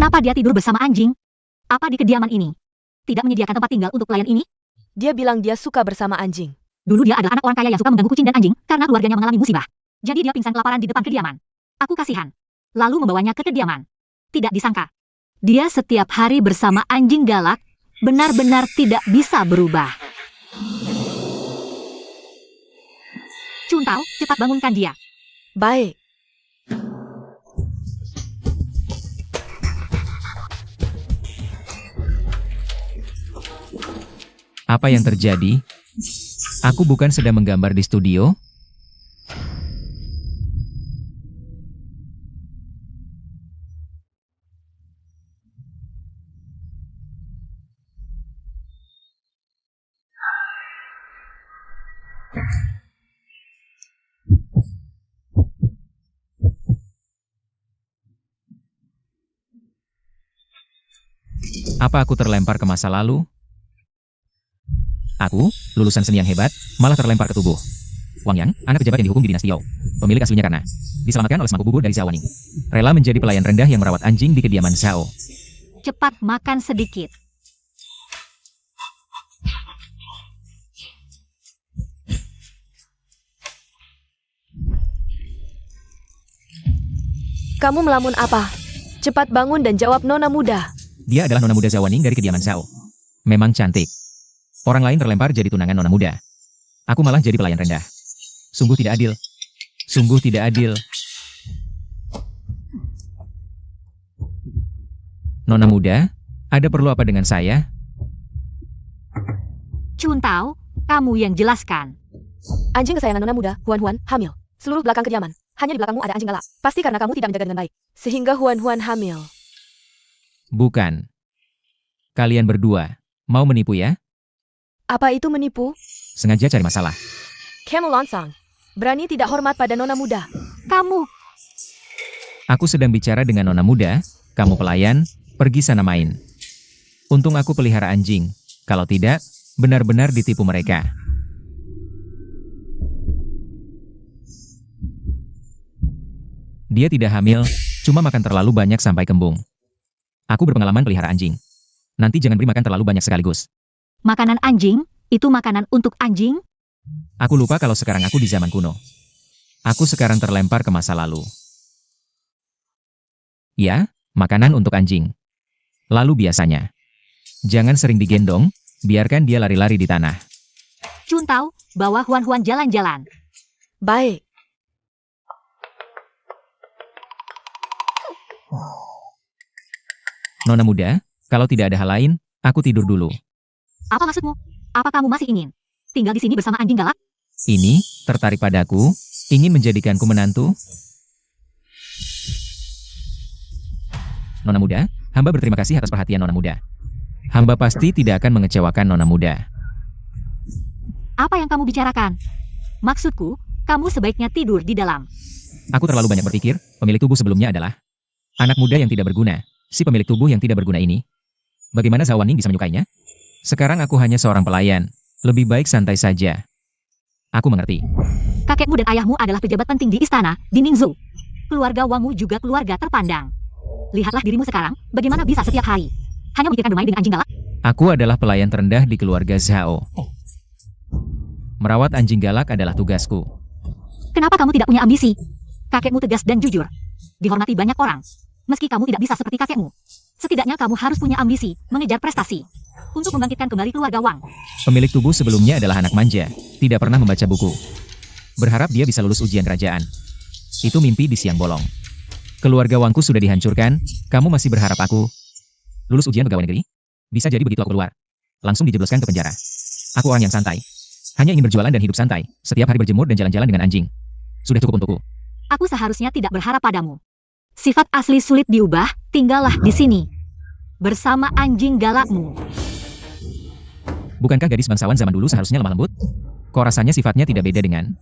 Kenapa dia tidur bersama anjing? Apa di kediaman ini tidak menyediakan tempat tinggal untuk pelayan ini? Dia bilang dia suka bersama anjing. Dulu dia adalah anak orang kaya yang suka mengganggu kucing dan anjing karena keluarganya mengalami musibah. Jadi dia pingsan kelaparan di depan kediaman. Aku kasihan. Lalu membawanya ke kediaman. Tidak disangka, dia setiap hari bersama anjing galak, benar-benar tidak bisa berubah. Cuntao, cepat bangunkan dia. Baik. Apa yang terjadi? Aku bukan sedang menggambar di studio. Apa aku terlempar ke masa lalu? Aku, lulusan seni yang hebat, malah terlempar ke tubuh Wang Yang, anak pejabat yang dihukum di dinasti Yao. Pemilik aslinya karena diselamatkan oleh semangkuk bubur dari Zhao Waning. Rela menjadi pelayan rendah yang merawat anjing di kediaman Zhao. Cepat makan sedikit. Kamu melamun apa? Cepat bangun dan jawab, Nona muda. Dia adalah nona muda Zhao Waning dari kediaman Zhao. Memang cantik. Orang lain terlempar jadi tunangan nona muda. Aku malah jadi pelayan rendah. Sungguh tidak adil. Sungguh tidak adil. Nona muda, ada perlu apa dengan saya? Cuntao, kamu yang jelaskan. Anjing kesayangan Nona muda, Huan hamil. Seluruh belakang kediaman. Hanya di belakangmu ada anjing galak. Pasti karena kamu tidak menjaga dengan baik. Sehingga Huan hamil. Bukan. Kalian berdua, mau menipu ya? Apa itu menipu? Sengaja cari masalah. Kamu longsang. Berani tidak hormat pada Nona muda. Kamu, Aku sedang bicara dengan nona muda, kamu pelayan, pergi sana main. Untung aku pelihara anjing. Kalau tidak, benar-benar ditipu mereka. Dia tidak hamil, cuma makan terlalu banyak sampai kembung. Aku berpengalaman pelihara anjing. Nanti jangan beri makan terlalu banyak sekaligus. makanan anjing, itu makanan untuk anjing? Aku lupa kalau sekarang aku di zaman kuno. Aku sekarang terlempar ke masa lalu. Ya, makanan untuk anjing. Lalu biasanya, jangan sering digendong, biarkan dia lari-lari di tanah. Cuntao, bawa Huan jalan-jalan. Baik. Nona muda, kalau tidak ada hal lain, aku tidur dulu. Apa maksudmu? Apa kamu masih ingin tinggal di sini bersama anjing galak? Ini, tertarik padaku, ingin menjadikanku menantu? Nona muda, hamba berterima kasih atas perhatian nona muda. Hamba pasti tidak akan mengecewakan nona muda. Apa yang kamu bicarakan? Maksudku, kamu sebaiknya tidur di dalam. Aku terlalu banyak berpikir, pemilik tubuh sebelumnya adalah anak muda yang tidak berguna. Si pemilik tubuh yang tidak berguna ini, bagaimana Zhao Waning bisa menyukainya? Sekarang aku hanya seorang pelayan. Lebih baik santai saja. Aku mengerti. Kakekmu dan ayahmu adalah pejabat penting di istana, di Ningzhou. Keluarga Wangmu juga keluarga terpandang. Lihatlah dirimu sekarang, bagaimana bisa setiap hari hanya memikirkan bermain dengan anjing galak? Aku adalah pelayan terendah di keluarga Zhao. Merawat anjing galak adalah tugasku. Kenapa kamu tidak punya ambisi? Kakekmu tegas dan jujur. Dihormati banyak orang. Meski kamu tidak bisa seperti kakekmu, setidaknya kamu harus punya ambisi, mengejar prestasi, untuk membangkitkan kembali keluarga Wang. Pemilik tubuh sebelumnya adalah anak manja, tidak pernah membaca buku. Berharap dia bisa lulus ujian kerajaan. Itu mimpi di siang bolong. Keluarga Wangku sudah dihancurkan, kamu masih berharap aku lulus ujian pegawai negeri? Bisa jadi begitu aku keluar, langsung dijebloskan ke penjara. Aku orang yang santai. Hanya ingin berjualan dan hidup santai, setiap hari berjemur dan jalan-jalan dengan anjing. Sudah cukup untukku. Aku seharusnya tidak berharap padamu. Sifat asli sulit diubah, tinggallah di sini. Bersama anjing galakmu. Bukankah gadis bangsawan zaman dulu seharusnya lemah lembut? Kok rasanya sifatnya tidak beda dengan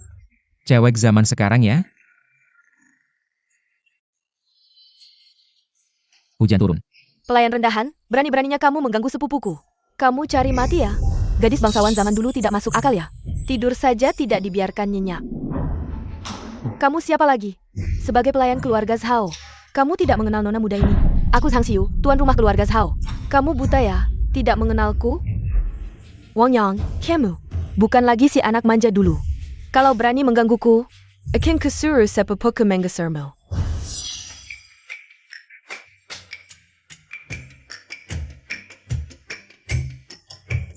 cewek zaman sekarang ya? Hujan turun. Pelayan rendahan, berani-beraninya kamu mengganggu sepupuku. Kamu cari mati ya? Gadis bangsawan zaman dulu tidak masuk akal ya? Tidur saja tidak dibiarkan nyenyak. Kamu siapa lagi? Sebagai pelayan keluarga Zhao, kamu tidak mengenal nona muda ini. Aku Zhang Xiu, tuan rumah keluarga Zhao. Kamu buta ya? Tidak mengenalku? Wang Yang, kamu. Bukan lagi si anak manja dulu. Kalau berani menggangguku, akan kusuruh sepupuku menggesermu.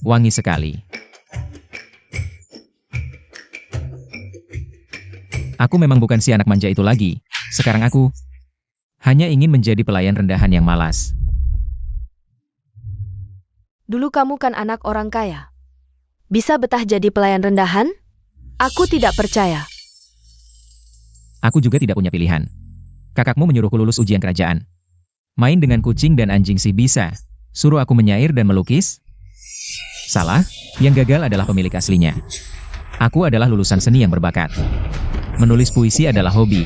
Wangi sekali. Aku memang bukan si anak manja itu lagi. Sekarang aku hanya ingin menjadi pelayan rendahan yang malas. Dulu kamu kan anak orang kaya. Bisa betah jadi pelayan rendahan? Aku tidak percaya. Aku juga tidak punya pilihan. Kakakmu menyuruhku lulus ujian kerajaan. Main dengan kucing dan anjing sih bisa. Suruh aku menyair dan melukis? Salah, yang gagal adalah pemilik aslinya. Aku adalah lulusan seni yang berbakat. Menulis puisi adalah hobi.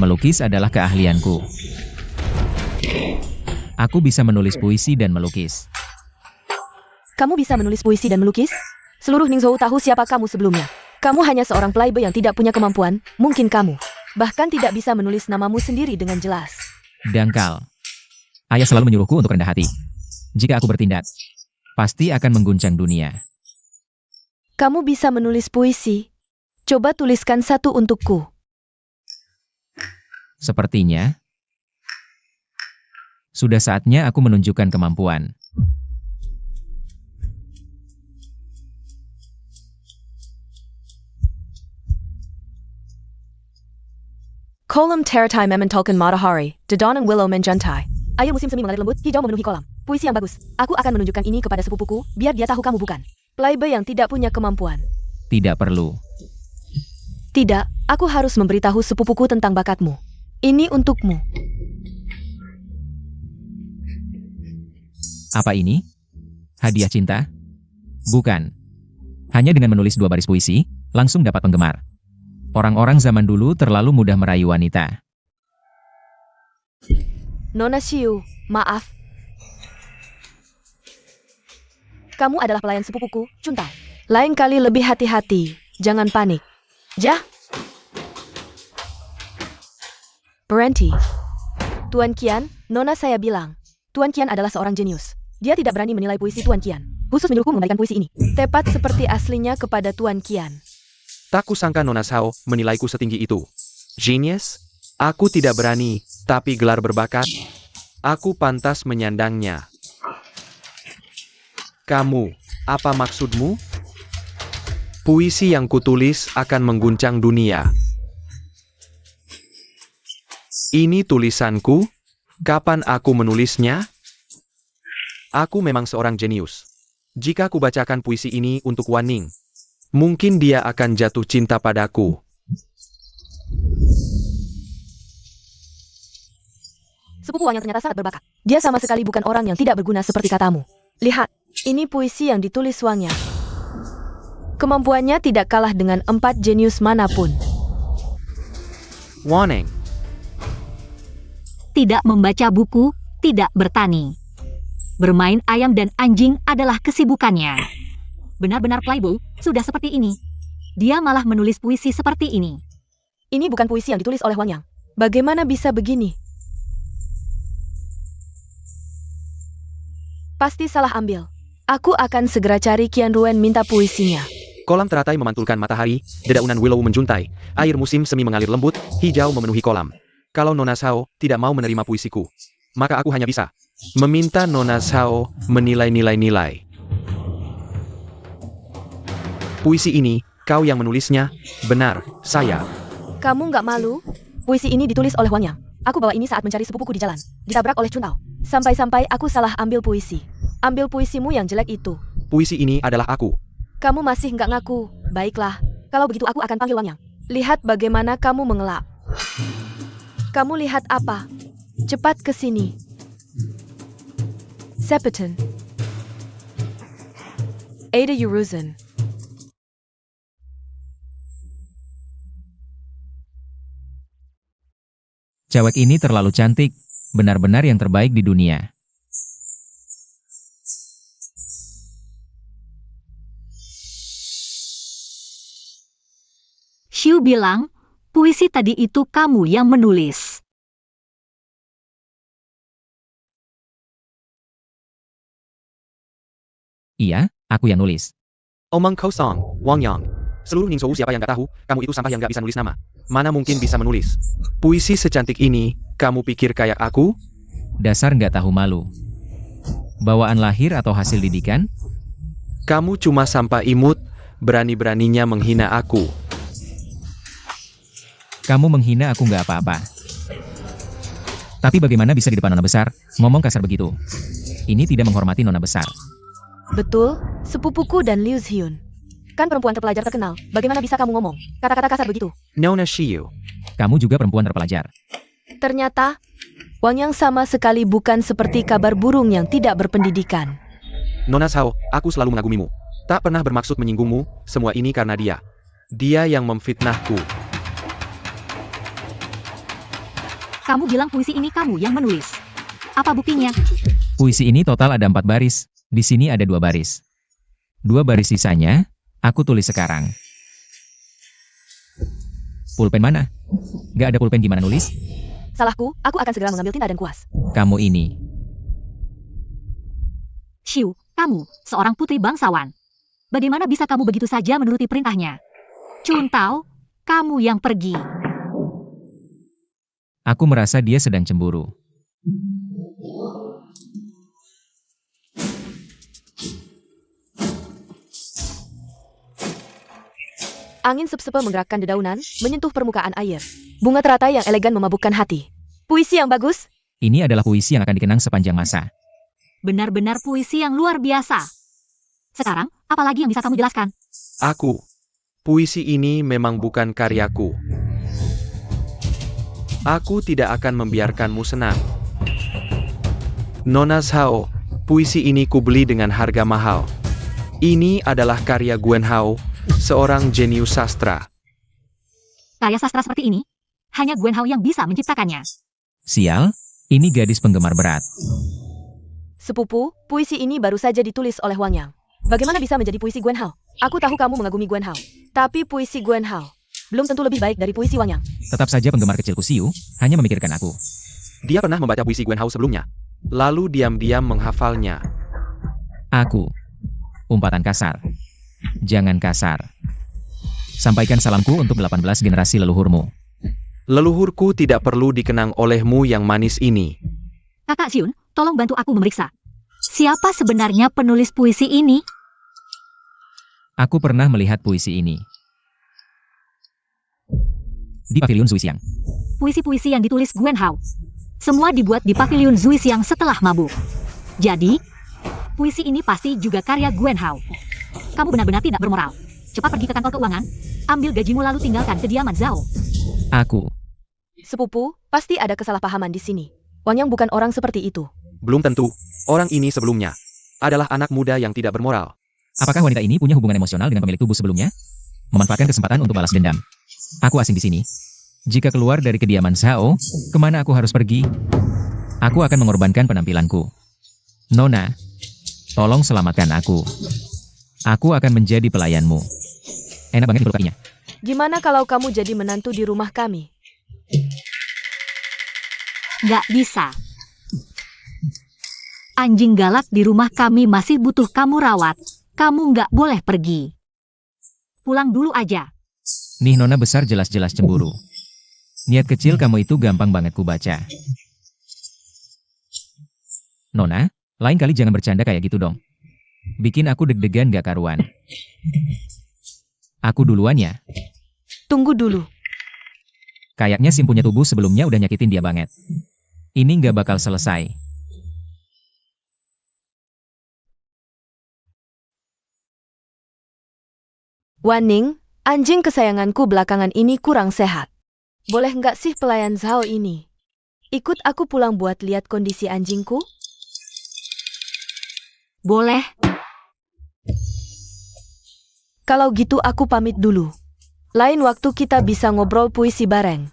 Melukis adalah keahlianku. Aku bisa menulis puisi dan melukis. Kamu bisa menulis puisi dan melukis? Seluruh Ningzhou tahu siapa kamu sebelumnya. Kamu hanya seorang playboy yang tidak punya kemampuan, mungkin kamu. Bahkan tidak bisa menulis namamu sendiri dengan jelas. Dangkal. Ayah selalu menyuruhku untuk rendah hati. Jika aku bertindak, pasti akan mengguncang dunia. Kamu bisa menulis puisi. Coba tuliskan satu untukku. Sepertinya, sudah saatnya aku menunjukkan kemampuan. Kolam teratai mementolkan matahari, dedaunan willow menjantai. Ayo musim semi mengalir lembut, hijau memenuhi kolam. Puisi yang bagus. Aku akan menunjukkan ini kepada sepupuku, biar dia tahu kamu bukan playboy yang tidak punya kemampuan. Tidak perlu. Tidak, aku harus memberitahu sepupuku tentang bakatmu. Ini untukmu. Apa ini? Hadiah cinta? Bukan. Hanya dengan menulis 2 baris puisi, langsung dapat penggemar. Orang-orang zaman dulu terlalu mudah merayu wanita. Nona Xiu, maaf. Kamu adalah pelayan sepupuku, Cuntai. Lain kali lebih hati-hati, jangan panik. Jah. Berhenti. Tuan Qian, Nona saya bilang. Tuan Qian adalah seorang jenius. Dia tidak berani menilai puisi Tuan Qian. Khusus menyuruhku mengembalikan puisi ini. Tepat seperti aslinya kepada Tuan Qian. Tak kusangka Nona Zhao menilaiku setinggi itu. Genius? Aku tidak berani, tapi gelar berbakat. Aku pantas menyandangnya. Kamu, apa maksudmu? Puisi yang kutulis akan mengguncang dunia. Ini tulisanku? Kapan aku menulisnya? Aku memang seorang jenius. Jika aku bacakan puisi ini untuk Wan Ning, mungkin dia akan jatuh cinta padaku. Sepupu Wang yang ternyata sangat berbakat. Dia sama sekali bukan orang yang tidak berguna seperti katamu. Lihat, ini puisi yang ditulis Wang Yang. Kemampuannya tidak kalah dengan 4 jenius manapun. Warning. Tidak membaca buku, tidak bertani. Bermain ayam dan anjing adalah kesibukannya. Benar-benar playboy, sudah seperti ini. Dia malah menulis puisi seperti ini. Ini bukan puisi yang ditulis oleh Wang Yang. Bagaimana bisa begini? Pasti salah ambil. Aku akan segera cari Qian Ruan minta puisinya. Kolam teratai memantulkan matahari, dedaunan willow menjuntai, air musim semi mengalir lembut, hijau memenuhi kolam. Kalau Nona Zhao tidak mau menerima puisiku, maka aku hanya bisa meminta Nona Zhao menilai nilai-nilai. Puisi ini, kau yang menulisnya? Benar, saya. Kamu nggak malu? Puisi ini ditulis oleh Wang Yang. Aku bawa ini saat mencari sepupuku di jalan. Ditabrak oleh Cuntao. Sampai-sampai aku salah ambil puisi. Ambil puisimu yang jelek itu. Puisi ini adalah aku. Kamu masih nggak ngaku. Baiklah. Kalau begitu aku akan panggil Wang Yang. Lihat bagaimana kamu mengelak. Kamu lihat apa? Cepat ke sini. Sepeton. Ada Eurozone. Cewek ini terlalu cantik, benar-benar yang terbaik di dunia. Xiu bilang, puisi tadi itu kamu yang menulis. Iya, aku yang nulis. Omong kosong, Wang Yang. Seluruh Ningzhou siapa yang gak tahu, kamu itu sampah yang gak bisa nulis nama. Mana mungkin bisa menulis. Puisi secantik ini, kamu pikir kayak aku? Dasar nggak tahu malu. Bawaan lahir atau hasil didikan? Kamu cuma sampah imut, berani-beraninya menghina aku. Kamu menghina aku nggak apa-apa. Tapi bagaimana bisa di depan nona besar, ngomong kasar begitu? Ini tidak menghormati nona besar. Betul, sepupuku dan Liu Xiun. Kan perempuan terpelajar terkenal, bagaimana bisa kamu ngomong kata-kata kasar begitu? Nona Shiyu. Kamu juga perempuan terpelajar. Ternyata, Wang Yang sama sekali bukan seperti kabar burung yang tidak berpendidikan. Nona Zhao, aku selalu mengagumimu. Tak pernah bermaksud menyinggungmu, semua ini karena dia. Dia yang memfitnahku. Kamu bilang puisi ini kamu yang menulis. Apa buktinya? Puisi ini total ada 4 baris. Di sini ada 2 baris. 2 baris sisanya, aku tulis sekarang. Pulpen mana? Gak ada pulpen gimana nulis? Salahku, aku akan segera mengambil tinta dan kuas. Kamu ini. Xiu, kamu, seorang putri bangsawan. Bagaimana bisa kamu begitu saja menuruti perintahnya? Cuntao, kamu yang pergi. Aku merasa dia sedang cemburu. Angin sep-sepe menggerakkan dedaunan, menyentuh permukaan air. Bunga teratai yang elegan memabukkan hati. Puisi yang bagus? Ini adalah puisi yang akan dikenang sepanjang masa. Benar-benar puisi yang luar biasa. Sekarang, apa lagi yang bisa kamu jelaskan? Aku. Puisi ini memang bukan karyaku. Aku tidak akan membiarkanmu senang. Nona Zhao, puisi ini kubeli dengan harga mahal. Ini adalah karya Guan Hao, seorang jenius sastra. Karya sastra seperti ini, hanya Guan Hao yang bisa menciptakannya. Sial, ini gadis penggemar berat. Sepupu, puisi ini baru saja ditulis oleh Wang Yang. Bagaimana bisa menjadi puisi Guan Hao? Aku tahu kamu mengagumi Guan Hao. Tapi puisi Guan Hao belum tentu lebih baik dari puisi Wang Yang. Tetap saja penggemar kecilku Xiu, hanya memikirkan aku. Dia pernah membaca puisi Guan Hao sebelumnya. Lalu diam-diam menghafalnya. Aku. Umpatan kasar. Jangan kasar. Sampaikan salamku untuk 18 generasi leluhurmu. Leluhurku tidak perlu dikenang olehmu yang manis ini. Kakak Xiun, tolong bantu aku memeriksa. Siapa sebenarnya penulis puisi ini? Aku pernah melihat puisi ini di Pavilion Zuixiang. Puisi-puisi yang ditulis Guan Hao. Semua dibuat di Pavilion Zuixiang setelah mabuk. Jadi, puisi ini pasti juga karya Guan Hao. Kamu benar-benar tidak bermoral. Cepat pergi ke kantor keuangan, ambil gajimu lalu tinggalkan kediaman Zhao. Aku. Sepupu, pasti ada kesalahpahaman di sini. Wang Yang bukan orang seperti itu. Belum tentu. Orang ini sebelumnya adalah anak muda yang tidak bermoral. Apakah wanita ini punya hubungan emosional dengan pemilik tubuh sebelumnya? Memanfaatkan kesempatan untuk balas dendam. Aku asing di sini. Jika keluar dari kediaman Zhao, kemana aku harus pergi? Aku akan mengorbankan penampilanku. Nona, tolong selamatkan aku. Aku akan menjadi pelayanmu. Enak banget dipeluk kakinya. Gimana kalau kamu jadi menantu di rumah kami? Gak bisa. Anjing galak di rumah kami masih butuh kamu rawat. Kamu nggak boleh pergi. Pulang dulu aja. Nih nona besar jelas-jelas cemburu. Niat kecil kamu itu gampang banget kubaca. Nona, lain kali jangan bercanda kayak gitu dong. Bikin aku deg-degan gak karuan. Aku duluan ya. Tunggu dulu. Kayaknya sim punya tubuh sebelumnya udah nyakitin dia banget. Ini gak bakal selesai. Wan Ning, anjing kesayanganku belakangan ini kurang sehat. Boleh nggak sih pelayan Zhao ini ikut aku pulang buat lihat kondisi anjingku? Boleh. Kalau gitu aku pamit dulu. Lain waktu kita bisa ngobrol puisi bareng.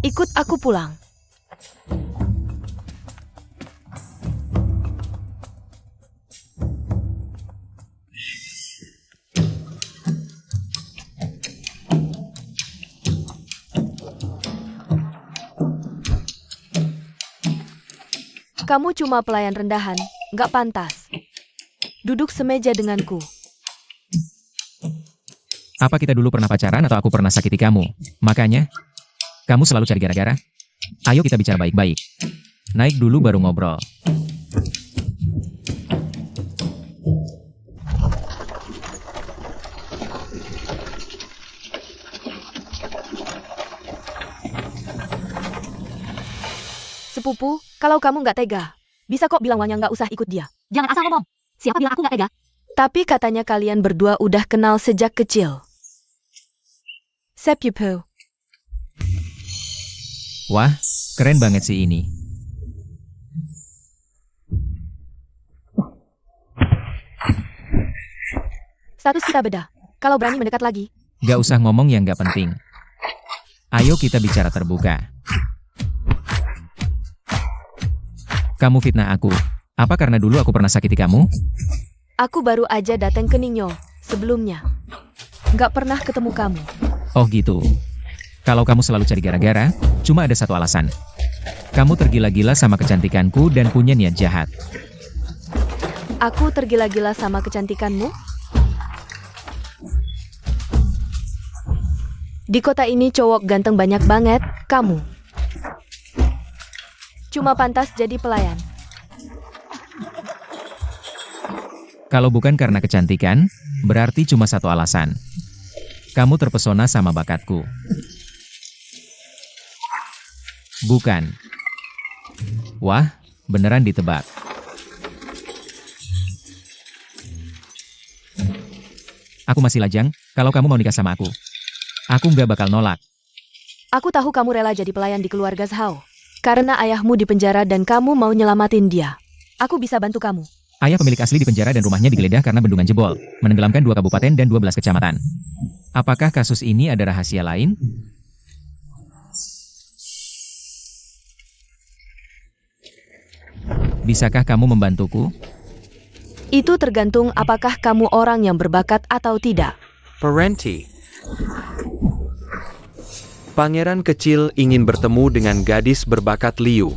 Ikut aku pulang. Kamu cuma pelayan rendahan, Nggak pantas. Duduk semeja denganku. Apa kita dulu pernah pacaran atau aku pernah sakiti kamu? Makanya, kamu selalu cari gara-gara? Ayo kita bicara baik-baik. Naik dulu baru ngobrol. Sepupu, kalau kamu nggak tega, bisa kok bilang Wang Yang nggak usah ikut dia. Jangan asal ngomong. Siapa bilang aku nggak tega? Tapi katanya kalian berdua udah kenal sejak kecil. Sepupu. Wah, keren banget sih ini. Status kita beda. Kalau berani mendekat lagi, Gak usah ngomong yang gak penting. Ayo kita bicara terbuka. Kamu fitnah aku. Apa karena dulu aku pernah sakiti kamu? aku baru aja datang ke Ninyo sebelumnya. Nggak pernah ketemu kamu. Oh gitu. Kalau kamu selalu cari gara-gara, cuma ada satu alasan. Kamu tergila-gila sama kecantikanku dan punya niat jahat. Aku tergila-gila sama kecantikanmu? Di kota ini cowok ganteng banyak banget, kamu. Cuma pantas jadi pelayan. Kalau bukan karena kecantikan, berarti cuma satu alasan. Kamu terpesona sama bakatku. Bukan. Wah, beneran ditebak. Aku masih lajang, kalau kamu mau nikah sama aku. Aku nggak bakal nolak. Aku tahu kamu rela jadi pelayan di keluarga Zhao. Karena ayahmu di penjara dan kamu mau nyelamatin dia. Aku bisa bantu kamu. Ayah pemilik asli di penjara dan rumahnya digeledah karena bendungan jebol, menenggelamkan 2 kabupaten dan 12 kecamatan. Apakah kasus ini ada rahasia lain? Bisakah kamu membantuku? Itu tergantung apakah kamu orang yang berbakat atau tidak. Parenti. Pangeran kecil ingin bertemu dengan gadis berbakat Liu.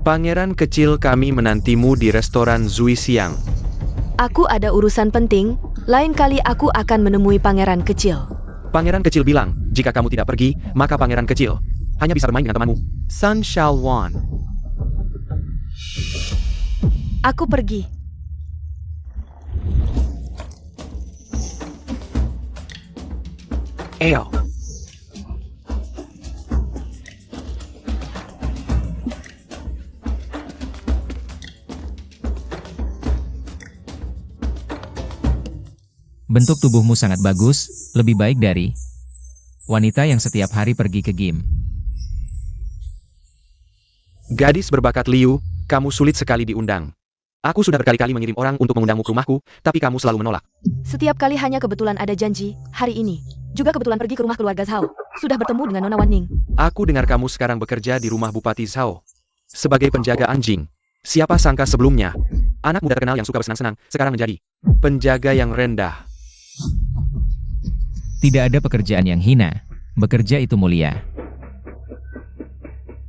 Pangeran kecil, kami menantimu di restoran Zui siang. Aku ada urusan penting, lain kali aku akan menemui pangeran kecil. Pangeran kecil bilang, jika kamu tidak pergi, maka pangeran kecil hanya bisa bermain dengan temanmu. Sun Shalwan. Aku pergi. Eyo. Bentuk tubuhmu sangat bagus, lebih baik dari wanita yang setiap hari pergi ke gym. Gadis berbakat Liu, kamu sulit sekali diundang. Aku sudah berkali-kali mengirim orang untuk mengundangmu ke rumahku, tapi kamu selalu menolak. Setiap kali hanya kebetulan ada janji, hari ini. Juga kebetulan pergi ke rumah keluarga Zhao. Sudah bertemu dengan Nona Wan Ning. Aku dengar kamu sekarang bekerja di rumah Bupati Zhao. Sebagai penjaga anjing. Siapa sangka sebelumnya, anak muda terkenal yang suka bersenang-senang, sekarang menjadi penjaga yang rendah. Tidak ada pekerjaan yang hina. Bekerja itu mulia.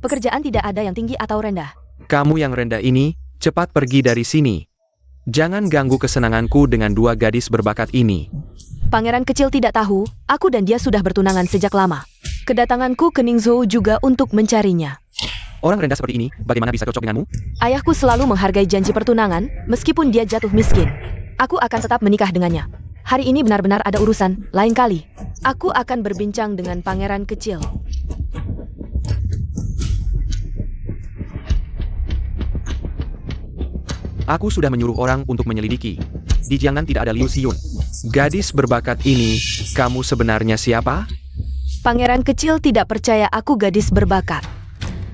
Pekerjaan tidak ada yang tinggi atau rendah. Kamu yang rendah ini, cepat pergi dari sini. Jangan ganggu kesenanganku dengan 2 gadis berbakat ini. Pangeran kecil tidak tahu, aku dan dia sudah bertunangan sejak lama. Kedatanganku ke Ningzhou juga untuk mencarinya. Orang rendah seperti ini, bagaimana bisa cocok denganmu? Ayahku selalu menghargai janji pertunangan, meskipun dia jatuh miskin. Aku akan tetap menikah dengannya. Hari ini benar-benar ada urusan, lain kali. Aku akan berbincang dengan pangeran kecil. Aku sudah menyuruh orang untuk menyelidiki. Di Jiangnan tidak ada Liu Xiyun. Gadis berbakat ini, kamu sebenarnya siapa? Pangeran kecil tidak percaya aku gadis berbakat.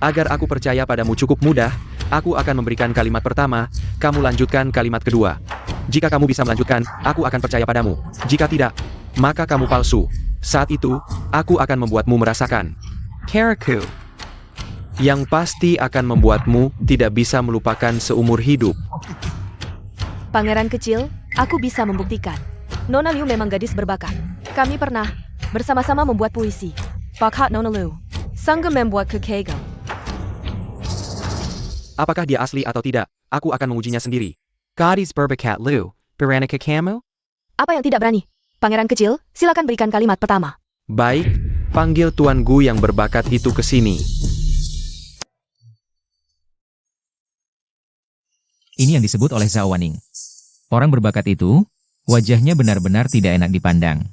Agar aku percaya padamu cukup mudah, aku akan memberikan kalimat pertama, kamu lanjutkan kalimat kedua. Jika kamu bisa melanjutkan, aku akan percaya padamu. Jika tidak, maka kamu palsu. Saat itu, aku akan membuatmu merasakan Karaku. Yang pasti akan membuatmu tidak bisa melupakan seumur hidup. Pangeran kecil, aku bisa membuktikan. Nona Liu memang gadis berbakat. Kami pernah bersama-sama membuat puisi. Bakhat Nona Liu. sanggup membuat kegagalan. Apakah dia asli atau tidak? Aku akan mengujinya sendiri. Gadis berbakat lu, beranika kamu? Apa yang tidak berani? Pangeran kecil, silakan berikan kalimat pertama. Baik, panggil Tuan Gu yang berbakat itu ke sini. Ini yang disebut oleh Zhao Wanning. Orang berbakat itu, wajahnya benar-benar tidak enak dipandang.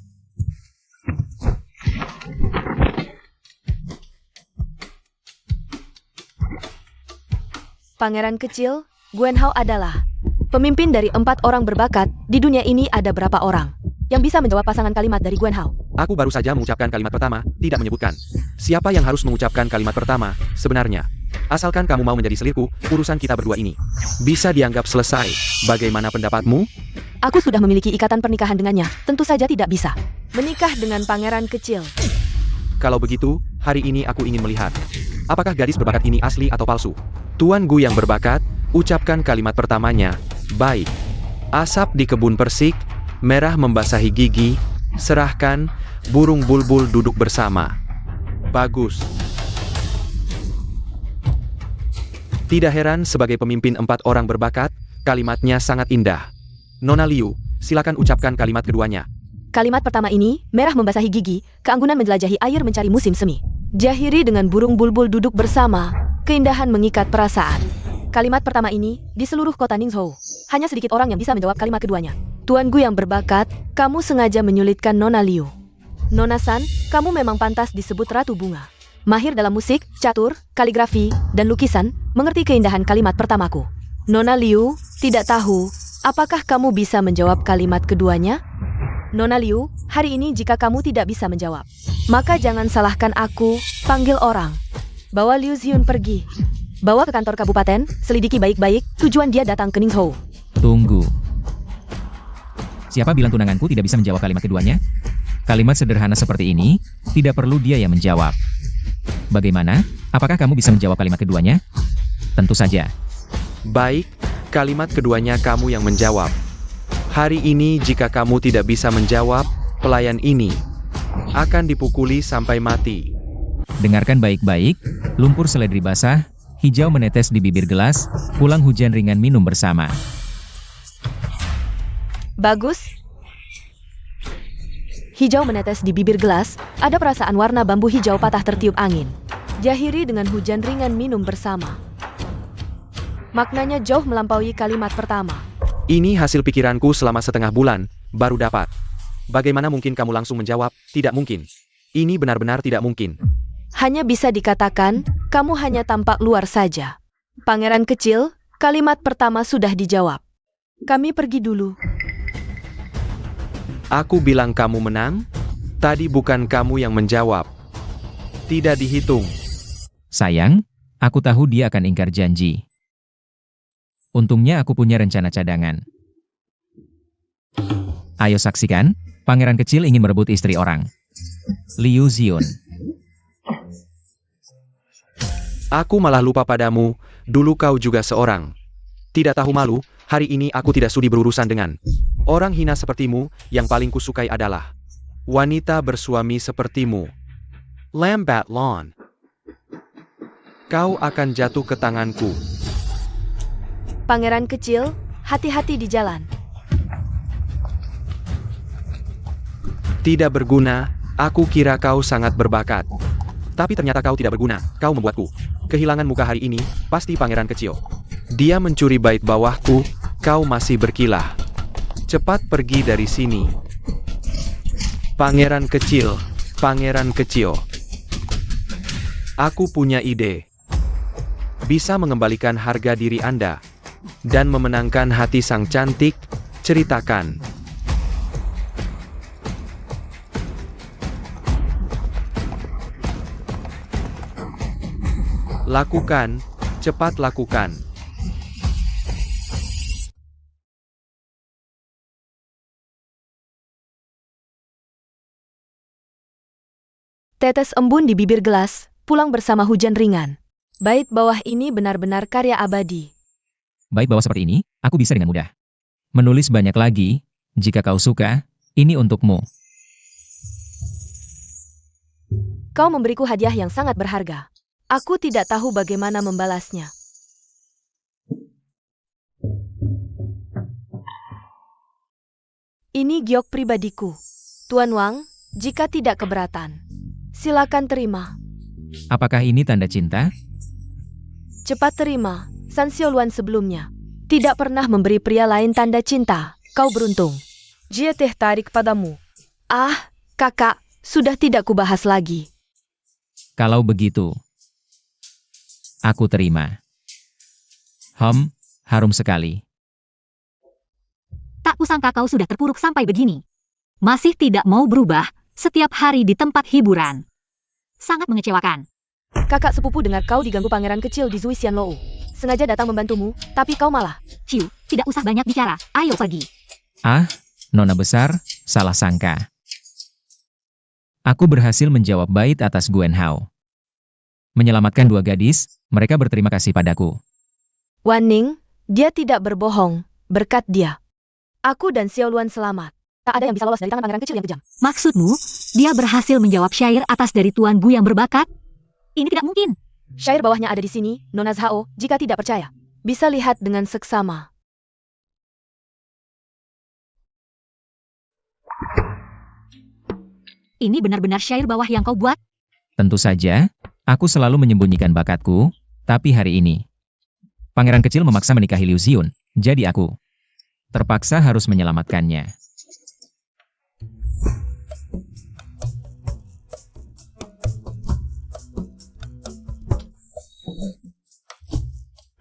Pangeran kecil, Guan Hao adalah pemimpin dari 4 orang berbakat. Di dunia ini ada berapa orang yang bisa menjawab pasangan kalimat dari Guan Hao? Aku baru saja mengucapkan kalimat pertama, tidak menyebutkan. Siapa yang harus mengucapkan kalimat pertama, sebenarnya? Asalkan kamu mau menjadi selirku, urusan kita berdua ini bisa dianggap selesai. Bagaimana pendapatmu? Aku sudah memiliki ikatan pernikahan dengannya, tentu saja tidak bisa menikah dengan pangeran kecil. Kalau begitu, hari ini aku ingin melihat apakah gadis berbakat ini asli atau palsu. Tuan Gu yang berbakat, ucapkan kalimat pertamanya. Baik. Asap di kebun persik, merah membasahi gigi, serahkan, burung bulbul duduk bersama. Bagus. Tidak heran sebagai pemimpin 4 orang berbakat, kalimatnya sangat indah. Nona Liu, silakan ucapkan kalimat keduanya. Kalimat pertama ini, merah membasahi gigi, keanggunan menjelajahi air mencari musim semi. Jahiri dengan burung bulbul duduk bersama, keindahan mengikat perasaan. Kalimat pertama ini, di seluruh kota Ningzhou, hanya sedikit orang yang bisa menjawab kalimat keduanya. Tuan Gu yang berbakat, kamu sengaja menyulitkan Nona Liu. Nona San, kamu memang pantas disebut Ratu Bunga. Mahir dalam musik, catur, kaligrafi, dan lukisan, mengerti keindahan kalimat pertamaku. Nona Liu, tidak tahu, apakah kamu bisa menjawab kalimat keduanya? Nona Liu, hari ini jika kamu tidak bisa menjawab, maka jangan salahkan aku, panggil orang. Bawa Liu Xiun pergi. Bawa ke kantor kabupaten, selidiki baik-baik, tujuan dia datang ke Ningzhou. Tunggu. Siapa bilang tunanganku tidak bisa menjawab kalimat keduanya? Kalimat sederhana seperti ini, tidak perlu dia yang menjawab. Bagaimana? Apakah kamu bisa menjawab kalimat keduanya? Tentu saja. Baik, kalimat keduanya kamu yang menjawab. Hari ini jika kamu tidak bisa menjawab, pelayan ini akan dipukuli sampai mati. Dengarkan baik-baik, lumpur seledri basah, hijau menetes di bibir gelas, pulang hujan ringan minum bersama. Bagus. Hijau menetes di bibir gelas, ada perasaan warna bambu hijau patah tertiup angin. Jahiri dengan hujan ringan minum bersama. Maknanya jauh melampaui kalimat pertama. Ini hasil pikiranku selama setengah bulan, baru dapat. Bagaimana mungkin kamu langsung menjawab, tidak mungkin. Ini benar-benar tidak mungkin. Hanya bisa dikatakan, kamu hanya tampak luar saja. Pangeran kecil, kalimat pertama sudah dijawab. Kami pergi dulu. Aku bilang kamu menang? Tadi bukan kamu yang menjawab. Tidak dihitung. Sayang, aku tahu dia akan ingkar janji. Untungnya aku punya rencana cadangan. Ayo saksikan, pangeran kecil ingin merebut istri orang. Liu Xiun. Aku malah lupa padamu, dulu kau juga seorang. Tidak tahu malu, hari ini aku tidak sudi berurusan dengan orang hina sepertimu, yang paling kusukai adalah wanita bersuami sepertimu. Lambat lawn. Kau akan jatuh ke tanganku. Pangeran kecil, hati-hati di jalan. Tidak berguna, aku kira kau sangat berbakat. Tapi ternyata kau tidak berguna, kau membuatku kehilangan muka hari ini, pasti pangeran kecil. Dia mencuri bait bawahku, kau masih berkilah. Cepat pergi dari sini. Pangeran kecil, pangeran kecil. Aku punya ide. Bisa mengembalikan harga diri Anda dan memenangkan hati sang cantik, ceritakan. Lakukan, cepat lakukan. Tetes embun di bibir gelas, pulang bersama hujan ringan. Bait bawah ini benar-benar karya abadi. Bait bawah seperti ini, aku bisa dengan mudah menulis banyak lagi. Jika kau suka, ini untukmu. Kau memberiku hadiah yang sangat berharga. Aku tidak tahu bagaimana membalasnya. Ini giok pribadiku. Tuan Wang, jika tidak keberatan, silakan terima. Apakah ini tanda cinta? Cepat terima. San Xiaoluan sebelumnya tidak pernah memberi pria lain tanda cinta. Kau beruntung. Jia teh tarik padamu. Ah, kakak, sudah tidak kubahas lagi. Kalau begitu, aku terima. Harum sekali. Tak kusangka kau sudah terpuruk sampai begini. Masih tidak mau berubah, setiap hari di tempat hiburan. Sangat mengecewakan. Kakak sepupu dengar kau diganggu pangeran kecil di Zui Xianlou. Sengaja datang membantumu, tapi kau malah. Ciu, tidak usah banyak bicara, ayo pergi. Ah, nona besar, salah sangka. Aku berhasil menjawab bait atas Guan Hao. Menyelamatkan dua gadis, mereka berterima kasih padaku. Wan Ning, dia tidak berbohong, berkat dia. Aku dan Xiaoluan selamat. Tak ada yang bisa lolos dari tangan pangeran kecil yang kejam. Maksudmu, dia berhasil menjawab syair atas dari Tuan Gu yang berbakat? Ini tidak mungkin. Syair bawahnya ada di sini, Nona Zhao, jika tidak percaya. Bisa lihat dengan seksama. Ini benar-benar syair bawah yang kau buat? Tentu saja, aku selalu menyembunyikan bakatku, tapi hari ini, pangeran kecil memaksa menikahi Liu Xiun, jadi aku terpaksa harus menyelamatkannya.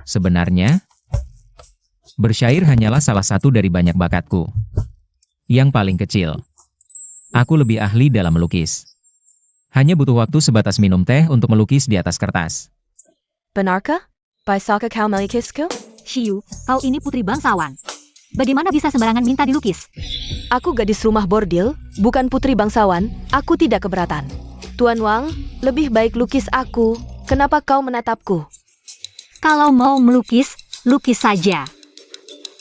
Sebenarnya, bersyair hanyalah salah satu dari banyak bakatku. Yang paling kecil, aku lebih ahli dalam melukis. Hanya butuh waktu sebatas minum teh untuk melukis di atas kertas. Benarkah? Bisakah kau melukisku? Xiu, kau ini putri bangsawan. Bagaimana bisa sembarangan minta dilukis? Aku gadis rumah bordil, bukan putri bangsawan, aku tidak keberatan. Tuan Wang, lebih baik lukis aku, kenapa kau menatapku? Kalau mau melukis, lukis saja.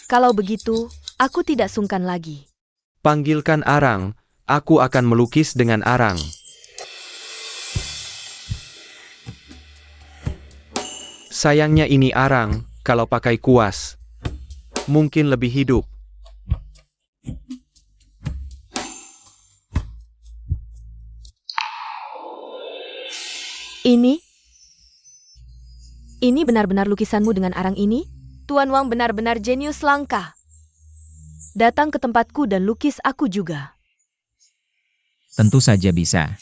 Kalau begitu, aku tidak sungkan lagi. Panggilkan arang, aku akan melukis dengan arang. Sayangnya ini arang, kalau pakai kuas, mungkin lebih hidup. Ini benar-benar lukisanmu dengan arang ini? Tuan Wang benar-benar jenius langka. Datang ke tempatku dan lukis aku juga. Tentu saja bisa.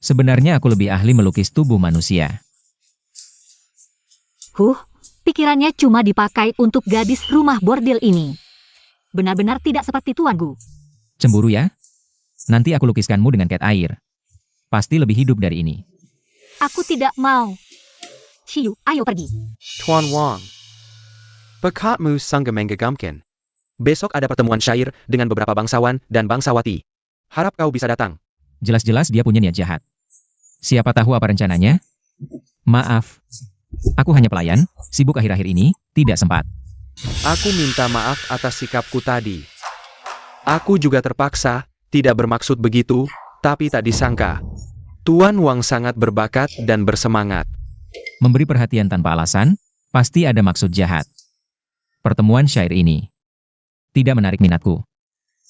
Sebenarnya aku lebih ahli melukis tubuh manusia. Pikirannya cuma dipakai untuk gadis rumah bordil ini. Benar-benar tidak seperti Tuan Gu. Cemburu ya? Nanti aku lukiskanmu dengan cat air. Pasti lebih hidup dari ini. Aku tidak mau. Xiu, ayo pergi. Tuan Wang. Bakatmu sangat menggagumkan. Besok ada pertemuan syair dengan beberapa bangsawan dan bangsawati. Harap kau bisa datang. Jelas-jelas dia punya niat jahat. Siapa tahu apa rencananya? Maaf. Aku hanya pelayan, sibuk akhir-akhir ini, tidak sempat. Aku minta maaf atas sikapku tadi. Aku juga terpaksa, tidak bermaksud begitu, tapi tak disangka. Tuan Wang sangat berbakat dan bersemangat. Memberi perhatian tanpa alasan, pasti ada maksud jahat. Pertemuan syair ini tidak menarik minatku.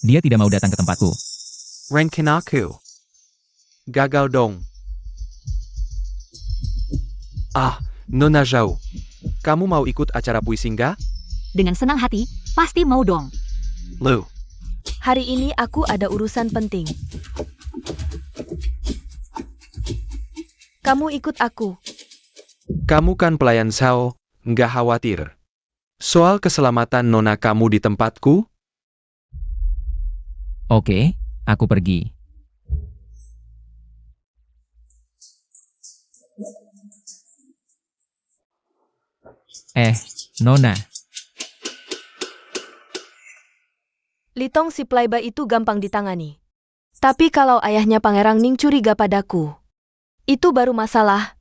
Dia tidak mau datang ke tempatku. Rankin aku. Gagal dong. Nona Zhao. Kamu mau ikut acara puisi nggak? Dengan senang hati, pasti mau dong. Lu. Hari ini aku ada urusan penting. Kamu ikut aku. Kamu kan pelayan Zhao, nggak khawatir. Soal keselamatan nona kamu di tempatku? Oke, aku pergi. Nona. Litong si playboy itu gampang ditangani. Tapi kalau ayahnya Pangeran Ning curiga padaku, itu baru masalah.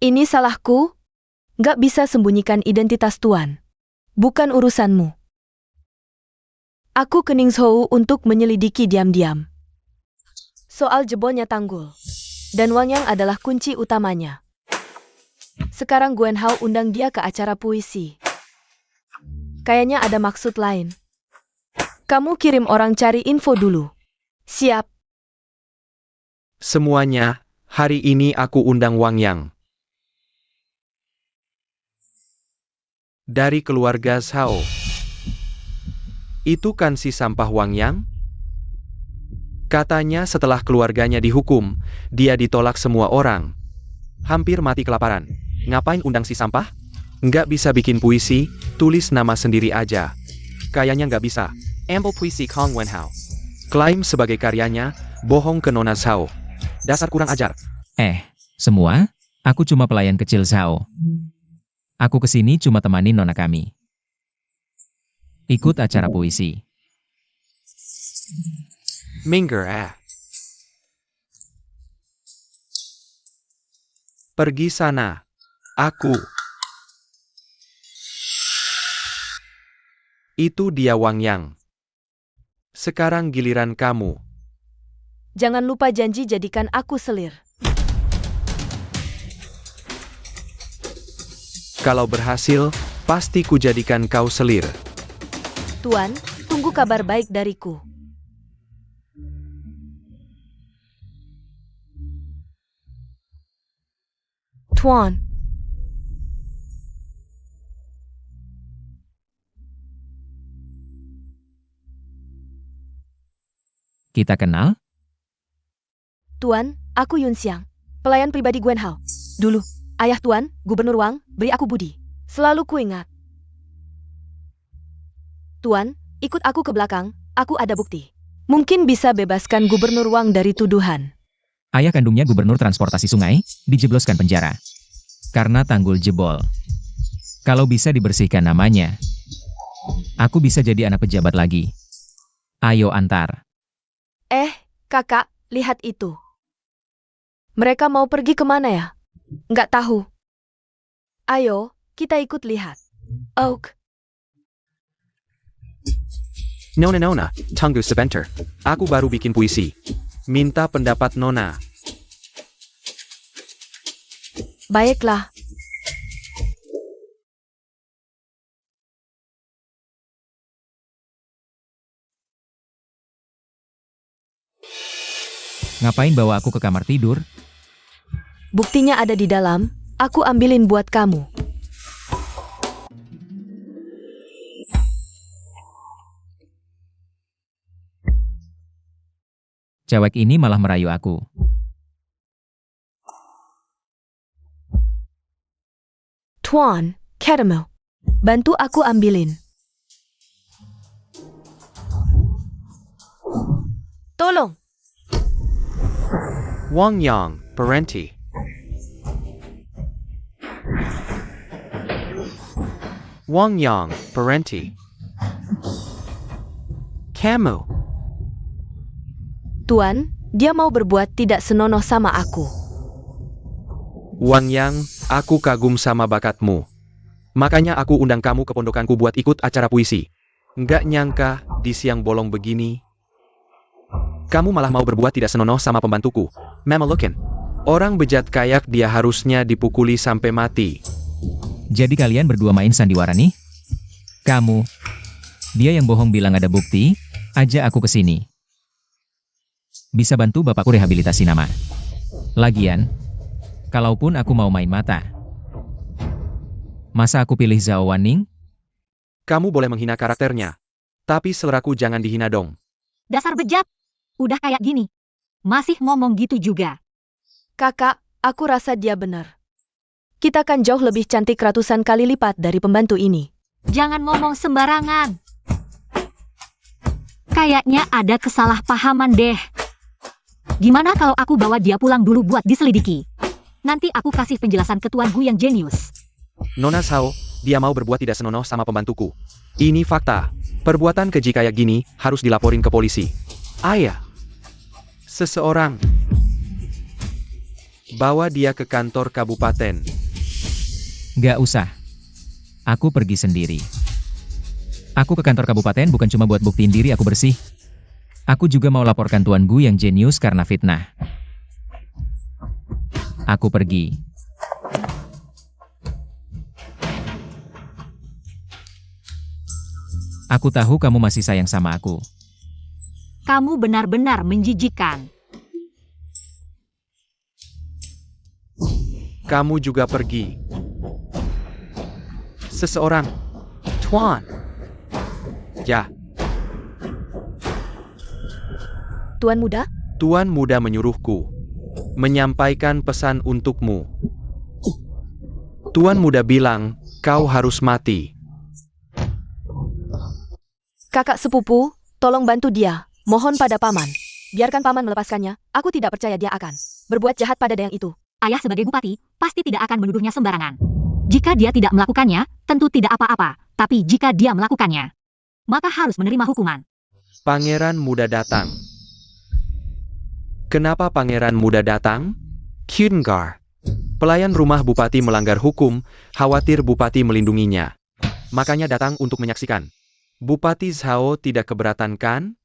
Ini salahku? Nggak bisa sembunyikan identitas Tuan. Bukan urusanmu. Aku ke Ningzhou untuk menyelidiki diam-diam. soal jebolnya tanggul. Dan Wang Yang adalah kunci utamanya. Sekarang Guan Hao undang dia ke acara puisi. Kayaknya ada maksud lain. Kamu kirim orang cari info dulu. Siap. Semuanya, hari ini aku undang Wang Yang. Dari keluarga Zhao. Itu kan si sampah Wang Yang? Katanya setelah keluarganya dihukum, dia ditolak semua orang. Hampir mati kelaparan. Ngapain undang si sampah? Nggak bisa bikin puisi, tulis nama sendiri aja. Kayaknya nggak bisa. Ambil puisi Kong Wenhao. Klaim sebagai karyanya, bohong ke Nona Zhao. Dasar kurang ajar. Semua? Aku cuma pelayan kecil Zhao. Aku kesini cuma temanin nona kami. Ikut acara puisi. Minger Pergi sana. Aku. Itu dia Wang Yang. Sekarang giliran kamu. Jangan lupa janji jadikan aku selir. Kalau berhasil, pasti kujadikan kau selir. Tuan, tunggu kabar baik dariku. Tuan. Kita kenal? Tuan, aku Yun Xiang, pelayan pribadi Guan Hao. Dulu, ayah Tuan, Gubernur Wang, beri aku budi. Selalu kuingat. Tuan, ikut aku ke belakang, aku ada bukti. Mungkin bisa bebaskan Gubernur Wang dari tuduhan. Ayah kandungnya gubernur transportasi sungai, dijebloskan penjara. Karena tanggul jebol. Kalau bisa dibersihkan namanya, aku bisa jadi anak pejabat lagi. Ayo antar. Kakak, lihat itu. Mereka mau pergi kemana ya? Nggak tahu. Ayo, kita ikut lihat. Oak. Nona, tunggu sebentar. Aku baru bikin puisi. Minta pendapat Nona. Baiklah. Ngapain bawa aku ke kamar tidur? Buktinya ada di dalam, aku ambilin buat kamu. Cewek ini malah merayu aku. Tuan, caramel. Bantu aku ambilin. Tolong. Wang Yang, Parenti. Wang Yang, Parenti. Kamu. Tuan, dia mau berbuat tidak senonoh sama aku. Wang Yang, aku kagum sama bakatmu. Makanya aku undang kamu ke pondokanku buat ikut acara puisi. Nggak nyangka, di siang bolong begini, kamu malah mau berbuat tidak senonoh sama pembantuku. Mamelukin. Orang bejat kayak dia harusnya dipukuli sampai mati. Jadi kalian berdua main sandiwara nih? Kamu. Dia yang bohong bilang ada bukti, aja aku kesini. Bisa bantu bapakku rehabilitasi nama. Lagian, kalaupun aku mau main mata, masa aku pilih Zhao Wanning? Kamu boleh menghina karakternya. Tapi seleraku jangan dihina dong. Dasar bejat. Udah kayak gini. Masih ngomong gitu juga. Kakak, aku rasa dia benar. Kita kan jauh lebih cantik ratusan kali lipat dari pembantu ini. Jangan ngomong sembarangan. Kayaknya ada kesalahpahaman deh. Gimana kalau aku bawa dia pulang dulu buat diselidiki? Nanti aku kasih penjelasan ke tuanku yang jenius. Nona Zhao, dia mau berbuat tidak senonoh sama pembantuku. Ini fakta. Perbuatan keji kayak gini harus dilaporin ke polisi. Ayah. Seseorang. Bawa dia ke kantor kabupaten. Gak usah. Aku pergi sendiri. Aku ke kantor kabupaten bukan cuma buat buktiin diri aku bersih. Aku juga mau laporkan Tuan Gu yang jenius karena fitnah. Aku pergi. Aku tahu kamu masih sayang sama aku. Kamu benar-benar menjijikkan. Kamu juga pergi. Seseorang. Tuan. Ya, Tuan muda, Tuan muda menyuruhku menyampaikan pesan untukmu. Tuan muda bilang, kau harus mati. kakak sepupu, tolong bantu dia. Mohon pada paman. Biarkan paman melepaskannya. Aku tidak percaya dia akan berbuat jahat pada Dayang itu. Ayah sebagai bupati, pasti tidak akan menuduhnya sembarangan. Jika dia tidak melakukannya, tentu tidak apa-apa. Tapi jika dia melakukannya, maka harus menerima hukuman. Pangeran muda datang. Kenapa pangeran muda datang? Kyungar. Pelayan rumah bupati melanggar hukum, khawatir bupati melindunginya. Makanya datang untuk menyaksikan. Bupati Zhao tidak keberatan kan?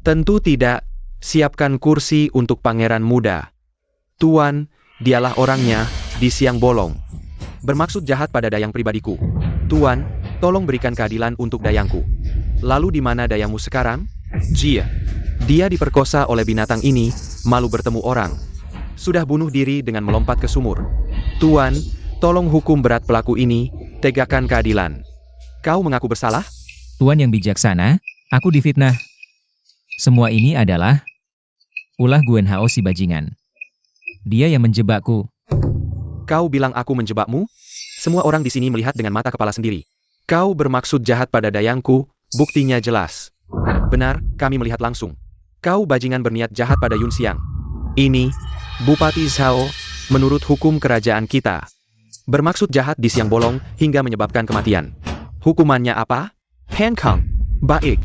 Tentu tidak. Siapkan kursi untuk pangeran muda. Tuan, dialah orangnya, di siang bolong. Bermaksud jahat pada dayang pribadiku. Tuan, tolong berikan keadilan untuk dayangku. Lalu di mana dayangmu sekarang? Jia. Dia diperkosa oleh binatang ini, malu bertemu orang. Sudah bunuh diri dengan melompat ke sumur. Tuan, tolong hukum berat pelaku ini, tegakkan keadilan. Kau mengaku bersalah? Tuan yang bijaksana, aku difitnah. Semua ini adalah ulah Gwen Hao si bajingan. Dia yang menjebakku. Kau bilang aku menjebakmu? Semua orang di sini melihat dengan mata kepala sendiri. Kau bermaksud jahat pada dayangku, buktinya jelas. Benar, kami melihat langsung. Kau bajingan berniat jahat pada Yun Xiang. Ini, Bupati Zhao, menurut hukum kerajaan kita. Bermaksud jahat di siang bolong hingga menyebabkan kematian. Hukumannya apa? Hengkang. Baik.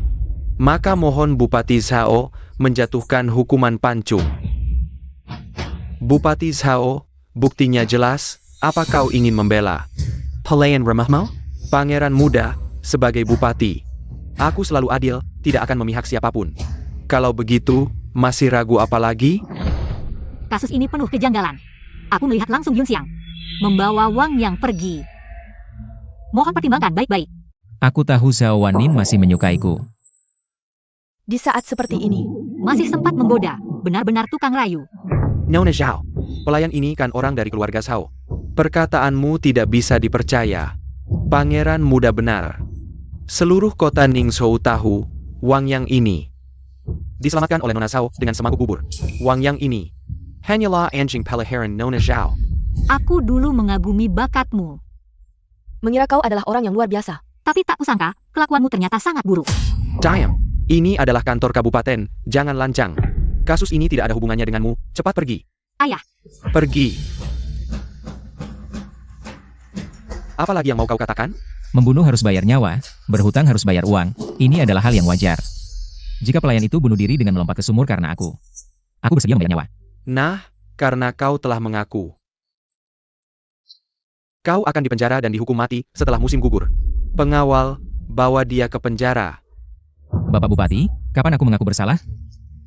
Maka mohon Bupati Zhao menjatuhkan hukuman pancung. Bupati Zhao, buktinya jelas, apa kau ingin membela? Pelayan remahmu? Pangeran muda, sebagai bupati. Aku selalu adil, tidak akan memihak siapapun. Kalau begitu, masih ragu apa lagi? Kasus ini penuh kejanggalan. Aku melihat langsung Yun Xiang membawa Wang Yang pergi. Mohon pertimbangkan baik-baik. Aku tahu Zhao Wannin masih menyukaiku. Di saat seperti ini, Masih sempat menggoda, benar-benar tukang rayu. Nona Zhao, pelayan ini kan orang dari keluarga Zhao. Perkataanmu tidak bisa dipercaya. Pangeran muda benar. Seluruh kota Ningzhou tahu, Wang Yang ini diselamatkan oleh Nona Zhao dengan semangkuk bubur. Wang Yang ini hanyalah anjing peliharaan Nona Zhao. Aku dulu mengagumi bakatmu, mengira kau adalah orang yang luar biasa. tapi tak kusangka, kelakuanmu ternyata sangat buruk. Diam. Ini adalah kantor kabupaten, jangan lancang. Kasus ini tidak ada hubungannya denganmu, cepat pergi. Ayah, Pergi. Apa lagi yang mau kau katakan? Membunuh harus bayar nyawa, berhutang harus bayar uang. Ini adalah hal yang wajar. Jika pelayan itu bunuh diri dengan melompat ke sumur karena aku bersedia membayar nyawa. Nah, karena kau telah mengaku. Kau akan dipenjara dan dihukum mati setelah musim gugur. Pengawal, bawa dia ke penjara. Bapak Bupati, kapan aku mengaku bersalah?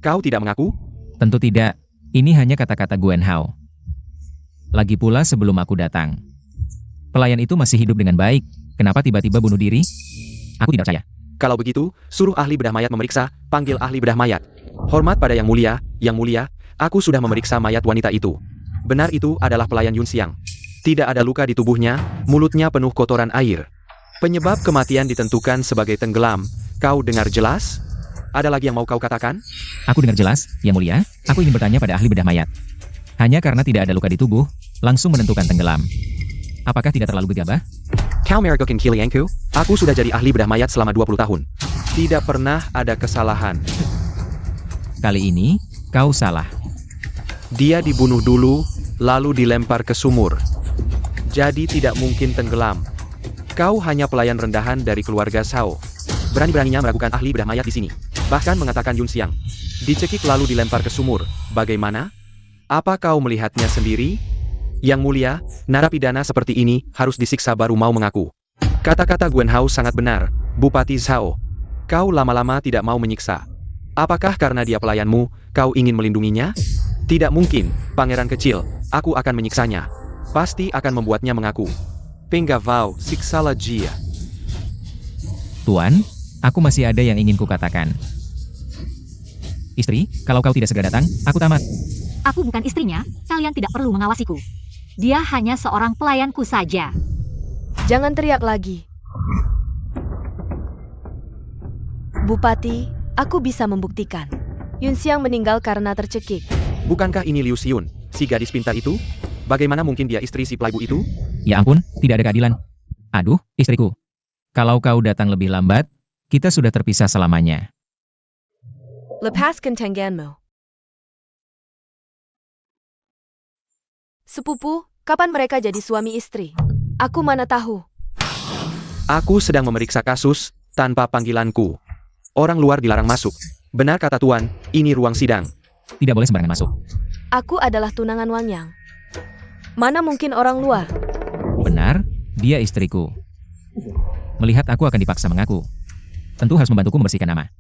Kau tidak mengaku? Tentu tidak. Ini hanya kata-kata Gwen Hao. Lagi pula sebelum aku datang, pelayan itu masih hidup dengan baik. Kenapa tiba-tiba bunuh diri? Aku tidak percaya. Kalau begitu, suruh ahli bedah mayat memeriksa, panggil ahli bedah mayat. Hormat pada yang mulia, aku sudah memeriksa mayat wanita itu. Benar itu adalah pelayan Yun Xiang. Tidak ada luka di tubuhnya, mulutnya penuh kotoran air. Penyebab kematian ditentukan sebagai tenggelam. Kau dengar jelas? Ada lagi yang mau kau katakan? Aku dengar jelas, Yang Mulia. Aku ingin bertanya pada ahli bedah mayat. Hanya karena tidak ada luka di tubuh, langsung menentukan tenggelam. Apakah tidak terlalu gegabah? Kau meragukan Kilianku? Aku sudah jadi ahli bedah mayat selama 20 tahun. Tidak pernah ada kesalahan. Kali ini, kau salah. Dia dibunuh dulu, lalu dilempar ke sumur. Jadi tidak mungkin tenggelam. Kau hanya pelayan rendahan dari keluarga Zhao. Berani-beraninya meragukan ahli bedah mayat di sini. Bahkan mengatakan Yun Xiang dicekik lalu dilempar ke sumur. Bagaimana? Apa kau melihatnya sendiri? Yang mulia, narapidana seperti ini harus disiksa baru mau mengaku. Kata-kata Gwen Hao sangat benar, Bupati Zhao. Kau lama-lama tidak mau menyiksa. Apakah karena dia pelayanmu, kau ingin melindunginya? Tidak mungkin, pangeran kecil, aku akan menyiksanya. Pasti akan membuatnya mengaku. Penggavau, siksalah dia. Tuan, aku masih ada yang ingin kukatakan. Istri, kalau kau tidak segera datang, aku tamat. Aku bukan istrinya, kalian tidak perlu mengawasiku. Dia hanya seorang pelayanku saja. Jangan teriak lagi. Bupati, aku bisa membuktikan. Yun Xiang meninggal karena tercekik. Bukankah ini Liu Xiun, si gadis pintar itu? Bagaimana mungkin dia istri si playboy itu? Ya ampun, tidak ada keadilan. Aduh, istriku. Kalau kau datang lebih lambat, kita sudah terpisah selamanya. Lepaskan tanganmu. Sepupu, kapan mereka jadi suami istri? Aku mana tahu. Aku sedang memeriksa kasus, tanpa panggilanku. Orang luar dilarang masuk. Benar kata Tuan, ini ruang sidang. Tidak boleh sembarangan masuk. Aku adalah tunangan Wang Yang. Mana mungkin orang luar? Benar, dia istriku. Melihat aku akan dipaksa mengaku. Tentu harus membantuku membersihkan nama.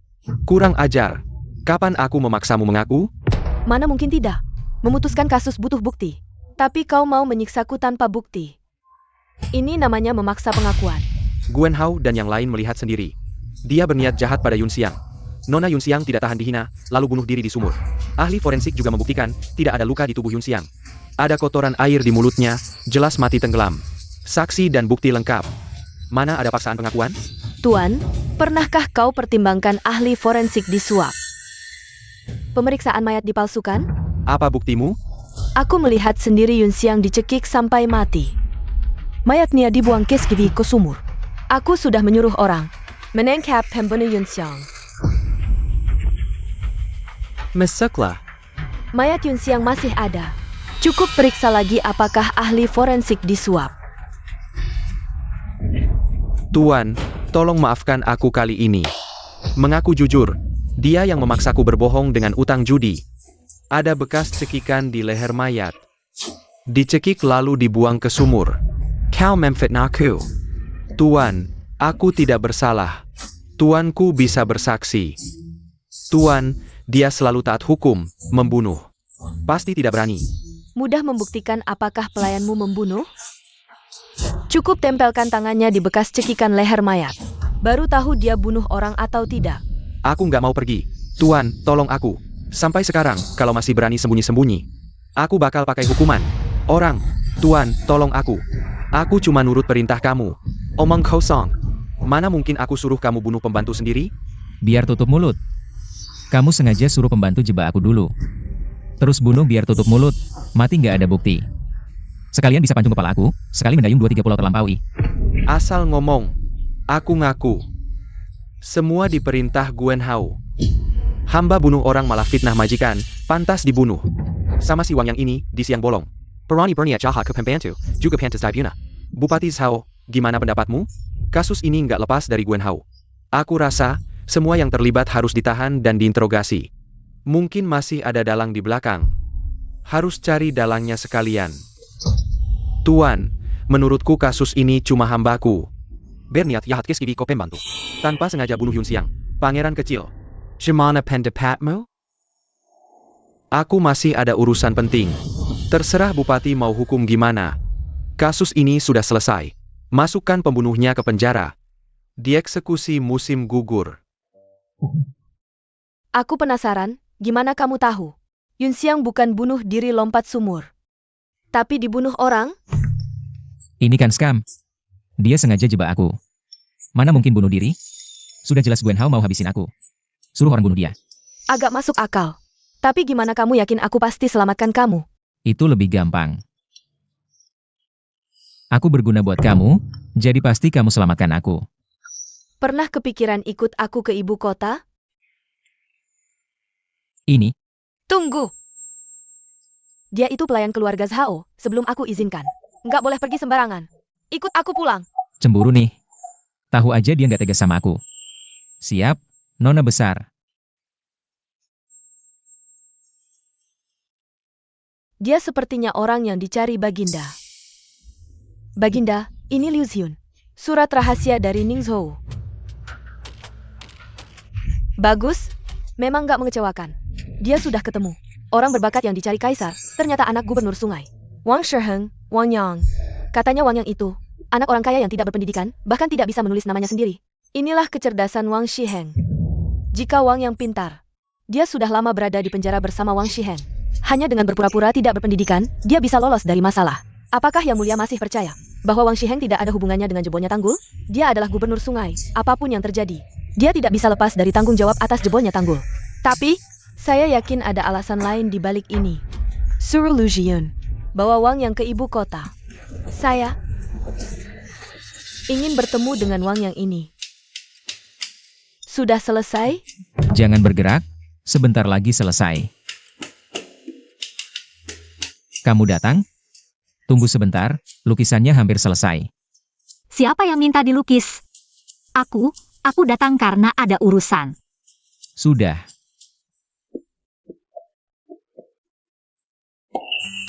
Kurang ajar. Kapan aku memaksamu mengaku? Mana mungkin tidak. Memutuskan kasus butuh bukti. Tapi kau mau menyiksaku tanpa bukti. Ini namanya memaksa pengakuan. Gwen Hao dan yang lain melihat sendiri. Dia berniat jahat pada Yun Xiang. Nona Yun Xiang tidak tahan dihina, lalu bunuh diri di sumur. Ahli forensik juga membuktikan, tidak ada luka di tubuh Yun Xiang. Ada kotoran air di mulutnya, jelas mati tenggelam. Saksi dan bukti lengkap. Mana ada paksaan pengakuan? Tuan, pernahkah kau pertimbangkan ahli forensik disuap? Pemeriksaan mayat dipalsukan? Apa buktimu? Aku melihat sendiri Yun Xiang dicekik sampai mati. Mayatnya dibuang ke sumur. Aku sudah menyuruh orang menangkap pembunuh Yun Xiang. Masuklah. Mayat Yun Xiang masih ada. Cukup periksa lagi apakah ahli forensik disuap. Tuan, tolong maafkan aku kali ini. Mengaku jujur, dia yang memaksaku berbohong dengan utang judi. Ada bekas cekikan di leher mayat. Dicekik lalu dibuang ke sumur. Kau memfitnahku. Tuan, aku tidak bersalah. Tuanku bisa bersaksi. Tuan, dia selalu taat hukum, membunuh. Pasti tidak berani. Mudah membuktikan apakah pelayanmu membunuh? Cukup tempelkan tangannya di bekas cekikan leher mayat. Baru tahu dia bunuh orang atau tidak. Aku nggak mau pergi. Tuan, tolong aku. Sampai sekarang, kalau masih berani sembunyi-sembunyi, aku bakal pakai hukuman. Orang, Tuan, tolong aku. Aku cuma nurut perintah kamu. Omong kosong. Mana mungkin aku suruh kamu bunuh pembantu sendiri? Biar tutup mulut. Kamu sengaja suruh pembantu jebak aku dulu. Terus bunuh biar tutup mulut. Mati nggak ada bukti. Sekalian bisa pancung kepala aku, sekali mendayung 2-3 pulau terlampaui. Asal ngomong. Aku ngaku. Semua diperintah Gwen Hao. Hamba bunuh orang malah fitnah majikan, pantas dibunuh. Sama si Wang Yang ini, di siang bolong. Perani berniat jahat ke pembantu, juga pantas dibunuh. Bupati Zhao, gimana pendapatmu? Kasus ini nggak lepas dari Gwen Hao. Aku rasa, semua yang terlibat harus ditahan dan diinterogasi. Mungkin masih ada dalang di belakang. Harus cari dalangnya sekalian. Tuan, menurutku kasus ini cuma hambaku. Berniat jahat ke ko pembantu. Tanpa sengaja bunuh Yun Xiang, pangeran kecil. Gimana pendapatmu? Aku masih ada urusan penting. Terserah Bupati mau hukum gimana. Kasus ini sudah selesai. Masukkan pembunuhnya ke penjara. Dieksekusi musim gugur. Aku penasaran, gimana kamu tahu? Yun Xiang bukan bunuh diri lompat sumur. Tapi dibunuh orang? Ini kan scam. Dia sengaja jebak aku. Mana mungkin bunuh diri? Sudah jelas Gwen Hao mau habisin aku. Suruh orang bunuh dia. Agak masuk akal. Tapi gimana kamu yakin aku pasti selamatkan kamu? Itu lebih gampang. Aku berguna buat kamu, jadi pasti kamu selamatkan aku. Pernah kepikiran ikut aku ke ibu kota? Ini, Tunggu! Dia itu pelayan keluarga Zhao, sebelum aku izinkan. Nggak boleh pergi sembarangan. Ikut aku pulang. cemburu nih. Tahu aja dia nggak tegas sama aku. Siap, Nona besar. Dia sepertinya orang yang dicari Baginda. Baginda, ini Liu Xiun. Surat rahasia dari Ning Zhou. Bagus. Memang gak mengecewakan. Dia sudah ketemu. Orang berbakat yang dicari kaisar, ternyata anak gubernur sungai. Wang Shiheng, Wang Yang. Katanya Wang Yang itu, anak orang kaya yang tidak berpendidikan, bahkan tidak bisa menulis namanya sendiri. Inilah kecerdasan Wang Shiheng. Jika Wang Yang pintar, dia sudah lama berada di penjara bersama Wang Shiheng. Hanya dengan berpura-pura tidak berpendidikan, dia bisa lolos dari masalah. Apakah Yang Mulia masih percaya bahwa Wang Shiheng tidak ada hubungannya dengan jebolnya tanggul? Dia adalah gubernur sungai, apapun yang terjadi. Dia tidak bisa lepas dari tanggung jawab atas jebolnya tanggul. Tapi, saya yakin ada alasan lain di balik ini. Suruh Lu Jiun bawa Wang Yang ke ibu kota. Saya ingin bertemu dengan Wang Yang ini. Sudah selesai? Jangan bergerak, sebentar lagi selesai. Kamu datang? Tunggu sebentar, lukisannya hampir selesai. Siapa yang minta dilukis? Aku datang karena ada urusan. Sudah.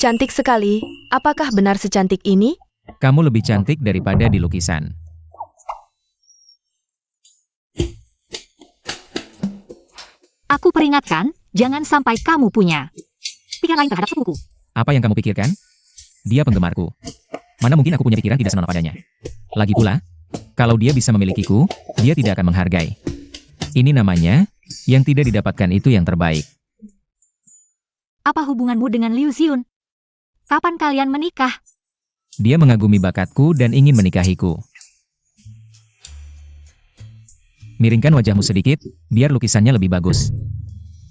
Cantik sekali. Apakah benar secantik ini? Kamu lebih cantik daripada di lukisan. Aku peringatkan, jangan sampai kamu punya pikiran lain terhadap sepupuku. Apa yang kamu pikirkan? Dia penggemarku. Mana mungkin aku punya pikiran tidak senonoh padanya. Lagi pula, kalau dia bisa memilikiku, dia tidak akan menghargai. Ini namanya, yang tidak didapatkan itu yang terbaik. Apa hubunganmu dengan Liu Xiun? Kapan kalian menikah? Dia mengagumi bakatku dan ingin menikahiku. Miringkan wajahmu sedikit, biar lukisannya lebih bagus.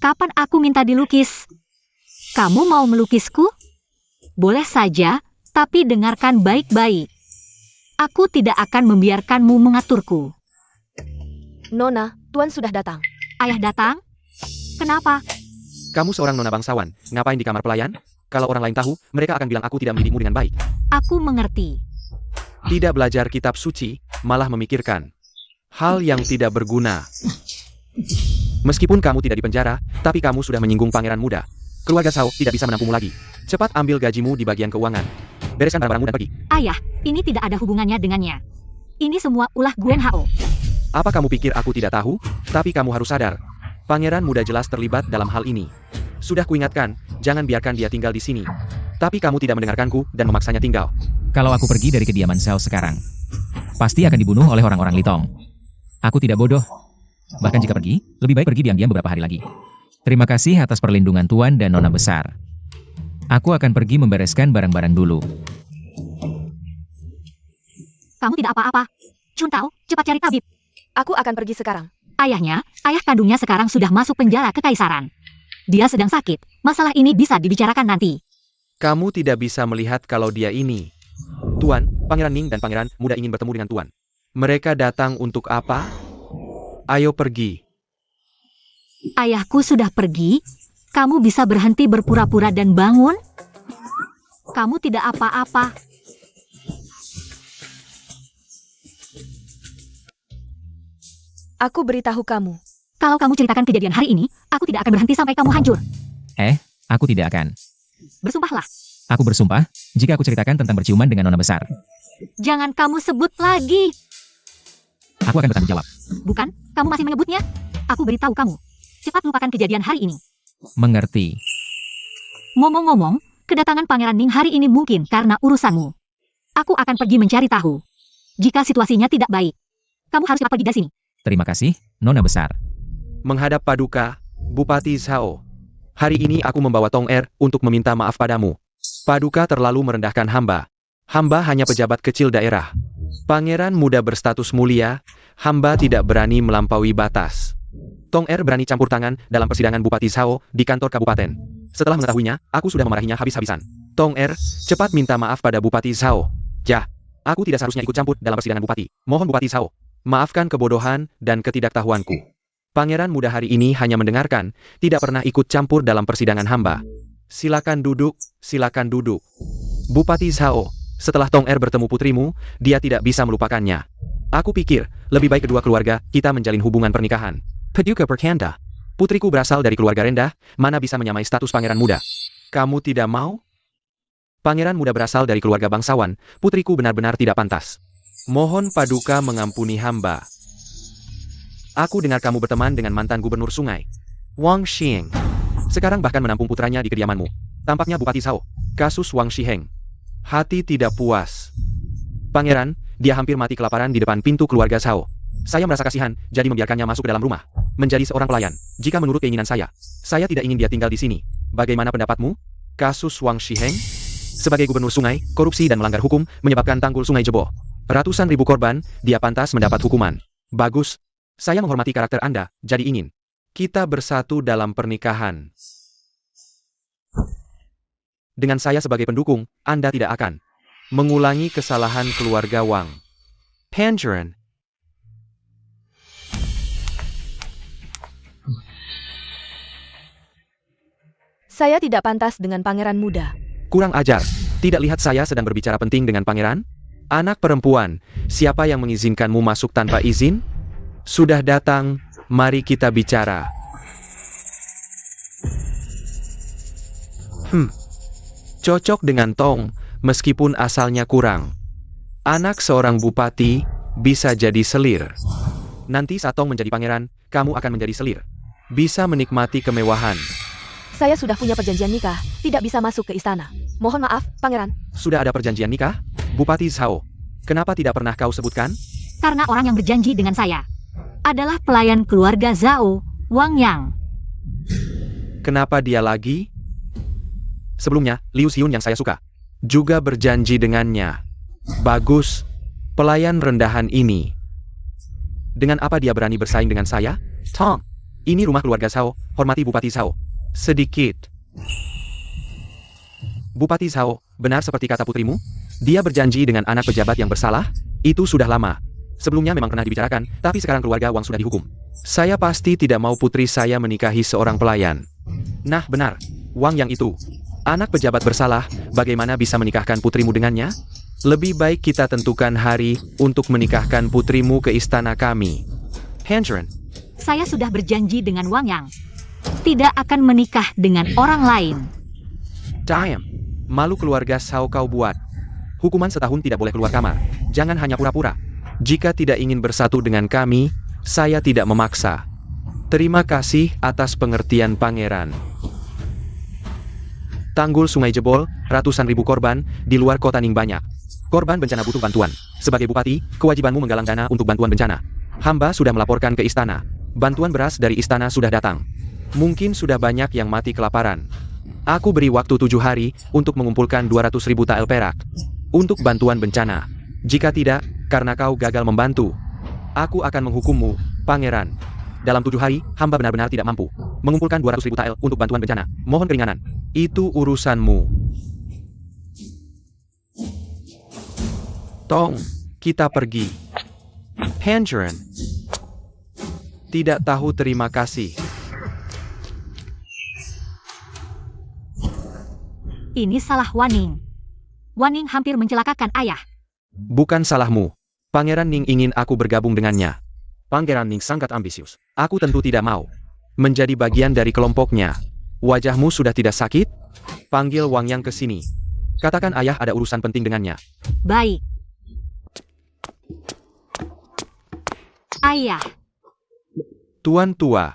Kapan aku minta dilukis? Kamu mau melukisku? Boleh saja, tapi dengarkan baik-baik. Aku tidak akan membiarkanmu mengaturku. Nona, Tuan sudah datang. Ayah datang? Kenapa? Kamu seorang nona bangsawan, ngapain di kamar pelayan? Kalau orang lain tahu, mereka akan bilang aku tidak mendidikmu dengan baik. Aku mengerti. Tidak belajar kitab suci, malah memikirkan hal yang tidak berguna. Meskipun kamu tidak dipenjara, tapi kamu sudah menyinggung pangeran muda. Keluarga Shao tidak bisa menampungmu lagi. Cepat ambil gajimu di bagian keuangan. Bereskan barang-barangmu dan pergi. Ayah, ini tidak ada hubungannya dengannya. Ini semua ulah Gwen Hao. Apa kamu pikir aku tidak tahu? Tapi kamu harus sadar. Pangeran muda jelas terlibat dalam hal ini. Sudah kuingatkan, jangan biarkan dia tinggal di sini. Tapi kamu tidak mendengarkanku dan memaksanya tinggal. Kalau aku pergi dari kediaman Xiao sekarang, pasti akan dibunuh oleh orang-orang Litong. Aku tidak bodoh. Bahkan jika pergi, lebih baik pergi diam-diam beberapa hari lagi. Terima kasih atas perlindungan Tuan dan Nona besar. Aku akan pergi membereskan barang-barang dulu. Kamu tidak apa-apa. Chun Tao, cepat cari tabib. Aku akan pergi sekarang. Ayah kandungnya sekarang sudah masuk penjara kekaisaran. Dia sedang sakit. Masalah ini bisa dibicarakan nanti. Kamu tidak bisa melihat kalau dia ini. Tuan, Pangeran Ning dan Pangeran muda ingin bertemu dengan Tuan. Mereka datang untuk apa? Ayo pergi. Ayahku sudah pergi. Kamu bisa berhenti berpura-pura dan bangun? Kamu tidak apa-apa. Aku beritahu kamu. Kalau kamu ceritakan kejadian hari ini, aku tidak akan berhenti sampai kamu hancur. Aku tidak akan. Bersumpahlah. Aku bersumpah, jika aku ceritakan tentang berciuman dengan Nona besar, Jangan kamu sebut lagi. aku akan bertanggung jawab. Bukan, kamu masih menyebutnya? Aku beritahu kamu. Cepat lupakan kejadian hari ini. Mengerti. Ngomong-ngomong, kedatangan Pangeran Ning hari ini mungkin karena urusanmu. Aku akan pergi mencari tahu. Jika situasinya tidak baik, kamu harus cepat pergi dari sini. Terima kasih, Nona besar. Menghadap Paduka, Bupati Shao. Hari ini aku membawa Tong Er untuk meminta maaf padamu. Paduka terlalu merendahkan hamba. Hamba hanya pejabat kecil daerah. Pangeran muda berstatus mulia, hamba tidak berani melampaui batas. Tong Er berani campur tangan dalam persidangan Bupati Shao di kantor kabupaten. Setelah mengetahuinya, aku sudah memarahinya habis-habisan. Tong Er, cepat minta maaf pada Bupati Shao. Jah, aku tidak seharusnya ikut campur dalam persidangan Bupati. Mohon Bupati Shao, maafkan kebodohan dan ketidaktahuanku. Pangeran muda hari ini hanya mendengarkan, tidak pernah ikut campur dalam persidangan hamba. Silakan duduk, silakan duduk. Bupati Shao, setelah Tong Er bertemu putrimu, dia tidak bisa melupakannya. Aku pikir, lebih baik kedua keluarga kita menjalin hubungan pernikahan. Paduka bercanda. Putriku berasal dari keluarga rendah, mana bisa menyamai status pangeran muda. Kamu tidak mau? Pangeran muda berasal dari keluarga bangsawan, putriku benar-benar tidak pantas. Mohon Paduka mengampuni hamba. Aku dengar kamu berteman dengan mantan gubernur sungai, Wang Xing. Sekarang bahkan menampung putranya di kediamanmu. Tampaknya Bupati Zhao. Kasus Wang Xiheng. Hati tidak puas. Pangeran, dia hampir mati kelaparan di depan pintu keluarga Zhao. Saya merasa kasihan, jadi membiarkannya masuk ke dalam rumah. Menjadi seorang pelayan. Jika menurut keinginan saya tidak ingin dia tinggal di sini. Bagaimana pendapatmu? Kasus Wang Xiheng? Sebagai gubernur sungai, korupsi dan melanggar hukum, menyebabkan tanggul sungai jebol. Ratusan ribu korban, dia pantas mendapat hukuman. Bagus. Saya menghormati karakter Anda, jadi ingin kita bersatu dalam pernikahan. Dengan saya sebagai pendukung, Anda tidak akan mengulangi kesalahan keluarga Wang. Pangeran. Saya tidak pantas dengan pangeran muda. Kurang ajar. Tidak lihat saya sedang berbicara penting dengan pangeran? Anak perempuan, siapa yang mengizinkanmu masuk tanpa izin? Sudah datang, mari kita bicara. Cocok dengan Tong, meskipun asalnya kurang. Anak seorang bupati, bisa jadi selir. Nanti saat Tong menjadi pangeran, kamu akan menjadi selir. Bisa menikmati kemewahan. Saya sudah punya perjanjian nikah, tidak bisa masuk ke istana. Mohon maaf, pangeran. Sudah ada perjanjian nikah? Bupati Zhao, kenapa tidak pernah kau sebutkan? Karena orang yang berjanji dengan saya adalah pelayan keluarga Zhao, Wang Yang. Kenapa dia lagi? Sebelumnya, Liu Xiun yang saya suka juga berjanji dengannya. Bagus, pelayan rendahan ini. Dengan apa dia berani bersaing dengan saya? Tong, ini rumah keluarga Zhao, hormati Bupati Zhao. Sedikit. Bupati Zhao, benar seperti kata putrimu? Dia berjanji dengan anak pejabat yang bersalah? Itu sudah lama. Sebelumnya memang pernah dibicarakan, tapi sekarang keluarga Wang sudah dihukum. Saya pasti tidak mau putri saya menikahi seorang pelayan. Nah benar, Wang yang itu. Anak pejabat bersalah, bagaimana bisa menikahkan putrimu dengannya? Lebih baik kita tentukan hari untuk menikahkan putrimu ke istana kami. Pangeran. Saya sudah berjanji dengan Wang Yang. Tidak akan menikah dengan orang lain. Diam. Malu keluarga Zhao kau buat. Hukuman setahun tidak boleh keluar kamar. Jangan hanya pura-pura. Jika tidak ingin bersatu dengan kami, saya tidak memaksa. Terima kasih atas pengertian pangeran. Tanggul sungai jebol, ratusan ribu korban, di luar kota Ning banyak. Korban bencana butuh bantuan. Sebagai bupati, kewajibanmu menggalang dana untuk bantuan bencana. Hamba sudah melaporkan ke istana. Bantuan beras dari istana sudah datang. Mungkin sudah banyak yang mati kelaparan. Aku beri waktu 7 hari untuk mengumpulkan 200.000 tael perak untuk bantuan bencana. Jika tidak, karena kau gagal membantu, aku akan menghukummu, pangeran. Dalam 7 hari, hamba benar-benar tidak mampu mengumpulkan 200.000 tael untuk bantuan bencana. Mohon keringanan. Itu urusanmu. Tong, kita pergi. Pangeran. Tidak tahu terima kasih. Ini salah Waning. Waning hampir mencelakakan ayah. Bukan salahmu. Pangeran Ning ingin aku bergabung dengannya. Pangeran Ning sangat ambisius. Aku tentu tidak mau menjadi bagian dari kelompoknya. Wajahmu sudah tidak sakit? Panggil Wang Yang ke sini. Katakan ayah ada urusan penting dengannya. Baik. Ayah. Tuan tua.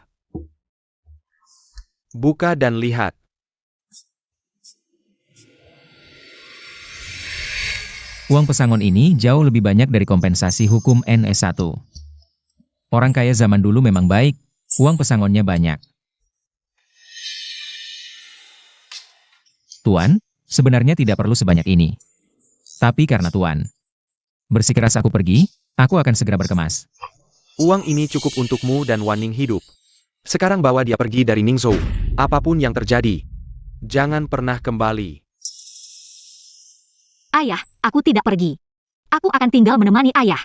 Buka dan lihat. Uang pesangon ini jauh lebih banyak dari kompensasi hukum NS1. Orang kaya zaman dulu memang baik, uang pesangonnya banyak. Tuan, sebenarnya tidak perlu sebanyak ini. Tapi karena Tuan bersikeras aku pergi, aku akan segera berkemas. Uang ini cukup untukmu dan Waning hidup. Sekarang bawa dia pergi dari Ningzhou. Apapun yang terjadi, jangan pernah kembali. Ayah, aku tidak pergi. Aku akan tinggal menemani ayah.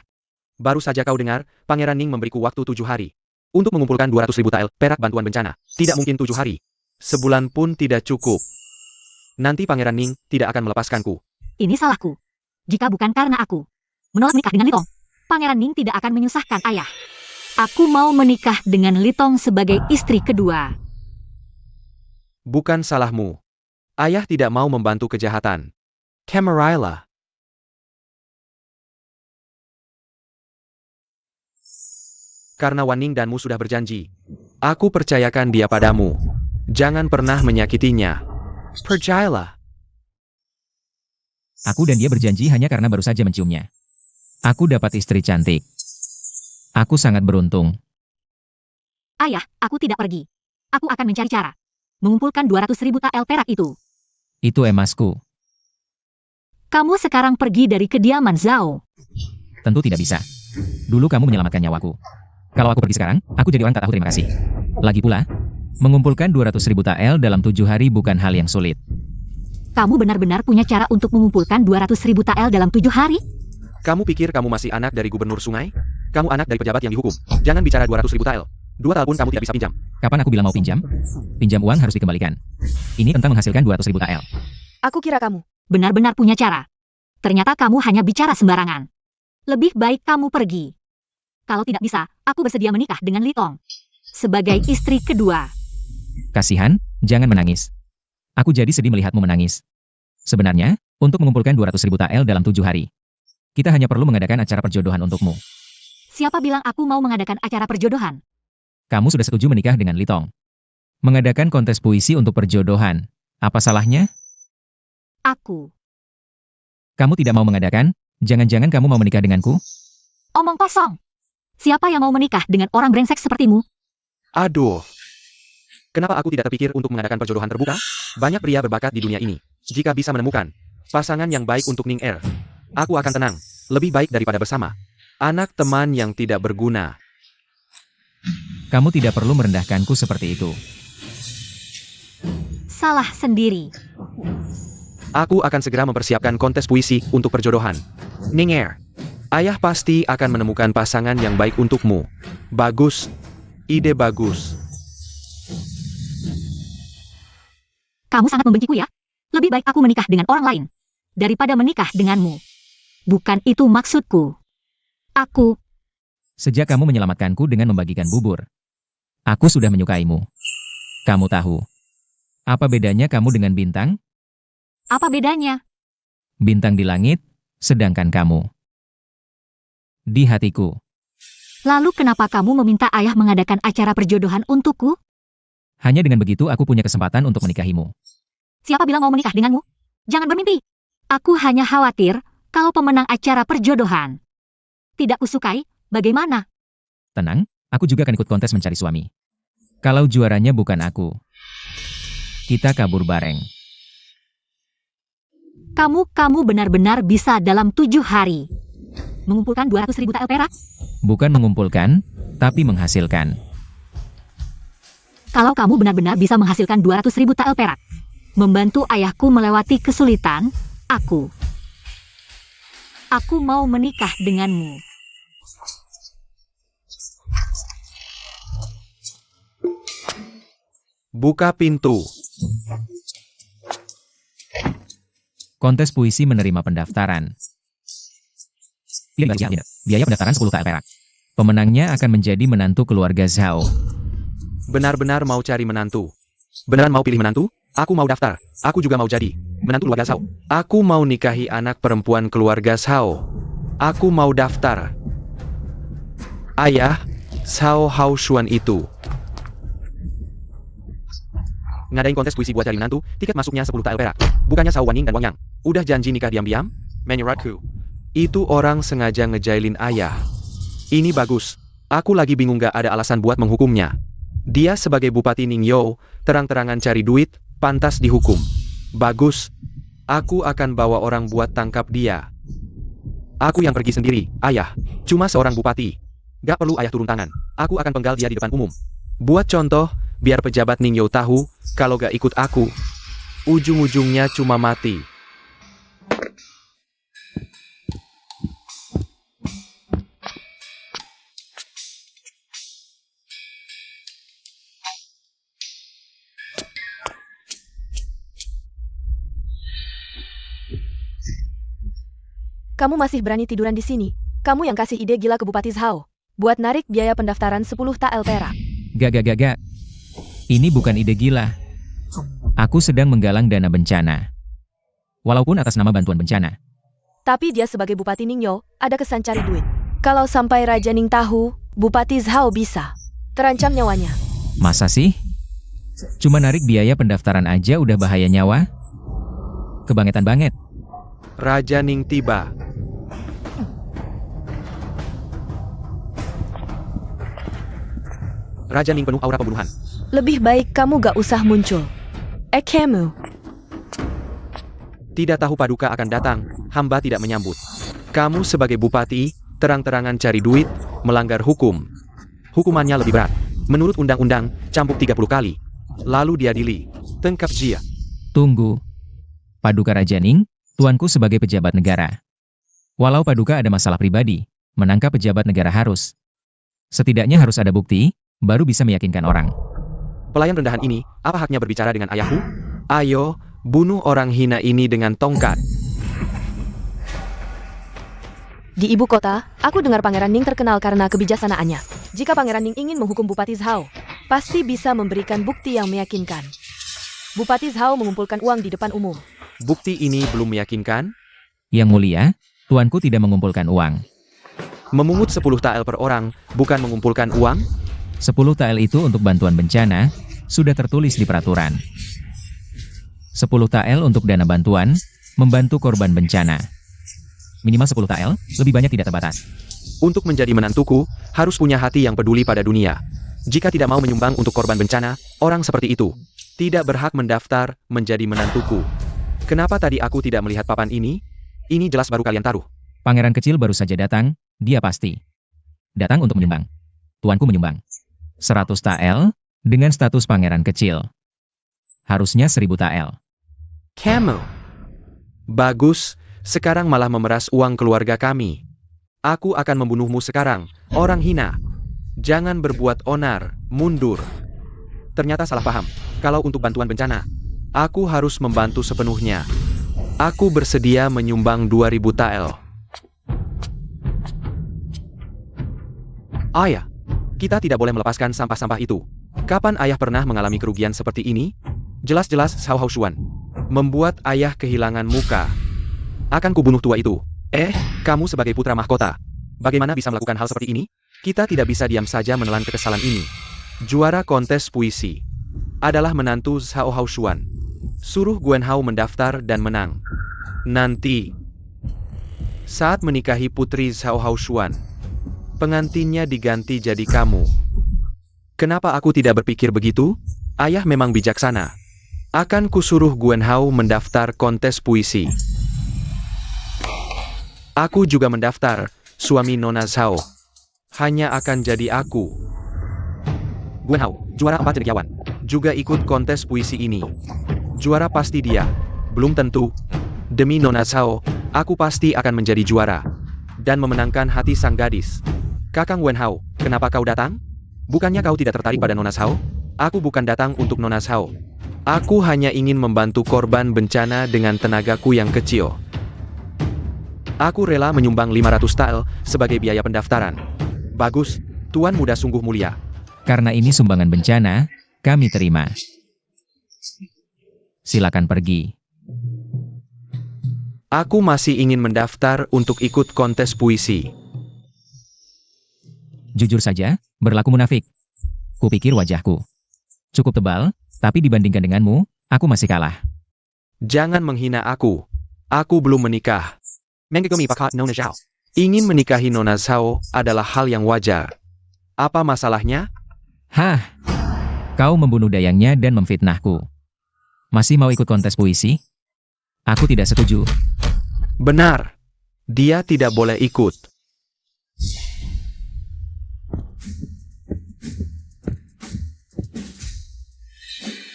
Baru saja kau dengar, Pangeran Ning memberiku waktu 7 hari untuk mengumpulkan 200.000 tael perak bantuan bencana. Tidak mungkin 7 hari. Sebulan pun tidak cukup. Nanti Pangeran Ning tidak akan melepaskanku. Ini salahku. Jika bukan karena aku menolak menikah dengan Litong, Pangeran Ning tidak akan menyusahkan ayah. Aku mau menikah dengan Litong sebagai istri kedua. Bukan salahmu. Ayah tidak mau membantu kejahatan. Camarilla. Karena Wan Ning dan Mu sudah berjanji. Aku percayakan dia padamu. Jangan pernah menyakitinya. Percayalah. Aku dan dia berjanji hanya karena baru saja menciumnya. Aku dapat istri cantik. Aku sangat beruntung. Ayah, aku tidak pergi. Aku akan mencari cara. Mengumpulkan 200.000 tael perak itu. Itu emasku. Kamu sekarang pergi dari kediaman Zhao. Tentu tidak bisa. Dulu kamu menyelamatkan nyawaku. Kalau aku pergi sekarang, aku jadi orang tak tahu terima kasih. Lagi pula, mengumpulkan 200.000 tael dalam 7 hari bukan hal yang sulit. Kamu benar-benar punya cara untuk mengumpulkan 200.000 tael dalam 7 hari? Kamu pikir kamu masih anak dari gubernur sungai? Kamu anak dari pejabat yang dihukum. Jangan bicara 200.000 tael. 2 tael pun kamu tidak bisa pinjam. Kapan aku bilang mau pinjam? Pinjam uang harus dikembalikan. Ini tentang menghasilkan 200.000 tael. Aku kira kamu. Benar-benar punya cara. Ternyata kamu hanya bicara sembarangan. Lebih baik kamu pergi. Kalau tidak bisa, aku bersedia menikah dengan Li Tong. Sebagai istri kedua. Kasihan, jangan menangis. Aku jadi sedih melihatmu menangis. Sebenarnya, untuk mengumpulkan 200.000 tael dalam 7 hari, kita hanya perlu mengadakan acara perjodohan untukmu. Siapa bilang aku mau mengadakan acara perjodohan? Kamu sudah setuju menikah dengan Li Tong. Mengadakan kontes puisi untuk perjodohan. Apa salahnya? Aku. Kamu tidak mau mengadakan? Jangan-jangan kamu mau menikah denganku? Omong kosong. Siapa yang mau menikah dengan orang brengsek sepertimu? Aduh. Kenapa aku tidak terpikir untuk mengadakan perjodohan terbuka? Banyak pria berbakat di dunia ini. Jika bisa menemukan pasangan yang baik untuk Ning Er, aku akan tenang. Lebih baik daripada bersama anak teman yang tidak berguna. Kamu tidak perlu merendahkanku seperti itu. Salah sendiri. Aku akan segera mempersiapkan kontes puisi untuk perjodohan. Ning Er, ayah pasti akan menemukan pasangan yang baik untukmu. Bagus. Ide bagus. Kamu sangat membenciku ya? Lebih baik aku menikah dengan orang lain daripada menikah denganmu. Bukan itu maksudku. Aku. Sejak kamu menyelamatkanku dengan membagikan bubur, aku sudah menyukaimu. Kamu tahu, apa bedanya kamu dengan bintang? Apa bedanya? Bintang di langit, sedangkan kamu di hatiku. Lalu kenapa kamu meminta ayah mengadakan acara perjodohan untukku? Hanya dengan begitu aku punya kesempatan untuk menikahimu. Siapa bilang mau menikah denganmu? Jangan bermimpi. Aku hanya khawatir kalau pemenang acara perjodohan tidak kusukai, bagaimana? Tenang, aku juga akan ikut kontes mencari suami. Kalau juaranya bukan aku, kita kabur bareng. Kamu benar-benar bisa dalam 7 hari mengumpulkan 200.000 tael perak? Bukan mengumpulkan, tapi menghasilkan. Kalau kamu benar-benar bisa menghasilkan 200.000 tael perak, membantu ayahku melewati kesulitan, aku mau menikah denganmu. Buka pintu. Kontes puisi menerima pendaftaran. Biaya pendaftaran 10 tael perak. Pemenangnya akan menjadi menantu keluarga Zhao. Benar-benar mau cari menantu. Beneran mau pilih menantu? Aku mau daftar. Aku juga mau jadi menantu keluarga Zhao. Aku mau nikahi anak perempuan keluarga Zhao. Aku mau daftar. Ayah, Zhao Haoshuan itu ngadain kontes puisi buat cari menantu, tiket masuknya 10 tael perak. Bukannya Zhao Wanning dan Wang Yang udah janji nikah diam-diam? Menurutku, itu orang sengaja ngejailin ayah. Ini bagus. Aku lagi bingung gak ada alasan buat menghukumnya. Dia sebagai Bupati Ningyou, terang-terangan cari duit, pantas dihukum. Bagus. Aku akan bawa orang buat tangkap dia. Aku yang pergi sendiri, ayah. Cuma seorang bupati. Gak perlu ayah turun tangan. Aku akan penggal dia di depan umum. Buat contoh, biar pejabat Ningyou tahu, kalau gak ikut aku, ujung-ujungnya cuma mati. Kamu masih berani tiduran di sini. Kamu yang kasih ide gila ke Bupati Zhao. Buat narik biaya pendaftaran 10 tael perak. Gak. Ini bukan ide gila. Aku sedang menggalang dana bencana. Walaupun atas nama bantuan bencana. Tapi dia sebagai Bupati Ningyou, ada kesan cari duit. Kalau sampai Raja Ning tahu, Bupati Zhao bisa. Terancam nyawanya. Masa sih? Cuma narik biaya pendaftaran aja udah bahaya nyawa? Kebangetan banget. Raja Ning tiba. Raja Ning penuh aura pembunuhan. Lebih baik kamu gak usah muncul. Kamu. Tidak tahu Paduka akan datang, hamba tidak menyambut. Kamu sebagai bupati, terang-terangan cari duit, melanggar hukum. Hukumannya lebih berat. Menurut undang-undang, cambuk 30 kali. Lalu diadili. Tengkap jia. Tunggu. Paduka Raja Ning, tuanku sebagai pejabat negara. Walau Paduka ada masalah pribadi, menangkap pejabat negara harus. Setidaknya harus ada bukti, baru bisa meyakinkan orang. Pelayan rendahan ini, apa haknya berbicara dengan ayahku? Ayo, bunuh orang hina ini dengan tongkat. Di ibu kota, aku dengar Pangeran Ning terkenal karena kebijaksanaannya. Jika Pangeran Ning ingin menghukum Bupati Zhao, pasti bisa memberikan bukti yang meyakinkan. Bupati Zhao mengumpulkan uang di depan umum. Bukti ini belum meyakinkan? Yang mulia, tuanku tidak mengumpulkan uang. Memungut 10 tael per orang, bukan mengumpulkan uang? 10 tael itu untuk bantuan bencana, sudah tertulis di peraturan. 10 tael untuk dana bantuan, membantu korban bencana. Minimal 10 tael, lebih banyak tidak terbatas. Untuk menjadi menantuku, harus punya hati yang peduli pada dunia. Jika tidak mau menyumbang untuk korban bencana, orang seperti itu tidak berhak mendaftar menjadi menantuku. Kenapa tadi aku tidak melihat papan ini? Ini jelas baru kalian taruh. Pangeran kecil baru saja datang, dia pasti datang untuk menyumbang. Tuanku menyumbang 100 tael, dengan status pangeran kecil. Harusnya 1000 tael. Kamu. Bagus, sekarang malah memeras uang keluarga kami. Aku akan membunuhmu sekarang, orang hina. Jangan berbuat onar, mundur. Ternyata salah paham. Kalau untuk bantuan bencana, aku harus membantu sepenuhnya. Aku bersedia menyumbang 2000 tael. Ayah, kita tidak boleh melepaskan sampah-sampah itu. Kapan ayah pernah mengalami kerugian seperti ini? Jelas-jelas Cao Haoshuan membuat ayah kehilangan muka. Akan kubunuh tua itu. Kamu sebagai putra mahkota, bagaimana bisa melakukan hal seperti ini? Kita tidak bisa diam saja menelan kekesalan ini. Juara kontes puisi adalah menantu Cao Haoshuan. Suruh Guan Hao mendaftar dan menang. Nanti, saat menikahi putri Cao Haoshuan, pengantinnya diganti jadi kamu. Kenapa aku tidak berpikir begitu? Ayah memang bijaksana. Akan kusuruh Guan Hao mendaftar kontes puisi. Aku juga mendaftar, suami Nona Zhao. Hanya akan jadi aku. Guan Hao, juara 4 cendekiawan, juga ikut kontes puisi ini. Juara pasti dia. Belum tentu. Demi Nona Zhao, aku pasti akan menjadi juara. Dan memenangkan hati sang gadis. Kakang Guan Hao, kenapa kau datang? Bukannya kau tidak tertarik pada Nona Zhao? Aku bukan datang untuk Nona Zhao. Aku hanya ingin membantu korban bencana dengan tenagaku yang kecil. Aku rela menyumbang 500 tael sebagai biaya pendaftaran. Bagus, Tuan Muda sungguh mulia. Karena ini sumbangan bencana, kami terima. Silakan pergi. Aku masih ingin mendaftar untuk ikut kontes puisi. Jujur saja, berlaku munafik. Kupikir wajahku cukup tebal, tapi dibandingkan denganmu, aku masih kalah. Jangan menghina aku. Aku belum menikah. Mengagumi pakat Nona Zhao. Ingin menikahi Nona Zhao adalah hal yang wajar. Apa masalahnya? Hah? Kau membunuh dayangnya dan memfitnahku. Masih mau ikut kontes puisi? Aku tidak setuju. Benar. Dia tidak boleh ikut.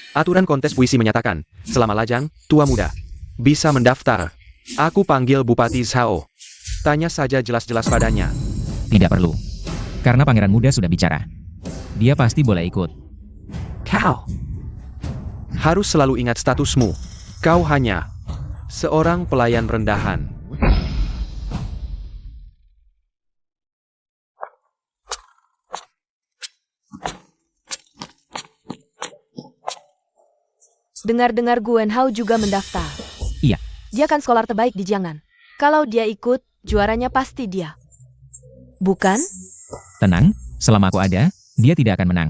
Aturan kontes puisi menyatakan, selama lajang, tua muda bisa mendaftar. Aku panggil Bupati Zhao. Tanya saja jelas-jelas padanya. Tidak perlu. Karena pangeran muda sudah bicara. Dia pasti boleh ikut. Kau harus selalu ingat statusmu. Kau hanya seorang pelayan rendahan. Dengar-dengar Guan Hao juga mendaftar. Iya. Dia kan skolar terbaik di Jiangnan. Kalau dia ikut, juaranya pasti dia. Bukan? Tenang, Selama aku ada, dia tidak akan menang.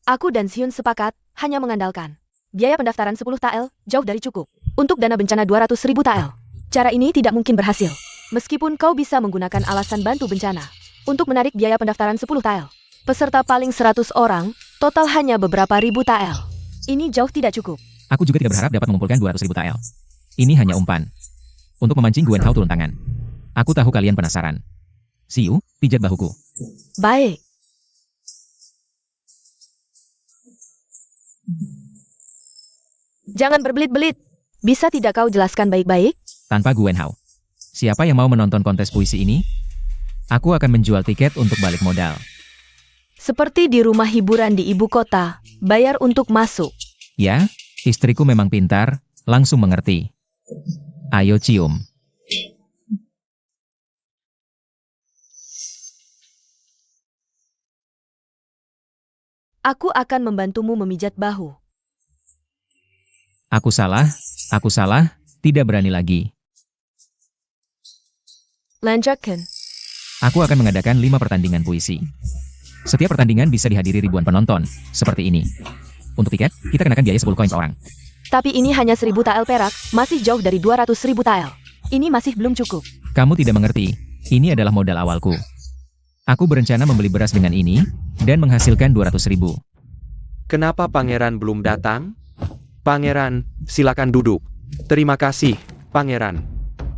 Aku dan Hyun sepakat, hanya mengandalkan. Biaya pendaftaran 10 tael, jauh dari cukup. Untuk dana bencana 200.000 tael. Cara ini tidak mungkin berhasil. Meskipun kau bisa menggunakan alasan bantu bencana. Untuk menarik biaya pendaftaran 10 tael. Peserta paling 100 orang, total hanya beberapa ribu tael. Ini jauh tidak cukup. Aku juga tidak berharap dapat mengumpulkan 200.000 tael. Ini hanya umpan. Untuk memancing Gwen Hao turun tangan. Aku tahu kalian penasaran. Siu, pijat bahuku. Baik. Jangan berbelit-belit. Bisa tidak kau jelaskan baik-baik? Tanpa Gwen Hao. Siapa yang mau menonton kontes puisi ini? Aku akan menjual tiket untuk balik modal. Seperti di rumah hiburan di ibu kota, bayar untuk masuk. Ya, istriku memang pintar, langsung mengerti. Ayo cium. Aku akan membantumu memijat bahu. Aku salah, tidak berani lagi. Lanjutkan. Aku akan mengadakan 5 pertandingan puisi. Setiap pertandingan bisa dihadiri ribuan penonton, seperti ini. Untuk tiket, kita kenakan biaya 10 koin per orang. Tapi ini hanya 1.000 tael perak, masih jauh dari 200.000 tael. Ini masih belum cukup. Kamu tidak mengerti, ini adalah modal awalku. Aku berencana membeli beras dengan ini, dan menghasilkan 200.000. Kenapa pangeran belum datang? Pangeran, silakan duduk. Terima kasih, pangeran.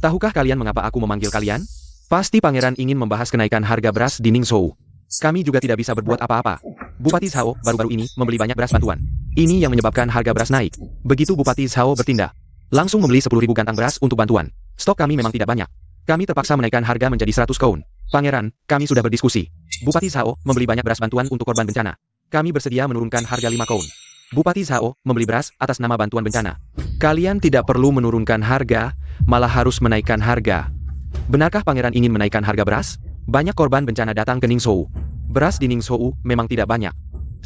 Tahukah kalian mengapa aku memanggil kalian? Pasti pangeran ingin membahas kenaikan harga beras di Ningzhou. Kami juga tidak bisa berbuat apa-apa. Bupati Zhao baru-baru ini membeli banyak beras bantuan. Ini yang menyebabkan harga beras naik. Begitu Bupati Zhao bertindak, langsung membeli 10.000 gantang beras untuk bantuan. Stok kami memang tidak banyak. Kami terpaksa menaikkan harga menjadi 100 koun. Pangeran, kami sudah berdiskusi. Bupati Zhao membeli banyak beras bantuan untuk korban bencana. Kami bersedia menurunkan harga 5 koun. Bupati Zhao membeli beras atas nama bantuan bencana. Kalian tidak perlu menurunkan harga, malah harus menaikkan harga. Benarkah pangeran ingin menaikkan harga beras? Banyak korban bencana datang ke Ningzhou. Beras di Ningzhou memang tidak banyak.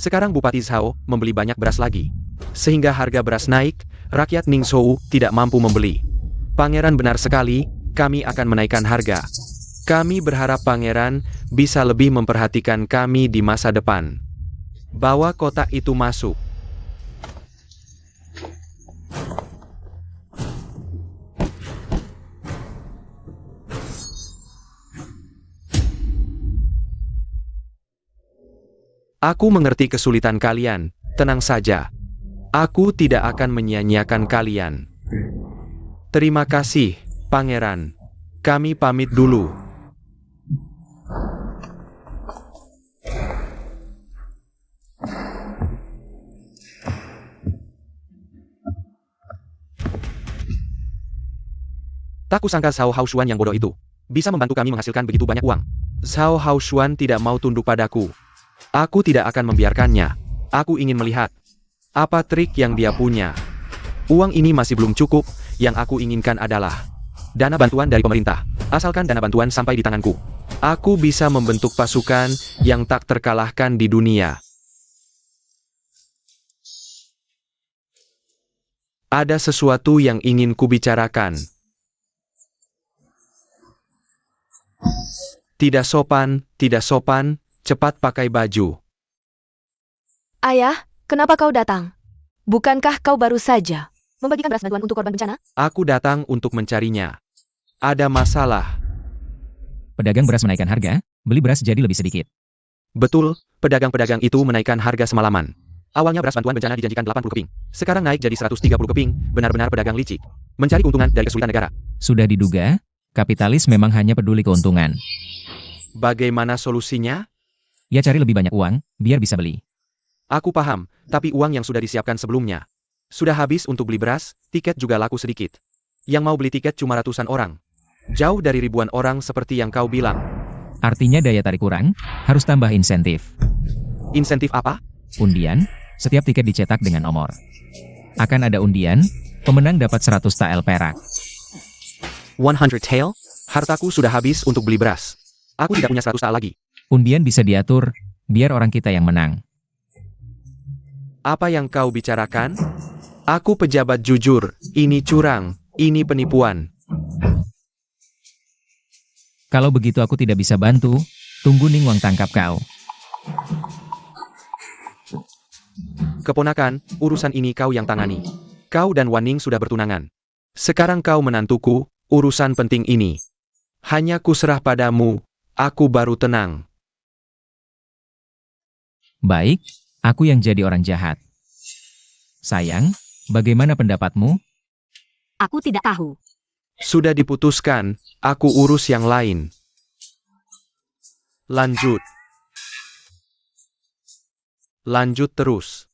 Sekarang Bupati Zhao membeli banyak beras lagi. Sehingga harga beras naik, rakyat Ningzhou tidak mampu membeli. Pangeran benar sekali, kami akan menaikkan harga. Kami berharap pangeran bisa lebih memperhatikan kami di masa depan. Bawa kotak itu masuk. Aku mengerti kesulitan kalian, tenang saja. Aku tidak akan menyia-nyiakan kalian. Terima kasih, pangeran. Kami pamit dulu. Tak kusangka Zhao Haoshuan yang bodoh itu bisa membantu kami menghasilkan begitu banyak uang. Zhao Haoshuan tidak mau tunduk padaku. Aku tidak akan membiarkannya. Aku ingin melihat apa trik yang dia punya. Uang ini masih belum cukup, yang aku inginkan adalah dana bantuan dari pemerintah. Asalkan dana bantuan sampai di tanganku, aku bisa membentuk pasukan yang tak terkalahkan di dunia. Ada sesuatu yang ingin kubicarakan. Tidak sopan, cepat pakai baju. Ayah, kenapa kau datang? Bukankah kau baru saja membagikan beras bantuan untuk korban bencana? Aku datang untuk mencarinya. Ada masalah. Pedagang beras menaikkan harga, beli beras jadi lebih sedikit. Betul, pedagang-pedagang itu menaikkan harga semalaman. Awalnya beras bantuan bencana dijanjikan 80 keping. Sekarang naik jadi 130 keping, benar-benar pedagang licik. Mencari keuntungan dari kesulitan negara. Sudah diduga, kapitalis memang hanya peduli keuntungan. Bagaimana solusinya? Ya cari lebih banyak uang, biar bisa beli. Aku paham, tapi uang yang sudah disiapkan sebelumnya sudah habis untuk beli beras, tiket juga laku sedikit. Yang mau beli tiket cuma ratusan orang. Jauh dari ribuan orang seperti yang kau bilang. Artinya daya tarik kurang, harus tambah insentif. Insentif apa? Undian, setiap tiket dicetak dengan nomor. Akan ada undian, pemenang dapat 100 tael perak. 100 tael? Hartaku sudah habis untuk beli beras. Aku tidak punya 100 tael lagi. Undian bisa diatur, biar orang kita yang menang. Apa yang kau bicarakan? Aku pejabat jujur, ini curang, ini penipuan. Kalau begitu aku tidak bisa bantu, tunggu Ning Wang tangkap kau. Keponakan, urusan ini kau yang tangani. Kau dan Wan Ning sudah bertunangan. Sekarang kau menantuku, urusan penting ini. Hanya kuserah padamu, aku baru tenang. Baik, aku yang jadi orang jahat. Sayang, bagaimana pendapatmu? Aku tidak tahu. Sudah diputuskan, aku urus yang lain. Lanjut. Lanjut terus.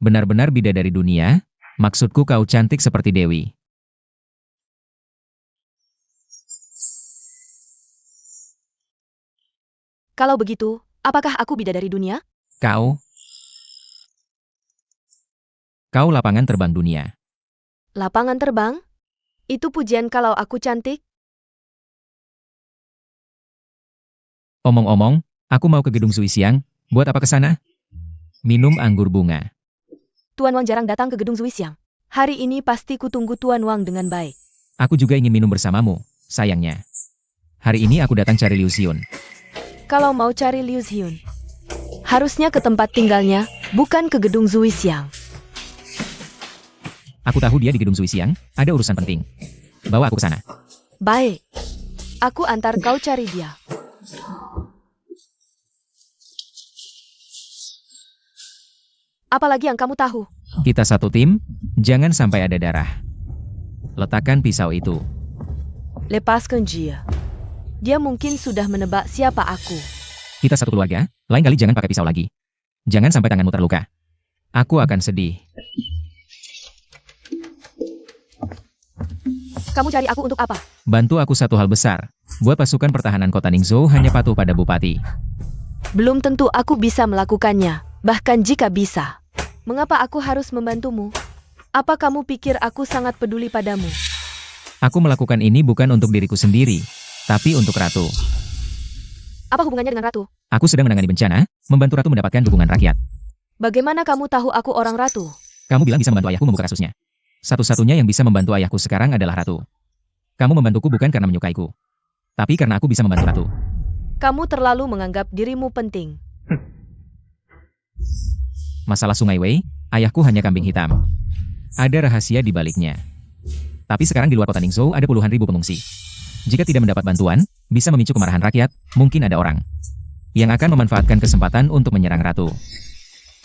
Benar-benar bidadari dunia, maksudku kau cantik seperti Dewi. Kalau begitu, apakah aku bidadari dunia? Kau lapangan terbang dunia. Lapangan terbang? Itu pujian kalau aku cantik? Omong-omong, aku mau ke gedung Zui Xiang, buat apa ke sana? Minum anggur bunga. Tuan Wang jarang datang ke gedung Zui Xiang. Hari ini pasti kutunggu Tuan Wang dengan baik. Aku juga ingin minum bersamamu, sayangnya. Hari ini aku datang cari Liu Xiun. Kalau mau cari Liu Xiun, harusnya ke tempat tinggalnya, bukan ke gedung Zui Xiang. Aku tahu dia di gedung Zui Xiang, ada urusan penting. Bawa aku ke sana. Baik, aku antar kau cari dia. Apalagi yang kamu tahu? Kita satu tim, jangan sampai ada darah. Letakkan pisau itu. Lepaskan dia. Dia mungkin sudah menebak siapa aku. Kita satu keluarga, lain kali jangan pakai pisau lagi. Jangan sampai tanganmu terluka. Aku akan sedih. Kamu cari aku untuk apa? Bantu aku satu hal besar. Buat pasukan pertahanan kota Ningzhou hanya patuh pada bupati. Belum tentu aku bisa melakukannya, bahkan jika bisa. Mengapa aku harus membantumu? Apa kamu pikir aku sangat peduli padamu? Aku melakukan ini bukan untuk diriku sendiri, tapi untuk Ratu. Apa hubungannya dengan Ratu? Aku sedang menangani bencana, membantu Ratu mendapatkan dukungan rakyat. Bagaimana kamu tahu aku orang Ratu? Kamu bilang bisa membantu ayahku membuka kasusnya. Satu-satunya yang bisa membantu ayahku sekarang adalah Ratu. Kamu membantuku bukan karena menyukaiku, tapi karena aku bisa membantu Ratu. Kamu terlalu menganggap dirimu penting. Masalah Sungai Wei, ayahku hanya kambing hitam. Ada rahasia di baliknya. Tapi sekarang di luar kota Ningzhou ada puluhan ribu pengungsi. Jika tidak mendapat bantuan, bisa memicu kemarahan rakyat, mungkin ada orang yang akan memanfaatkan kesempatan untuk menyerang Ratu.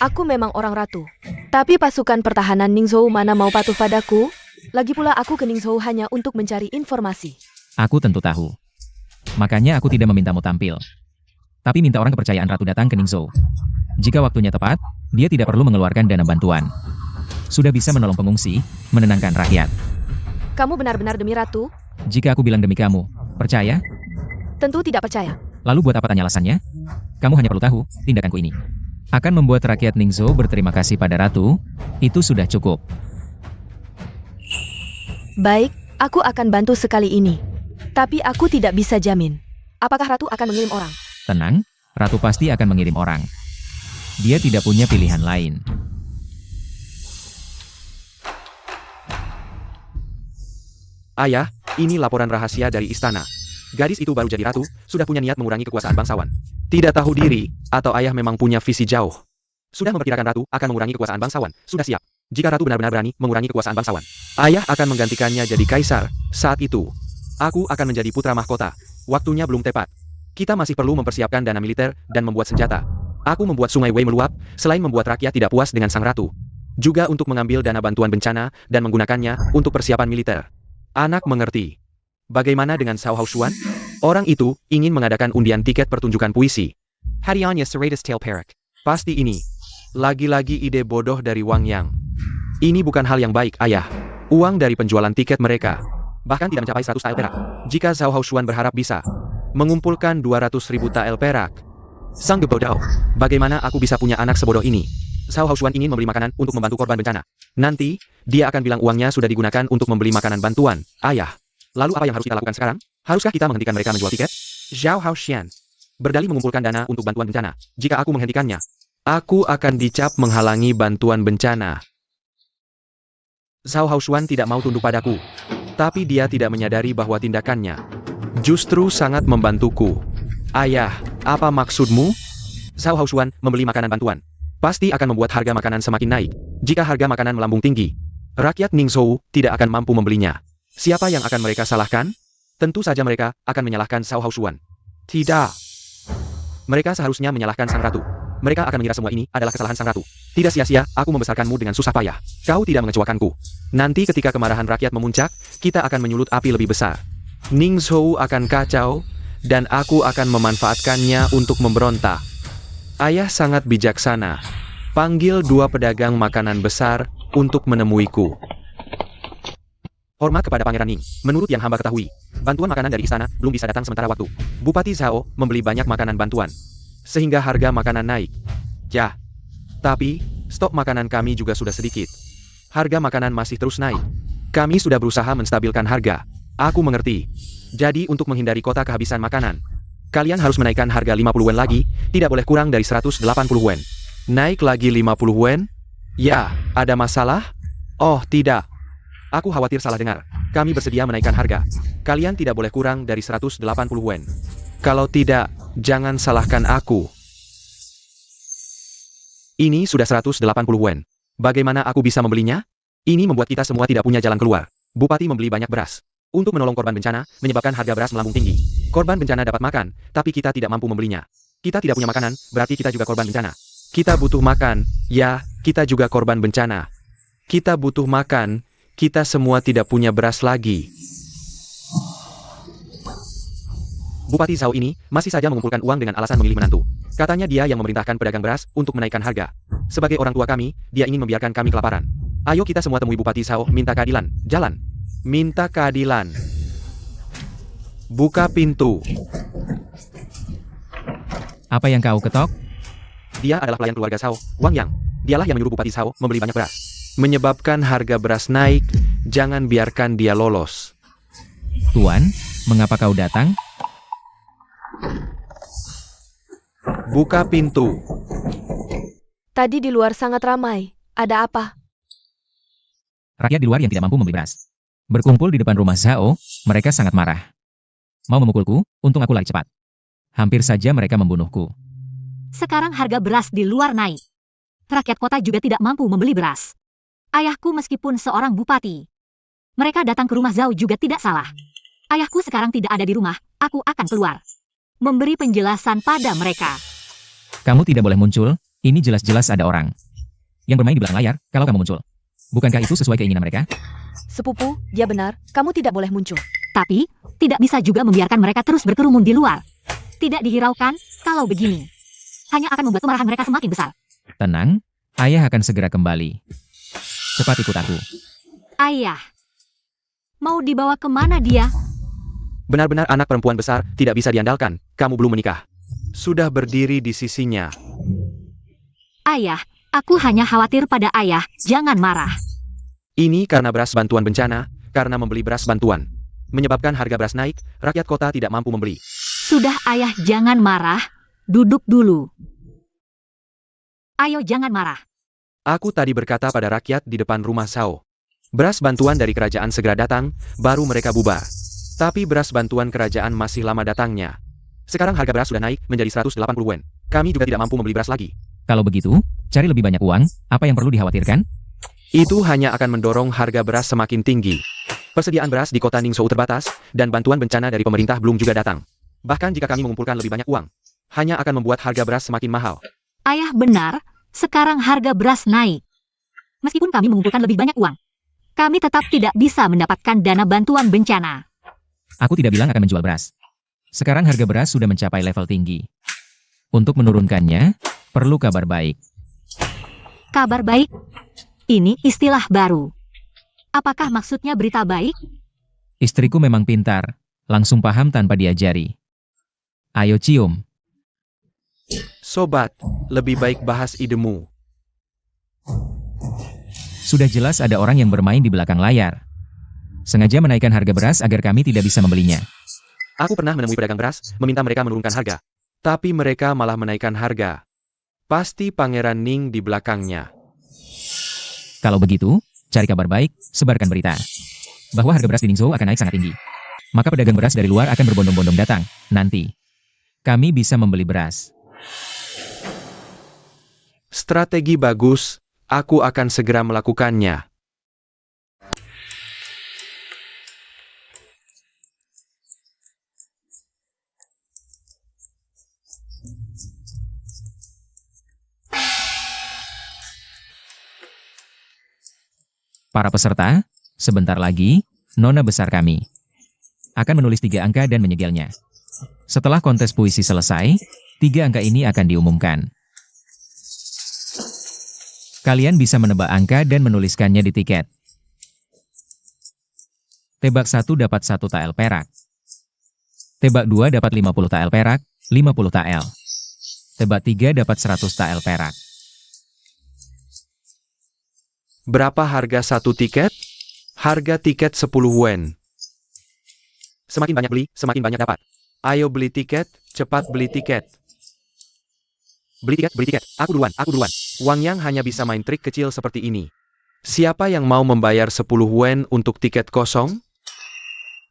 Aku memang orang Ratu. Tapi pasukan pertahanan Ningzhou mana mau patuh padaku? Lagi pula aku ke Ningzhou hanya untuk mencari informasi. Aku tentu tahu. Makanya aku tidak memintamu tampil. Tapi minta orang kepercayaan Ratu datang ke Ningzhou. Jika waktunya tepat, dia tidak perlu mengeluarkan dana bantuan. Sudah bisa menolong pengungsi, menenangkan rakyat. Kamu benar-benar demi Ratu? Jika aku bilang demi kamu, percaya? Tentu tidak percaya. Lalu buat apa tanya alasannya? Kamu hanya perlu tahu, tindakanku ini akan membuat rakyat Ningzhou berterima kasih pada Ratu, itu sudah cukup. Baik, aku akan bantu sekali ini. Tapi aku tidak bisa jamin. Apakah Ratu akan mengirim orang? Tenang, Ratu pasti akan mengirim orang. Dia tidak punya pilihan lain. Ayah, ini laporan rahasia dari istana. Gadis itu baru jadi ratu, sudah punya niat mengurangi kekuasaan bangsawan. Tidak tahu diri, atau ayah memang punya visi jauh. Sudah memperkirakan ratu akan mengurangi kekuasaan bangsawan, sudah siap. Jika ratu benar-benar berani mengurangi kekuasaan bangsawan, ayah akan menggantikannya jadi kaisar. Saat itu, aku akan menjadi putra mahkota. Waktunya belum tepat. Kita masih perlu mempersiapkan dana militer dan membuat senjata. Aku membuat Sungai Wei meluap, selain membuat rakyat tidak puas dengan sang ratu. Juga untuk mengambil dana bantuan bencana dan menggunakannya untuk persiapan militer. Anak mengerti. Bagaimana dengan Cao Haoshuan? Orang itu ingin mengadakan undian tiket pertunjukan puisi. Hadiahnya 100 tael perak. Pasti ini. Lagi-lagi ide bodoh dari Wang Yang. Ini bukan hal yang baik, ayah. Uang dari penjualan tiket mereka bahkan tidak mencapai 100 tael perak. Jika Cao Haoshuan berharap bisa mengumpulkan 200.000 tael perak. Sang bodoh, bagaimana aku bisa punya anak sebodoh ini? Cao Haoshuan ingin membeli makanan untuk membantu korban bencana. Nanti, dia akan bilang uangnya sudah digunakan untuk membeli makanan bantuan. Ayah, lalu apa yang harus kita lakukan sekarang? Haruskah kita menghentikan mereka menjual tiket? Zhao Haoshian berdalih mengumpulkan dana untuk bantuan bencana. Jika aku menghentikannya, aku akan dicap menghalangi bantuan bencana. Zhao Haoshuan tidak mau tunduk padaku. Tapi dia tidak menyadari bahwa tindakannya justru sangat membantuku. Ayah, apa maksudmu? Zhao Haoshuan membeli makanan bantuan. Pasti akan membuat harga makanan semakin naik. Jika harga makanan melambung tinggi, rakyat Ningzhou tidak akan mampu membelinya. Siapa yang akan mereka salahkan? Tentu saja mereka akan menyalahkan Zhao Haoshuan. Tidak. Mereka seharusnya menyalahkan sang ratu. Mereka akan mengira semua ini adalah kesalahan sang ratu. Tidak sia-sia, aku membesarkanmu dengan susah payah. Kau tidak mengecewakanku. Nanti ketika kemarahan rakyat memuncak, kita akan menyulut api lebih besar. Ningzhou akan kacau, dan aku akan memanfaatkannya untuk memberontak. Ayah sangat bijaksana. Panggil 2 pedagang makanan besar untuk menemuiku. Hormat kepada Pangeran Ning. Menurut yang hamba ketahui, bantuan makanan dari istana belum bisa datang sementara waktu. Bupati Zhao membeli banyak makanan bantuan, sehingga harga makanan naik. Ya, tapi stok makanan kami juga sudah sedikit. Harga makanan masih terus naik. Kami sudah berusaha menstabilkan harga. Aku mengerti. Jadi untuk menghindari kota kehabisan makanan, kalian harus menaikkan harga 50 wen lagi, tidak boleh kurang dari 180 wen. Naik lagi 50 wen? Ya, ada masalah? Oh, tidak. Aku khawatir salah dengar. Kami bersedia menaikkan harga. Kalian tidak boleh kurang dari 180 wen. Kalau tidak, jangan salahkan aku. Ini sudah 180 wen. Bagaimana aku bisa membelinya? Ini membuat kita semua tidak punya jalan keluar. Bupati membeli banyak beras untuk menolong korban bencana, menyebabkan harga beras melambung tinggi. Korban bencana dapat makan, tapi kita tidak mampu membelinya. Kita tidak punya makanan, berarti kita juga korban bencana. Kita butuh makan, ya, kita juga korban bencana. Kita butuh makan, kita semua tidak punya beras lagi. Bupati Zhao ini masih saja mengumpulkan uang dengan alasan memilih menantu. Katanya dia yang memerintahkan pedagang beras untuk menaikkan harga. Sebagai orang tua kami, dia ingin membiarkan kami kelaparan. Ayo kita semua temui Bupati Zhao, minta keadilan. Jalan. Minta keadilan. Buka pintu. Apa yang kau ketok? Dia adalah pelayan keluarga Zhao, Wang Yang. Dialah yang menyuruh Bupati Zhao membeli banyak beras. Menyebabkan harga beras naik, jangan biarkan dia lolos. Tuan, mengapa kau datang? Buka pintu. Tadi di luar sangat ramai. Ada apa? Rakyat di luar yang tidak mampu membeli beras berkumpul di depan rumah Zhao, mereka sangat marah. Mau memukulku, untung aku lari cepat. Hampir saja mereka membunuhku. Sekarang harga beras di luar naik. Rakyat kota juga tidak mampu membeli beras. Ayahku meskipun seorang bupati. Mereka datang ke rumah Zhao juga tidak salah. Ayahku sekarang tidak ada di rumah, aku akan keluar. Memberi penjelasan pada mereka. Kamu tidak boleh muncul, ini jelas-jelas ada orang yang bermain di belakang layar kalau kamu muncul. Bukankah itu sesuai keinginan mereka? Sepupu, dia benar. Kamu tidak boleh muncul. Tapi, tidak bisa juga membiarkan mereka terus berkerumun di luar. Tidak dihiraukan, kalau begini. Hanya akan membuat kemarahan mereka semakin besar. Tenang, ayah akan segera kembali. Cepat ikut aku. Ayah. Mau dibawa kemana dia? Benar-benar anak perempuan besar, tidak bisa diandalkan. Kamu belum menikah. Sudah berdiri di sisinya. Ayah, aku hanya khawatir pada ayah, jangan marah. Ini karena beras bantuan bencana, karena membeli beras bantuan. Menyebabkan harga beras naik, rakyat kota tidak mampu membeli. Sudah ayah jangan marah, duduk dulu. Ayo jangan marah. Aku tadi berkata pada rakyat di depan rumah Zhao. Beras bantuan dari kerajaan segera datang, baru mereka bubar. Tapi beras bantuan kerajaan masih lama datangnya. Sekarang harga beras sudah naik menjadi 180 wen. Kami juga tidak mampu membeli beras lagi. Kalau begitu, cari lebih banyak uang, apa yang perlu dikhawatirkan? Itu hanya akan mendorong harga beras semakin tinggi. Persediaan beras di kota Ningzhou terbatas, dan bantuan bencana dari pemerintah belum juga datang. Bahkan jika kami mengumpulkan lebih banyak uang, hanya akan membuat harga beras semakin mahal. Ayah benar, sekarang harga beras naik. Meskipun kami mengumpulkan lebih banyak uang, kami tetap tidak bisa mendapatkan dana bantuan bencana. Aku tidak bilang akan menjual beras. Sekarang harga beras sudah mencapai level tinggi. Untuk menurunkannya, perlu kabar baik. Kabar baik? Ini istilah baru. Apakah maksudnya berita baik? Istriku memang pintar, langsung paham tanpa diajari. Ayo cium. Sobat, lebih baik bahas idemu. Sudah jelas ada orang yang bermain di belakang layar. Sengaja menaikkan harga beras agar kami tidak bisa membelinya. Aku pernah menemui pedagang beras, meminta mereka menurunkan harga. Tapi mereka malah menaikkan harga. Pasti Pangeran Ning di belakangnya. Kalau begitu, cari kabar baik, sebarkan berita bahwa harga beras di Ningzhou akan naik sangat tinggi. Maka pedagang beras dari luar akan berbondong-bondong datang. Nanti, kami bisa membeli beras. Strategi bagus, aku akan segera melakukannya. Para peserta, sebentar lagi, nona besar kami akan menulis 3 angka dan menyegelnya. Setelah kontes puisi selesai, 3 angka ini akan diumumkan. Kalian bisa menebak angka dan menuliskannya di tiket. Tebak 1 dapat 1 tael perak. Tebak 2 dapat 50 tael perak, 50 tael. Tebak 3 dapat 100 tael perak. Berapa harga satu tiket? Harga tiket 10 wen. Semakin banyak beli, semakin banyak dapat. Ayo beli tiket, cepat beli tiket. Beli tiket, aku duluan. Wang Yang hanya bisa main trik kecil seperti ini. Siapa yang mau membayar 10 wen untuk tiket kosong?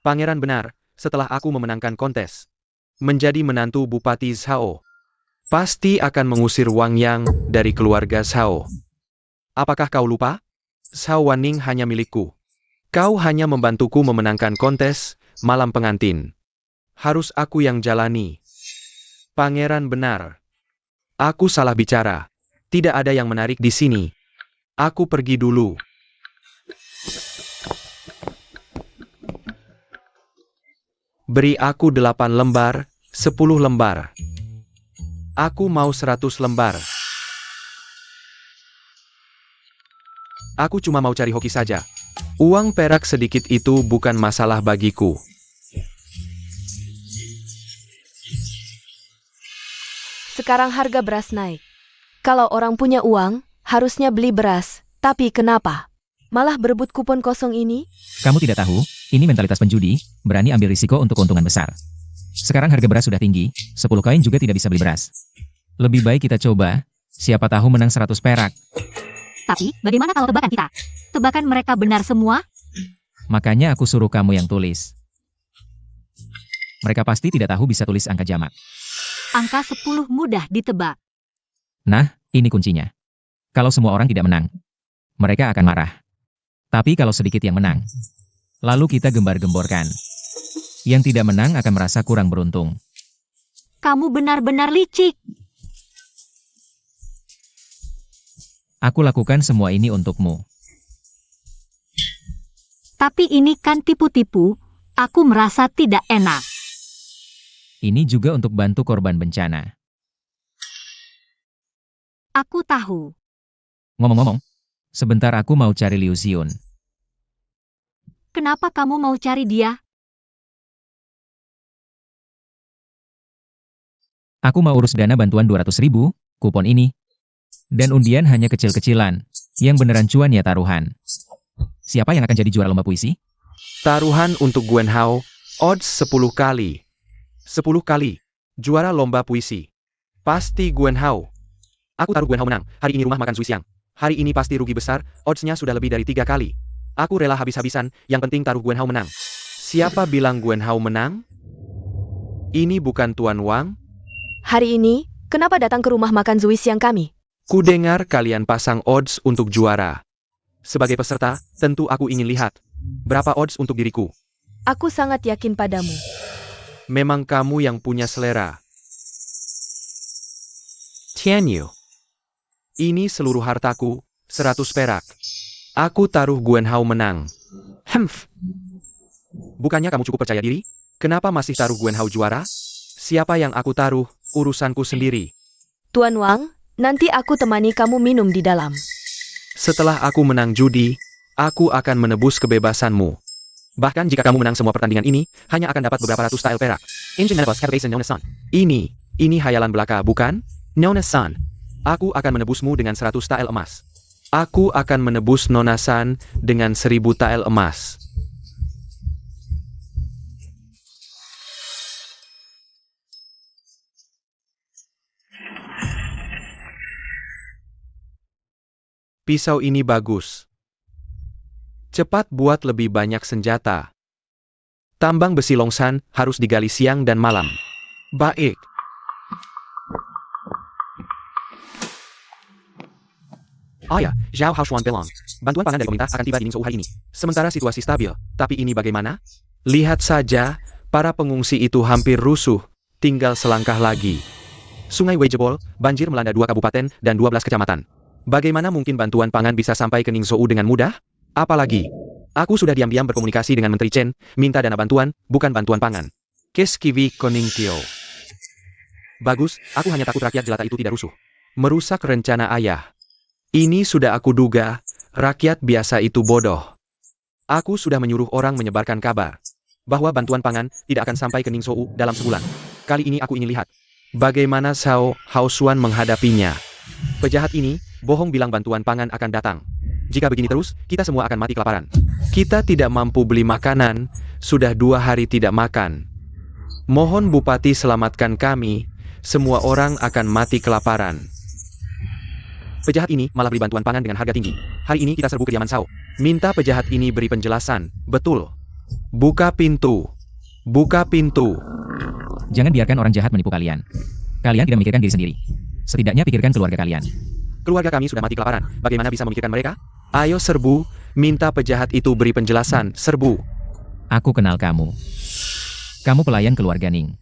Pangeran benar, setelah aku memenangkan kontes. Menjadi menantu Bupati Zhao. Pasti akan mengusir Wang Yang dari keluarga Zhao. Apakah kau lupa? Zhao Wanning hanya milikku. Kau hanya membantuku memenangkan kontes, malam pengantin. Harus aku yang jalani. Pangeran benar. Aku salah bicara. Tidak ada yang menarik di sini. Aku pergi dulu. Beri aku 8 lembar, 10 lembar. Aku mau 100 lembar. Aku cuma mau cari hoki saja. Uang perak sedikit itu bukan masalah bagiku. Sekarang harga beras naik. Kalau orang punya uang, harusnya beli beras. Tapi kenapa? Malah berebut kupon kosong ini? Kamu tidak tahu, ini mentalitas penjudi, berani ambil risiko untuk keuntungan besar. Sekarang harga beras sudah tinggi, 10 koin juga tidak bisa beli beras. Lebih baik kita coba, siapa tahu menang 100 perak. Tapi, bagaimana kalau tebakan kita? Tebakan mereka benar semua? Makanya aku suruh kamu yang tulis. Mereka pasti tidak tahu bisa tulis angka jamak. Angka 10 mudah ditebak. Nah, ini kuncinya. Kalau semua orang tidak menang, mereka akan marah. Tapi kalau sedikit yang menang, lalu kita gembar-gemborkan. Yang tidak menang akan merasa kurang beruntung. Kamu benar-benar licik. Aku lakukan semua ini untukmu. Tapi ini kan tipu-tipu. Aku merasa tidak enak. Ini juga untuk bantu korban bencana. Aku tahu. Ngomong-ngomong, sebentar aku mau cari Liu Xiun. Kenapa kamu mau cari dia? Aku mau urus dana bantuan 200.000, kupon ini. Dan undian hanya kecil-kecilan. Yang beneran cuan ya taruhan. Siapa yang akan jadi juara lomba puisi? Taruhan untuk Gwen Hao, odds 10 kali. 10 kali. Juara lomba puisi. Pasti Gwen Hao. Aku taruh Gwen Hao menang. Hari ini rumah makan Zui siang. Hari ini pasti rugi besar, oddsnya sudah lebih dari 3 kali. Aku rela habis-habisan, yang penting taruh Gwen Hao menang. Siapa bilang Gwen Hao menang? Ini bukan Tuan Wang. Hari ini, kenapa datang ke rumah makan Zui siang kami? Ku dengar kalian pasang odds untuk juara. Sebagai peserta, tentu aku ingin lihat. Berapa odds untuk diriku? Aku sangat yakin padamu. Memang kamu yang punya selera. Tianyu. Ini seluruh hartaku, 100 perak. Aku taruh Gwen Hao menang. Hemph. Bukannya kamu cukup percaya diri? Kenapa masih taruh Gwen Hao juara? Siapa yang aku taruh, urusanku sendiri. Tuan Wang, nanti aku temani kamu minum di dalam. Setelah aku menang judi, aku akan menebus kebebasanmu. Bahkan jika kamu menang semua pertandingan ini, hanya akan dapat beberapa ratus tael perak. Ini hayalan belaka, bukan? Nona-san, aku akan menebusmu dengan 100 tael emas. Aku akan menebus Nona-san dengan 1000 tael emas. Pisau ini bagus. Cepat buat lebih banyak senjata. Tambang besi Longsan harus digali siang dan malam. Baik. Oh ya, Zhao Haoshuan bilang, bantuan pangan dari pemerintah akan tiba di Ningzhou hari ini. Sementara situasi stabil, tapi ini bagaimana? Lihat saja, para pengungsi itu hampir rusuh, tinggal selangkah lagi. Sungai Wei jebol, banjir melanda 2 kabupaten dan 12 kecamatan. Bagaimana mungkin bantuan pangan bisa sampai ke Ningzhou dengan mudah? Apalagi, aku sudah diam-diam berkomunikasi dengan Menteri Chen, minta dana bantuan, bukan bantuan pangan. Keskiwi Koningtio. Bagus, aku hanya takut rakyat jelata itu tidak rusuh. Merusak rencana ayah. Ini sudah aku duga, rakyat biasa itu bodoh. Aku sudah menyuruh orang menyebarkan kabar bahwa bantuan pangan tidak akan sampai ke Ningzhou dalam sebulan. Kali ini aku ingin lihat bagaimana Zhao Haoshuan menghadapinya. Pejahat ini bohong bilang bantuan pangan akan datang. Jika begini terus, kita semua akan mati kelaparan. Kita tidak mampu beli makanan, sudah 2 hari tidak makan. Mohon Bupati selamatkan kami, semua orang akan mati kelaparan. Pejahat ini malah beri bantuan pangan dengan harga tinggi. Hari ini kita serbu kediaman Zhao. Minta pejahat ini beri penjelasan. Betul. Buka pintu. Buka pintu. Jangan biarkan orang jahat menipu kalian. Kalian tidak memikirkan diri sendiri. Setidaknya pikirkan keluarga kalian. Keluarga kami sudah mati kelaparan. Bagaimana bisa memikirkan mereka? Ayo serbu. Minta pejahat itu beri penjelasan. Serbu. Aku kenal kamu. Kamu pelayan keluarga Ning.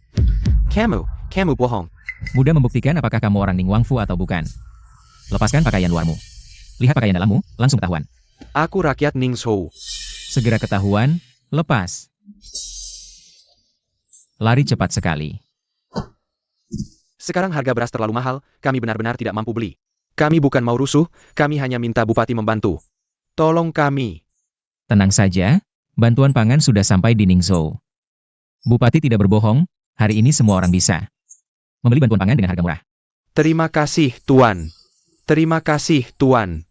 Kamu bohong. Mudah membuktikan apakah kamu orang Ning Wangfu atau bukan. Lepaskan pakaian luarmu. Lihat pakaian dalammu, langsung ketahuan. Aku rakyat Ningzhou. Segera ketahuan, lepas. Lari cepat sekali. Sekarang harga beras terlalu mahal, kami benar-benar tidak mampu beli. Kami bukan mau rusuh, kami hanya minta Bupati membantu. Tolong kami. Tenang saja, bantuan pangan sudah sampai di Ningzhou. Bupati tidak berbohong, hari ini semua orang bisa membeli bantuan pangan dengan harga murah. Terima kasih, Tuan. Terima kasih, Tuan.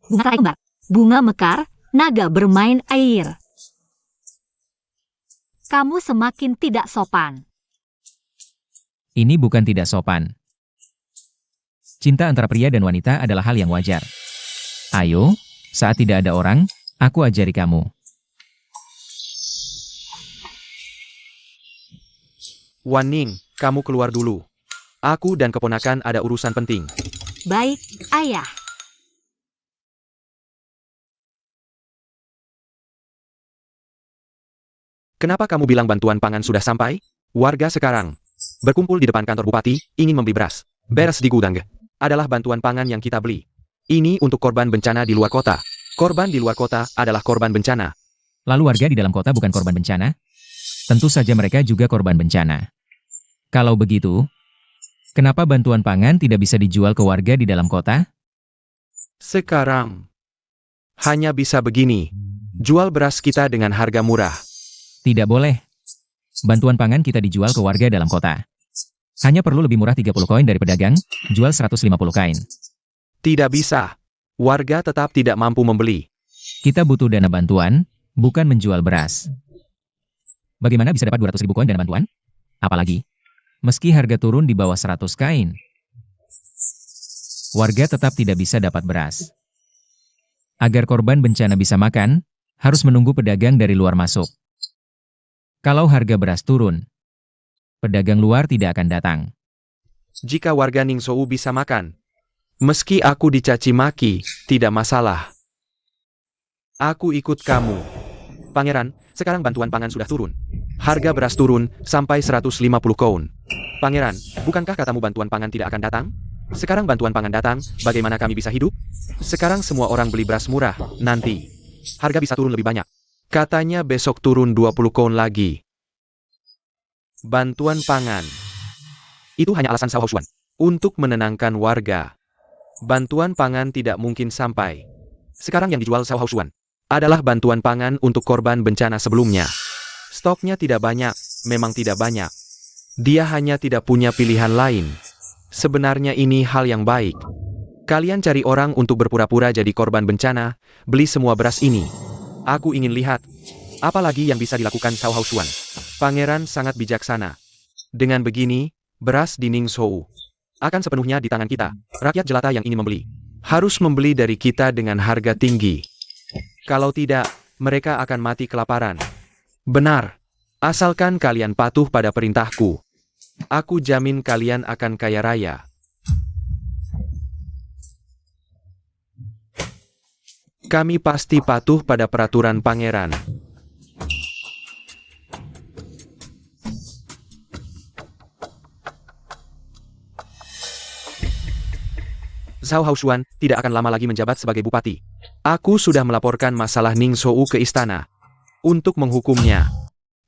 Bunga terai kembar. Bunga mekar, naga bermain air. Kamu semakin tidak sopan. Ini bukan tidak sopan. Cinta antara pria dan wanita adalah hal yang wajar. Ayo, saat tidak ada orang, aku ajari kamu. Wan Ning, kamu keluar dulu. Aku dan keponakan ada urusan penting. Baik, ayah. Kenapa kamu bilang bantuan pangan sudah sampai? Warga sekarang berkumpul di depan kantor bupati, ingin membeli beras. Beras di gudang. Adalah bantuan pangan yang kita beli. Ini untuk korban bencana di luar kota. Korban di luar kota adalah korban bencana. Lalu warga di dalam kota bukan korban bencana? Tentu saja mereka juga korban bencana. Kalau begitu, kenapa bantuan pangan tidak bisa dijual ke warga di dalam kota? Sekarang hanya bisa begini. Jual beras kita dengan harga murah. Tidak boleh. Bantuan pangan kita dijual ke warga dalam kota. Hanya perlu lebih murah 30 koin dari pedagang, jual 150 kain. Tidak bisa. Warga tetap tidak mampu membeli. Kita butuh dana bantuan, bukan menjual beras. Bagaimana bisa dapat 200.000 koin dana bantuan? Apalagi, meski harga turun di bawah 100 kain, warga tetap tidak bisa dapat beras. Agar korban bencana bisa makan, harus menunggu pedagang dari luar masuk. Kalau harga beras turun, pedagang luar tidak akan datang. Jika warga Ningzhou bisa makan, meski aku dicaci maki, tidak masalah. Aku ikut kamu. Pangeran, sekarang bantuan pangan sudah turun. Harga beras turun sampai 150 koun. Pangeran, bukankah katamu bantuan pangan tidak akan datang? Sekarang bantuan pangan datang, bagaimana kami bisa hidup? Sekarang semua orang beli beras murah, nanti harga bisa turun lebih banyak. Katanya besok turun 20 koun lagi. Bantuan pangan. Itu hanya alasan Zhao Haoshuan. Untuk menenangkan warga. Bantuan pangan tidak mungkin sampai. Sekarang yang dijual Zhao Haoshuan adalah bantuan pangan untuk korban bencana sebelumnya. Stoknya tidak banyak, memang tidak banyak. Dia hanya tidak punya pilihan lain. Sebenarnya ini hal yang baik. Kalian cari orang untuk berpura-pura jadi korban bencana, beli semua beras ini. Aku ingin lihat, apa lagi yang bisa dilakukan Zhao Haoshuan. Pangeran sangat bijaksana. Dengan begini, Beras di Ningzhou akan sepenuhnya di tangan kita. Rakyat jelata yang ingin membeli harus membeli dari kita dengan harga tinggi. Kalau tidak, mereka akan mati kelaparan. Benar. Asalkan kalian patuh pada perintahku, aku jamin kalian akan kaya raya. Kami pasti patuh pada peraturan pangeran. Zhao Haoshuan tidak akan lama lagi menjabat sebagai bupati. Aku sudah melaporkan masalah Ningzhou ke istana untuk menghukumnya.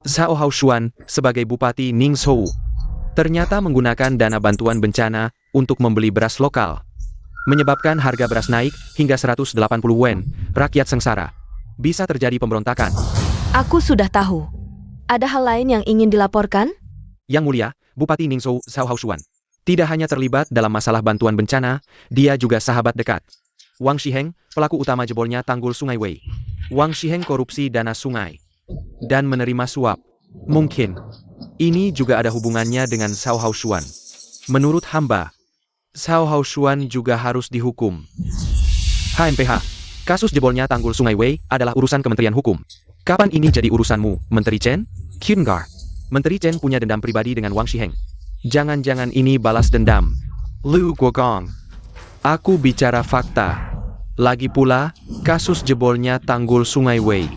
Zhao Haoshuan sebagai bupati Ningzhou ternyata menggunakan dana bantuan bencana untuk membeli beras lokal, menyebabkan harga beras naik hingga 180 wen. Rakyat sengsara. Bisa terjadi pemberontakan. Aku sudah tahu. Ada hal lain yang ingin dilaporkan? Yang Mulia, Bupati Ningzhou Zhao Haoshuan tidak hanya terlibat dalam masalah bantuan bencana, dia juga sahabat dekat Wang Shiheng, pelaku utama jebolnya tanggul Sungai Wei. Wang Shiheng korupsi dana sungai dan menerima suap. Mungkin ini juga ada hubungannya dengan Zhao Haoshuan. Menurut hamba, Zhao Haoshuan juga harus dihukum. HMPH, kasus jebolnya tanggul Sungai Wei adalah urusan Kementerian Hukum. Kapan ini jadi urusanmu, Menteri Chen? Qinggar, Menteri Chen punya dendam pribadi dengan Wang Shiheng. Jangan-jangan ini balas dendam. Lu Guogong, aku bicara fakta. Lagi pula, kasus jebolnya tanggul Sungai Wei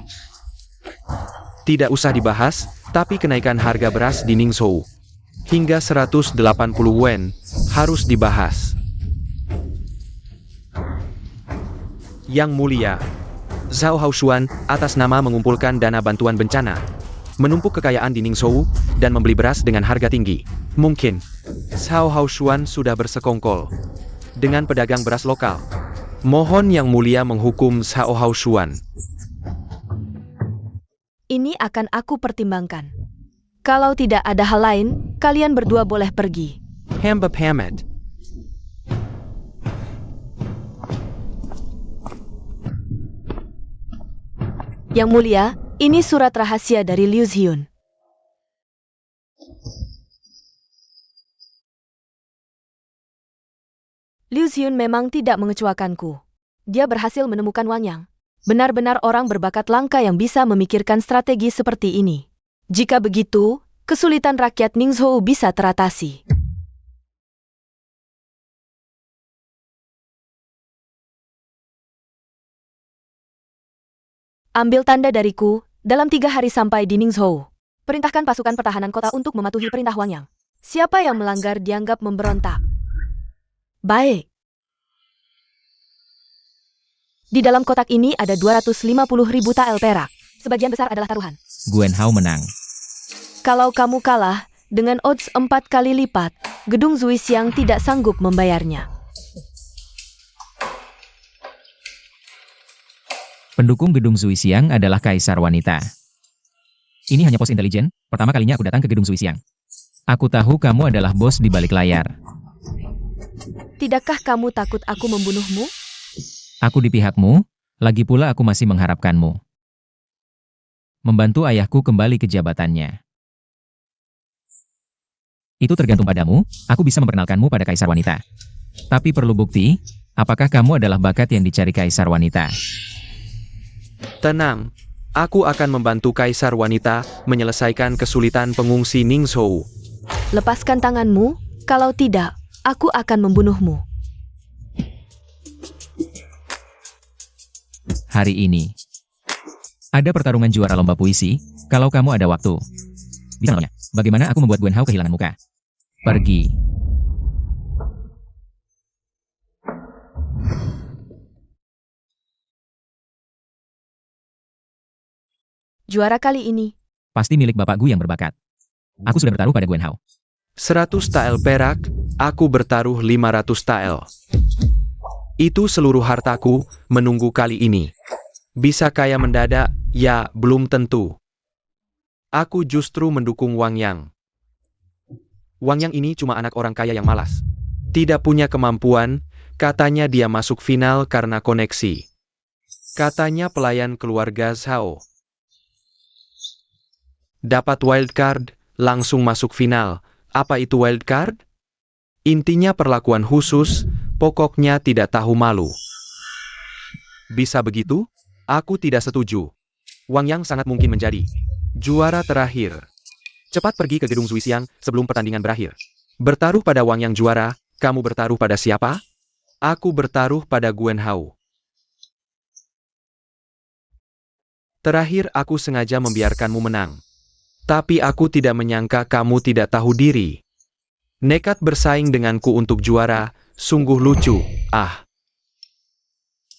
tidak usah dibahas, tapi kenaikan harga beras di Ningzhou hingga 180 wen harus dibahas. Yang Mulia, Zhao Haoshuan atas nama mengumpulkan dana bantuan bencana, menumpuk kekayaan di Ningzhou, dan membeli beras dengan harga tinggi. Mungkin Zhao Haoshuan sudah bersekongkol dengan pedagang beras lokal. Mohon Yang Mulia menghukum Zhao Haoshuan. Ini akan aku pertimbangkan. Kalau tidak ada hal lain, kalian berdua boleh pergi. Hamba pamit. Yang Mulia, ini surat rahasia dari Liu Ziyun. Liu Ziyun memang tidak mengecewakanku. Dia berhasil menemukan Wang Yang. Benar-benar orang berbakat langka yang bisa memikirkan strategi seperti ini. Jika begitu, kesulitan rakyat Ningzhou bisa teratasi. Ambil tanda dariku, dalam 3 hari sampai di Ningzhou. Perintahkan pasukan pertahanan kota untuk mematuhi perintah Wang Yang. Siapa yang melanggar dianggap memberontak. Baik. Di dalam kotak ini ada 250.000 tael perak. Sebagian besar adalah taruhan. Guan Hao menang. Kalau kamu kalah, dengan odds 4 kali lipat, gedung Zuixiang tidak sanggup membayarnya. Pendukung gedung Zuixiang adalah Kaisar Wanita. Ini hanya pos intelijen, pertama kalinya aku datang ke gedung Zuixiang. Aku tahu kamu adalah bos di balik layar. Tidakkah kamu takut aku membunuhmu? Aku di pihakmu, lagi pula aku masih mengharapkanmu. Membantu ayahku kembali ke jabatannya. Itu tergantung padamu, aku bisa memperkenalkanmu pada Kaisar Wanita. Tapi perlu bukti, apakah kamu adalah bakat yang dicari Kaisar Wanita? Tenang, aku akan membantu Kaisar Wanita menyelesaikan kesulitan pengungsi Ningzhou. Lepaskan tanganmu, kalau tidak, aku akan membunuhmu. Hari ini, ada pertarungan juara lomba puisi, kalau kamu ada waktu. Bisa nanya, bagaimana aku membuat Guan Hao kehilangan muka? Pergi. Juara kali ini. Pasti milik bapakku yang berbakat. Aku sudah bertaruh pada Guan Hao. 100 tael perak, aku bertaruh 500 tael. Itu seluruh hartaku, menunggu kali ini. Bisa kaya mendadak, ya belum tentu. Aku justru mendukung Wang Yang. Wang Yang ini cuma anak orang kaya yang malas. Tidak punya kemampuan, katanya dia masuk final karena koneksi. Katanya pelayan keluarga Zhao. Dapat wildcard, langsung masuk final. Apa itu wildcard? Intinya perlakuan khusus, pokoknya tidak tahu malu. Bisa begitu? Aku tidak setuju. Wang Yang sangat mungkin menjadi juara terakhir. Cepat pergi ke gedung Zuisiang sebelum pertandingan berakhir. Bertaruh pada Wang Yang juara, kamu bertaruh pada siapa? Aku bertaruh pada Guan Hao. Terakhir aku sengaja membiarkanmu menang. Tapi aku tidak menyangka kamu tidak tahu diri. Nekat bersaing denganku untuk juara, sungguh lucu, ah.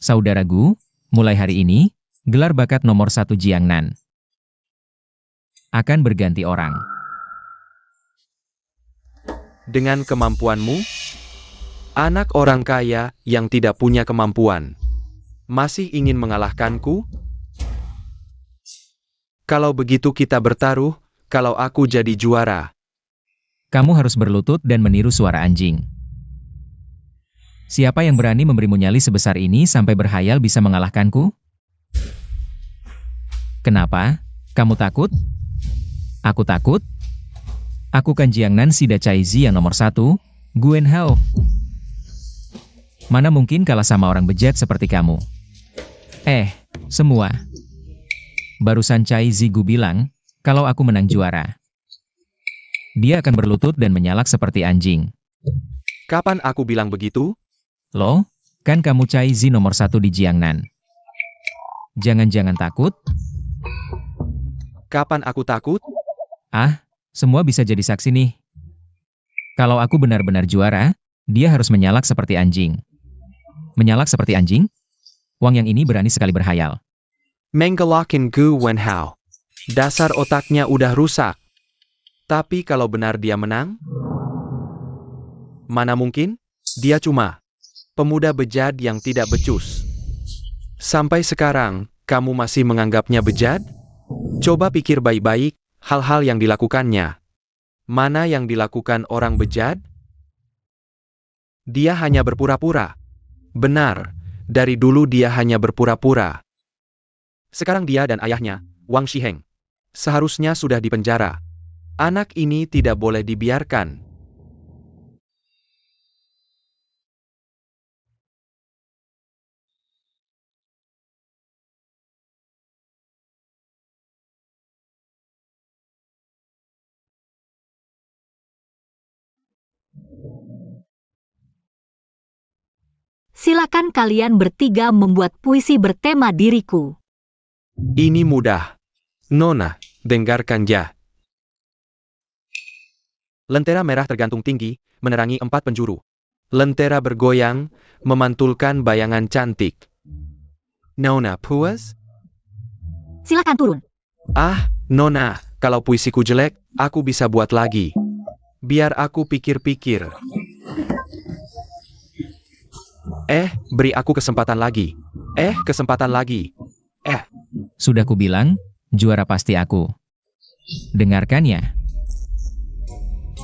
Saudaraku, mulai hari ini, gelar bakat nomor 1 Jiangnan akan berganti orang. Dengan kemampuanmu, anak orang kaya yang tidak punya kemampuan, masih ingin mengalahkanku? Kalau begitu kita bertaruh, kalau aku jadi juara. Kamu harus berlutut dan meniru suara anjing. Siapa yang berani memberimu nyali sebesar ini sampai berhayal bisa mengalahkanku? Kenapa? Kamu takut? Aku takut? Aku kan Jiangnan Sida Caizi yang nomor 1, Guan Hao. Mana mungkin kalah sama orang bejat seperti kamu? Semua. Barusan Caizi Gu bilang, kalau aku menang juara, dia akan berlutut dan menyalak seperti anjing. Kapan aku bilang begitu? Loh, kan kamu Caizi nomor 1 di Jiangnan. Jangan-jangan takut? Kapan aku takut? Semua bisa jadi saksi nih. Kalau aku benar-benar juara, dia harus menyalak seperti anjing. Menyalak seperti anjing? Wang Yang ini berani sekali berhayal. Menggelakin Guan Hao. Dasar otaknya udah rusak. Tapi kalau benar dia menang? Mana mungkin? Dia cuma pemuda bejat yang tidak becus. Sampai sekarang, kamu masih menganggapnya bejat? Coba pikir baik-baik, hal-hal yang dilakukannya. Mana yang dilakukan orang bejat? Dia hanya berpura-pura. Benar, dari dulu dia hanya berpura-pura. Sekarang dia dan ayahnya, Wang Shiheng, seharusnya sudah dipenjara. Anak ini tidak boleh dibiarkan. Silakan kalian bertiga membuat puisi bertema diriku. Ini mudah. Nona, dengarkan ya. Lentera merah tergantung tinggi, menerangi 4 penjuru. Lentera bergoyang, memantulkan bayangan cantik. Nona, puas? Silakan turun. Nona, kalau puisiku jelek, aku bisa buat lagi. Biar aku pikir-pikir. Beri aku kesempatan lagi. Kesempatan lagi. Sudah kubilang, juara pasti aku. Dengarkan ya.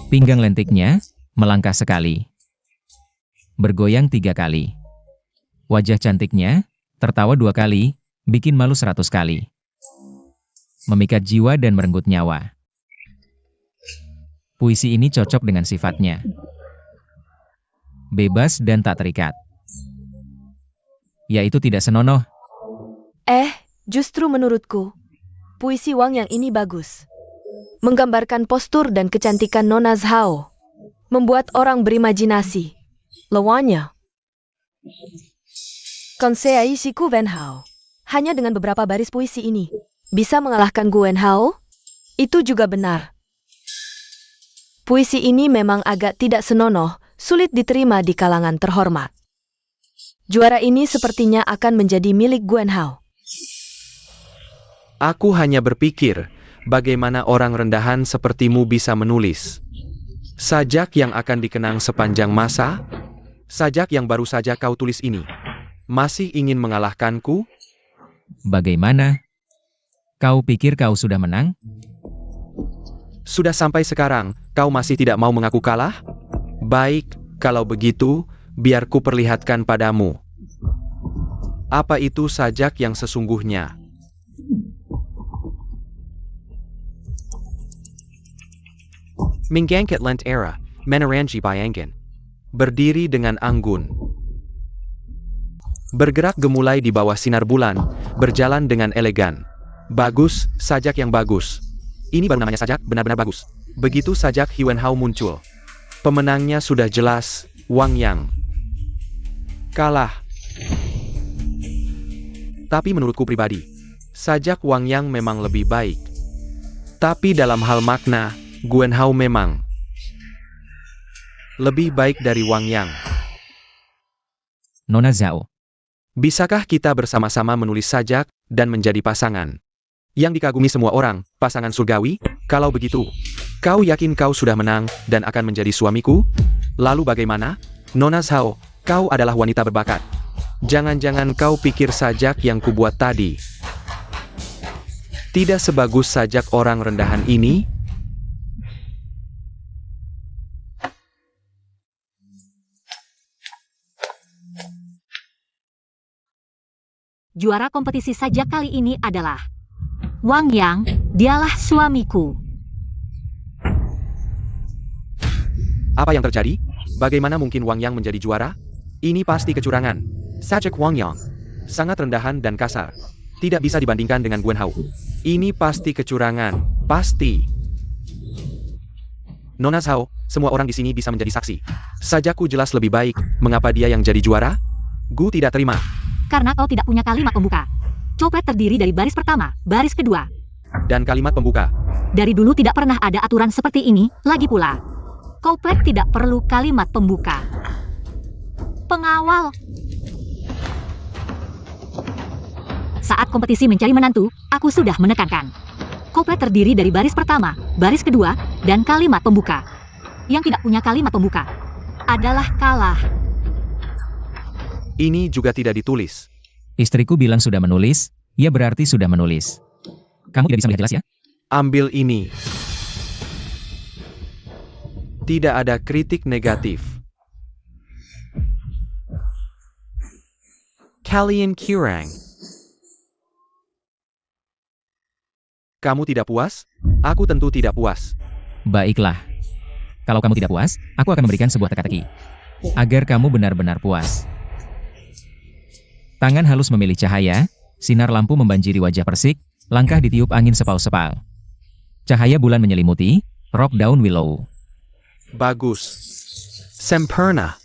Pinggang lentiknya, melangkah sekali. Bergoyang 3 kali. Wajah cantiknya, tertawa 2 kali, bikin malu 100 kali. Memikat jiwa dan merenggut nyawa. Puisi ini cocok dengan sifatnya. Bebas dan tak terikat. Yaitu tidak senonoh. Justru menurutku, puisi Wang Yang ini bagus. Menggambarkan postur dan kecantikan Nona Zhao. Membuat orang berimajinasi. Lawannya. Konsei Siku Wen Hao. Hanya dengan beberapa baris puisi ini, bisa mengalahkan Guan Hao? Itu juga benar. Puisi ini memang agak tidak senonoh, sulit diterima di kalangan terhormat. Juara ini sepertinya akan menjadi milik Guan Hao. Aku hanya berpikir, bagaimana orang rendahan sepertimu bisa menulis sajak yang akan dikenang sepanjang masa? Sajak yang baru saja kau tulis ini. Masih ingin mengalahkanku? Bagaimana? Kau pikir kau sudah menang? Sudah sampai sekarang, kau masih tidak mau mengaku kalah? Baik, kalau begitu, biar ku perlihatkan padamu. Apa itu sajak yang sesungguhnya? Menggangkat lent era, menerangi bayangkan. Berdiri dengan anggun. Bergerak gemulai di bawah sinar bulan, berjalan dengan elegan. Bagus, sajak yang bagus. Ini baru namanya sajak, benar-benar bagus. Begitu sajak Huan Hao muncul. Pemenangnya sudah jelas, Wang Yang. Kalah. Tapi menurutku pribadi, sajak Wang Yang memang lebih baik. Tapi dalam hal makna, Guan Hao memang lebih baik dari Wang Yang. Nona Zhao. Bisakah kita bersama-sama menulis sajak dan menjadi pasangan yang dikagumi semua orang, pasangan surgawi? Kalau begitu, kau yakin kau sudah menang dan akan menjadi suamiku? Lalu bagaimana? Nona Zhao, kau adalah wanita berbakat. Jangan-jangan kau pikir sajak yang kubuat tadi tidak sebagus sajak orang rendahan ini? Juara kompetisi sajak kali ini adalah Wang Yang, dialah suamiku. Apa yang terjadi? Bagaimana mungkin Wang Yang menjadi juara? Ini pasti kecurangan. Sajak Wang Yang sangat rendahan dan kasar. Tidak bisa dibandingkan dengan Guan Hao. Ini pasti kecurangan. Pasti. Nona Zhao, semua orang di sini bisa menjadi saksi. Sajakku jelas lebih baik. Mengapa dia yang jadi juara? Gu tidak terima. Karena kau tidak punya kalimat pembuka. Copet terdiri dari baris pertama, baris kedua. Dan kalimat pembuka. Dari dulu tidak pernah ada aturan seperti ini, lagi pula. Copet tidak perlu kalimat pembuka. Pengawal. Saat kompetisi mencari menantu, aku sudah menekankan. Copet terdiri dari baris pertama, baris kedua, dan kalimat pembuka. Yang tidak punya kalimat pembuka adalah kalah. Ini juga tidak ditulis. Istriku bilang sudah menulis, ya berarti sudah menulis. Kamu tidak bisa melihat jelas ya? Ambil ini. Tidak ada kritik negatif. Kalian curang. Kamu tidak puas? Aku tentu tidak puas. Baiklah. Kalau kamu tidak puas, aku akan memberikan sebuah teka-teki. Agar kamu benar-benar puas. Tangan halus memilih cahaya, sinar lampu membanjiri wajah Persik, langkah ditiup angin sepal-sepal. Cahaya bulan menyelimuti, rock daun willow. Bagus. Sempurna.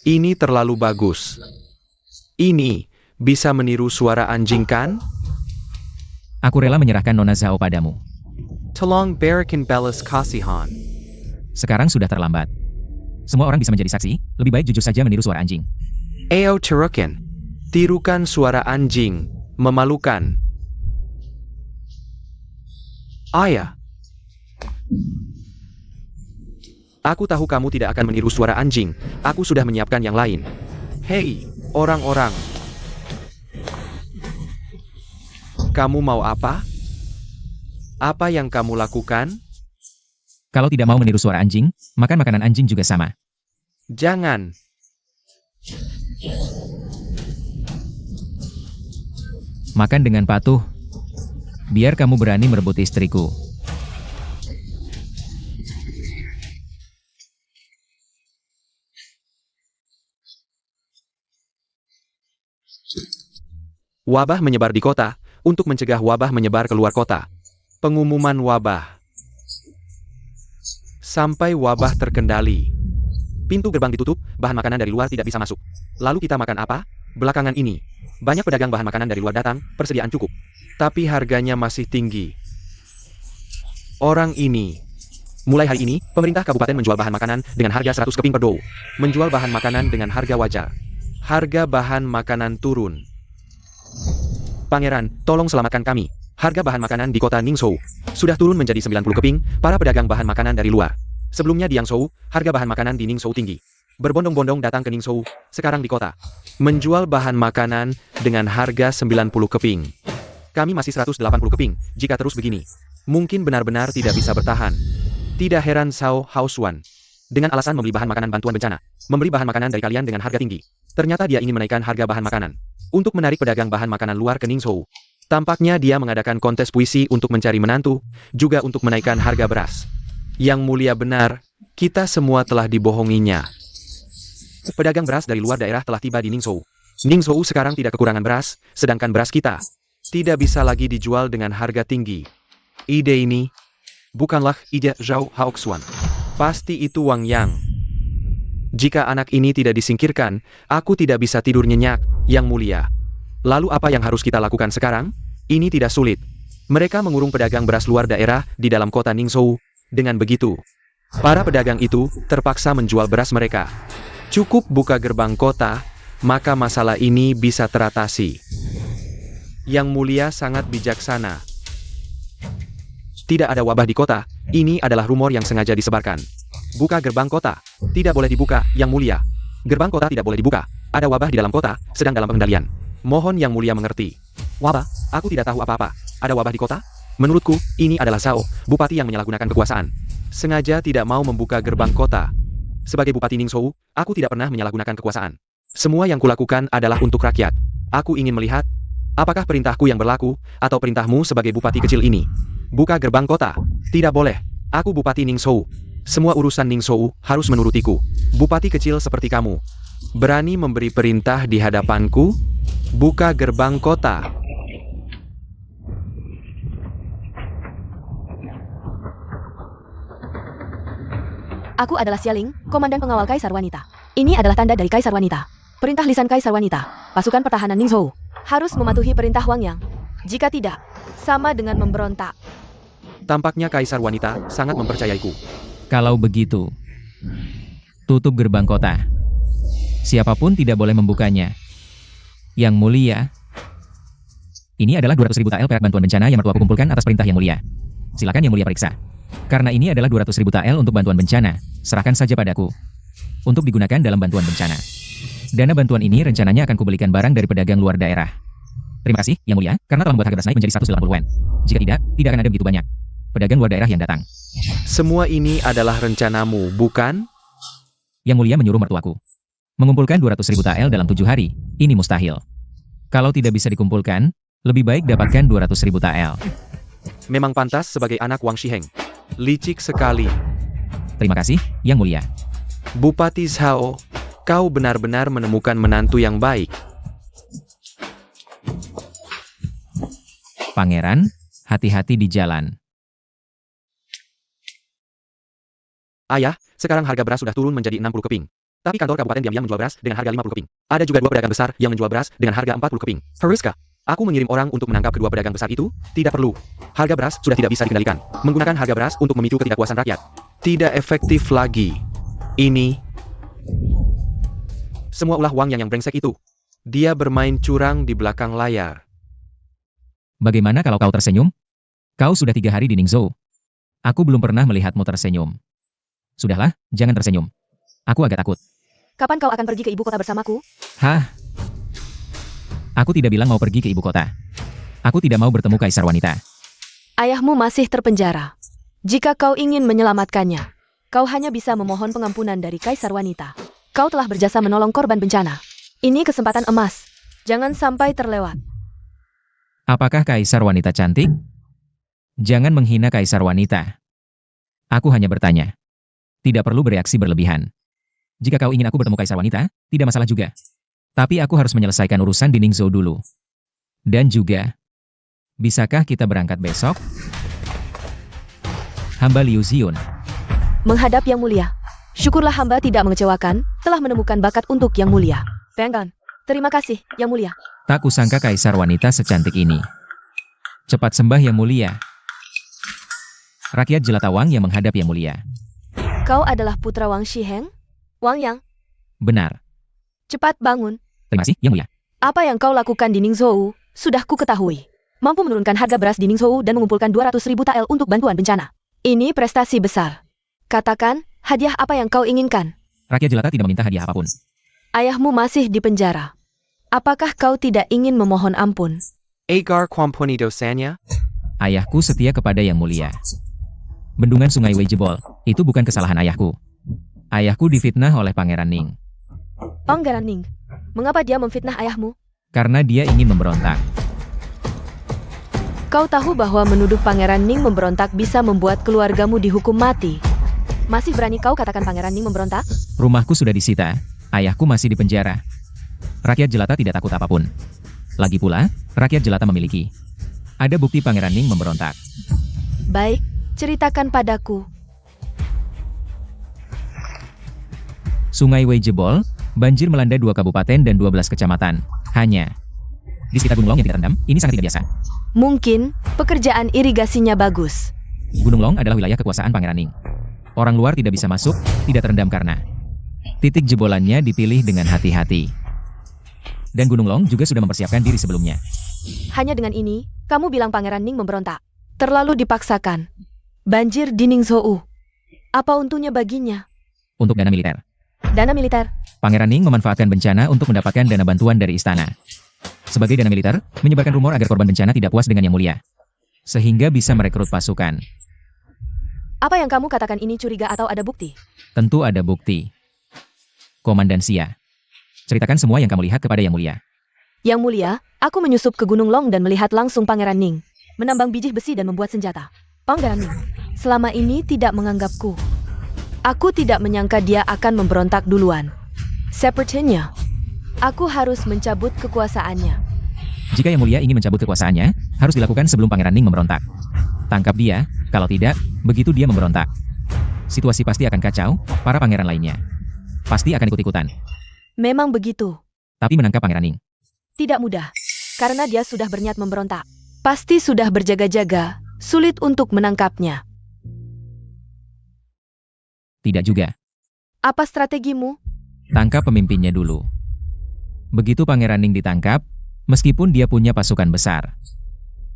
Ini terlalu bagus. Ini bisa meniru suara anjing kan? Aku rela menyerahkan Nona Zhao padamu. Tolong berikan balas kasihan. Sekarang sudah terlambat. Semua orang bisa menjadi saksi, lebih baik jujur saja meniru suara anjing. Ayo tirukan. Tirukan suara anjing. Memalukan. Ayah. Aku tahu kamu tidak akan meniru suara anjing. Aku sudah menyiapkan yang lain. Hei, orang-orang. Kamu mau apa? Apa yang kamu lakukan? Kalau tidak mau meniru suara anjing, makan makanan anjing juga sama. Jangan. Makan dengan patuh. Biar kamu berani merebut istriku. Wabah menyebar di kota. Untuk mencegah wabah menyebar keluar kota. Pengumuman wabah. Sampai wabah terkendali. Pintu gerbang ditutup, bahan makanan dari luar tidak bisa masuk. Lalu kita makan apa? Belakangan ini, banyak pedagang bahan makanan dari luar datang, persediaan cukup. Tapi harganya masih tinggi. Orang ini. Mulai hari ini, pemerintah kabupaten menjual bahan makanan dengan harga 100 keping per dou. Menjual bahan makanan dengan harga wajar. Harga bahan makanan turun. Pangeran, tolong selamatkan kami. Harga bahan makanan di kota Ningzhou sudah turun menjadi 90 keping, para pedagang bahan makanan dari luar. Sebelumnya di Yangzhou, harga bahan makanan di Ningzhou tinggi. Berbondong-bondong datang ke Ningzhou, sekarang di kota. Menjual bahan makanan dengan harga 90 keping. Kami masih 180 keping, jika terus begini. Mungkin benar-benar tidak bisa bertahan. Tidak heran Zhao Haosuan. Dengan alasan membeli bahan makanan bantuan bencana. Membeli bahan makanan dari kalian dengan harga tinggi. Ternyata dia ingin menaikkan harga bahan makanan. Untuk menarik pedagang bahan makanan luar ke Ningzhou. Tampaknya dia mengadakan kontes puisi untuk mencari menantu, juga untuk menaikkan harga beras. Yang Mulia benar, kita semua telah dibohonginya. Pedagang beras dari luar daerah telah tiba di Ningzhou. Ningzhou sekarang tidak kekurangan beras, sedangkan beras kita tidak bisa lagi dijual dengan harga tinggi. Ide ini bukanlah ide Zhao Haoxuan. Pasti itu Wang Yang. Jika anak ini tidak disingkirkan, aku tidak bisa tidur nyenyak, Yang Mulia. Lalu apa yang harus kita lakukan sekarang? Ini tidak sulit. Mereka mengurung pedagang beras luar daerah di dalam kota Ningzhou. Dengan begitu, para pedagang itu terpaksa menjual beras mereka. Cukup buka gerbang kota, maka masalah ini bisa teratasi. Yang Mulia sangat bijaksana. Tidak ada wabah di kota, ini adalah rumor yang sengaja disebarkan. Buka gerbang kota. Tidak boleh dibuka, Yang Mulia. Gerbang kota tidak boleh dibuka. Ada wabah di dalam kota, sedang dalam pengendalian. Mohon Yang Mulia mengerti. Wabah? Aku tidak tahu apa-apa. Ada wabah di kota? Menurutku, ini adalah Zhao, bupati yang menyalahgunakan kekuasaan. Sengaja tidak mau membuka gerbang kota. Sebagai bupati Ningzhou, aku tidak pernah menyalahgunakan kekuasaan. Semua yang kulakukan adalah untuk rakyat. Aku ingin melihat, apakah perintahku yang berlaku, atau perintahmu sebagai bupati kecil ini. Buka gerbang kota. Tidak boleh. Aku bupati Ningzhou. Semua urusan Ningzhou harus menurutiku. Bupati kecil seperti kamu berani memberi perintah di hadapanku? Buka gerbang kota. Aku adalah Xialing, komandan pengawal Kaisar Wanita. Ini adalah tanda dari Kaisar Wanita. Perintah lisan Kaisar Wanita. Pasukan pertahanan Ningzhou harus mematuhi perintah Wang Yang. Jika tidak, sama dengan memberontak. Tampaknya Kaisar Wanita sangat mempercayaiku. Kalau begitu, tutup gerbang kota. Siapapun tidak boleh membukanya. Yang Mulia, ini adalah 200.000 tael perak bantuan bencana yang mertuaku kumpulkan atas perintah Yang Mulia. Silakan Yang Mulia periksa. Karena ini adalah 200.000 tael untuk bantuan bencana, serahkan saja padaku. Untuk digunakan dalam bantuan bencana. Dana bantuan ini rencananya akan kubelikan barang dari pedagang luar daerah. Terima kasih, Yang Mulia, karena telah membuat harga beras naik menjadi 180 yen. Jika tidak akan ada begitu banyak pedagang luar daerah yang datang. Semua ini adalah rencanamu, bukan? Yang Mulia menyuruh mertuaku mengumpulkan 200.000 tael dalam 7 hari. Ini mustahil. Kalau tidak bisa dikumpulkan, lebih baik dapatkan 200.000 tael. Memang pantas sebagai anak Wang Shiheng. Licik sekali. Terima kasih, Yang Mulia. Bupati Zhao, kau benar-benar menemukan menantu yang baik. Pangeran, hati-hati di jalan. Ayah, sekarang harga beras sudah turun menjadi 60 keping. Tapi kantor kabupaten diam-diam menjual beras dengan harga 50 keping. Ada juga 2 pedagang besar yang menjual beras dengan harga 40 keping. Haruskah aku mengirim orang untuk menangkap kedua pedagang besar itu? Tidak perlu. Harga beras sudah tidak bisa dikendalikan. Menggunakan harga beras untuk memicu ketidakpuasan rakyat tidak efektif lagi. Ini semua ulah Wang yang brengsek itu. Dia bermain curang di belakang layar. Bagaimana kalau kau tersenyum? Kau sudah 3 hari di Ningzhou. Aku belum pernah melihatmu tersenyum. Sudahlah, jangan tersenyum. Aku agak takut. Kapan kau akan pergi ke ibu kota bersamaku? Hah? Aku tidak bilang mau pergi ke ibu kota. Aku tidak mau bertemu Kaisar Wanita. Ayahmu masih terpenjara. Jika kau ingin menyelamatkannya, kau hanya bisa memohon pengampunan dari Kaisar Wanita. Kau telah berjasa menolong korban bencana. Ini kesempatan emas. Jangan sampai terlewat. Apakah Kaisar Wanita cantik? Jangan menghina Kaisar Wanita. Aku hanya bertanya. Tidak perlu bereaksi berlebihan. Jika kau ingin aku bertemu Kaisar Wanita, tidak masalah juga. Tapi aku harus menyelesaikan urusan di Ningzhou dulu. Dan juga, bisakah kita berangkat besok? Hamba Liu Ziun. Menghadap Yang Mulia. Syukurlah hamba tidak mengecewakan, telah menemukan bakat untuk Yang Mulia. Penggan. Terima kasih, Yang Mulia. Tak kusangka Kaisar Wanita secantik ini. Cepat sembah Yang Mulia. Rakyat jelata Wang yang menghadap Yang Mulia. Kau adalah putra Wang Shiheng? Wang Yang? Benar. Cepat bangun. Terima kasih, Yang Mulia. Apa yang kau lakukan di Ningzhou, sudah ku ketahui. Mampu menurunkan harga beras di Ningzhou dan mengumpulkan 200.000 tael untuk bantuan bencana. Ini prestasi besar. Katakan, hadiah apa yang kau inginkan? Rakyat jelata tidak meminta hadiah apapun. Ayahmu masih di penjara. Apakah kau tidak ingin memohon ampun? Agar Kwamponi dosanya? Ayahku setia kepada Yang Mulia. Bendungan Sungai Wei jebol, itu bukan kesalahan ayahku. Ayahku difitnah oleh Pangeran Ning. Pangeran Ning, mengapa dia memfitnah ayahmu? Karena dia ingin memberontak. Kau tahu bahwa menuduh Pangeran Ning memberontak bisa membuat keluargamu dihukum mati. Masih berani kau katakan Pangeran Ning memberontak? Rumahku sudah disita, ayahku masih di penjara. Rakyat jelata tidak takut apapun. Lagi pula, rakyat jelata memiliki. Ada bukti Pangeran Ning memberontak. Baik, ceritakan padaku. Sungai Wei jebol, banjir melanda 2 kabupaten dan 12 kecamatan. Hanya di sekitar Gunung Long yang tidak terendam, ini sangat tidak biasa. Mungkin, pekerjaan irigasinya bagus. Gunung Long adalah wilayah kekuasaan Pangeran Ning. Orang luar tidak bisa masuk, tidak terendam karena titik jebolannya dipilih dengan hati-hati. Dan Gunung Long juga sudah mempersiapkan diri sebelumnya. Hanya dengan ini, kamu bilang Pangeran Ning memberontak. Terlalu dipaksakan. Banjir di Ningzhou. Apa untungnya baginya? Untuk dana militer, Dana militer. Pangeran Ning memanfaatkan bencana untuk mendapatkan dana bantuan dari istana. Sebagai dana militer, menyebarkan rumor agar korban bencana tidak puas dengan Yang Mulia. Sehingga bisa merekrut pasukan. Apa yang kamu katakan ini curiga atau ada bukti? Tentu ada bukti. Komandan Xia, ceritakan semua yang kamu lihat kepada Yang Mulia. Yang Mulia, aku menyusup ke Gunung Long dan melihat langsung Pangeran Ning menambang biji besi dan membuat senjata. Pangeran Ning selama ini tidak menganggapku. Aku tidak menyangka dia akan memberontak duluan. Sepertinya, aku harus mencabut kekuasaannya. Jika Yang Mulia ingin mencabut kekuasaannya, harus dilakukan sebelum Pangeran Ning memberontak. Tangkap dia, kalau tidak, begitu dia memberontak. Situasi pasti akan kacau, para pangeran lainnya pasti akan ikut-ikutan. Memang begitu. Tapi menangkap Pangeran Ning Tidak mudah, karena dia sudah berniat memberontak. Pasti sudah berjaga-jaga, sulit untuk menangkapnya. tidak juga. Apa strategimu? Tangkap pemimpinnya dulu. Begitu Pangeran Ning ditangkap, meskipun dia punya pasukan besar,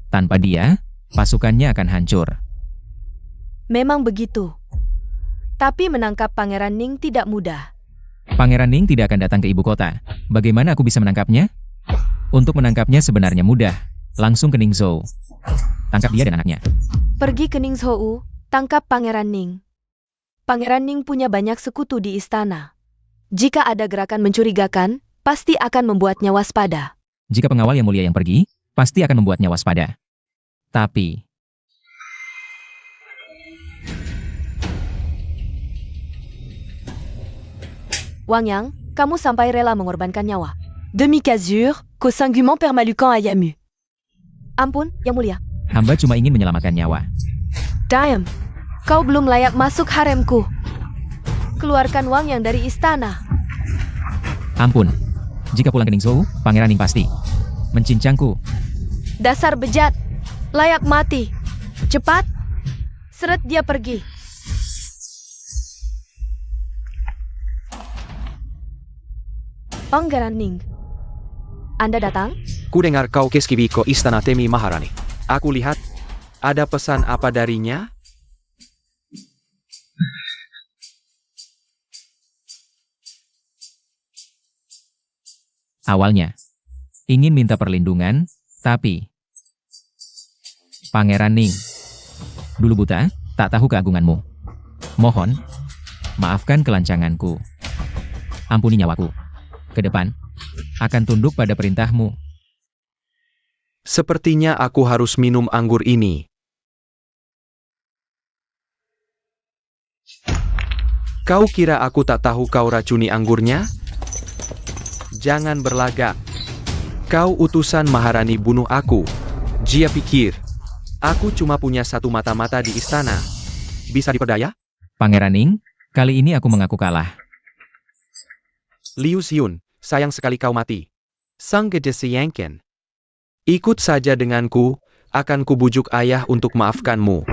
tanpa dia, pasukannya akan hancur. Memang begitu. Tapi menangkap Pangeran Ning tidak mudah. Pangeran Ning tidak akan datang ke ibu kota. Bagaimana aku bisa menangkapnya? Untuk menangkapnya sebenarnya mudah. Langsung ke Ningzhou. Tangkap dia dan anaknya. Pergi ke Ningzhou, tangkap Pangeran Ning. Pangeran Ning punya banyak sekutu di istana. Jika ada gerakan mencurigakan, pasti akan membuatnya waspada. Jika pengawal Yang Mulia yang pergi, pasti akan membuatnya waspada. Tapi Wang Yang, kamu sampai rela mengorbankan nyawa. Demi Kazur, qu'au singument permalucan ayamu. Ampun, Yang Mulia. hamba cuma ingin menyelamatkan nyawa. Diam, kau belum layak masuk haremku. Keluarkan Wang Yang dari istana. Ampun. Jika pulang ke Ningzhou, Pangeran Ning pasti mencincangku. Dasar bejat, layak mati. Cepat, seret dia pergi. Pangeran Ning, Anda datang? Ku dengar kau keskiwi ke istana Temi Maharani. Aku lihat, ada pesan apa darinya? Awalnya, ingin minta perlindungan, tapi Pangeran Ning, dulu buta, tak tahu keagunganmu. Mohon, maafkan kelancanganku. Ampuni nyawaku. Ke depan, akan tunduk pada perintahmu. Sepertinya aku harus minum anggur ini. Kau kira aku tak tahu kau racuni anggurnya? Jangan berlagak. Kau utusan Maharani bunuh aku. Jia pikir, aku cuma punya satu mata-mata di istana. Bisa diperdaya? Pangeran Ning, kali ini aku mengaku kalah. Liu Xiun, sayang sekali kau mati. Sang Gede Siangken. Ikut saja denganku, akan kubujuk ayah untuk maafkanmu.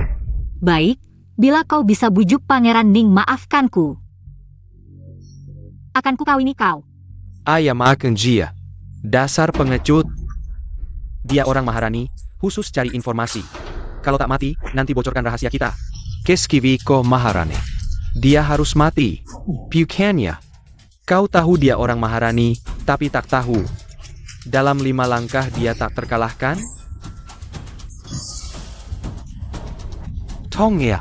Baik, bila kau bisa bujuk Pangeran Ning maafkanku, akan kukawini kau. Ayah maafkan Jia. Dasar pengecut. Dia orang Maharani, khusus cari informasi. Kalau tak mati, nanti bocorkan rahasia kita. Keskiwi ko Maharani. Dia harus mati. Bukannya. Kau tahu dia orang Maharani, tapi tak tahu. Dalam 5 langkah dia tak terkalahkan? Tong ya.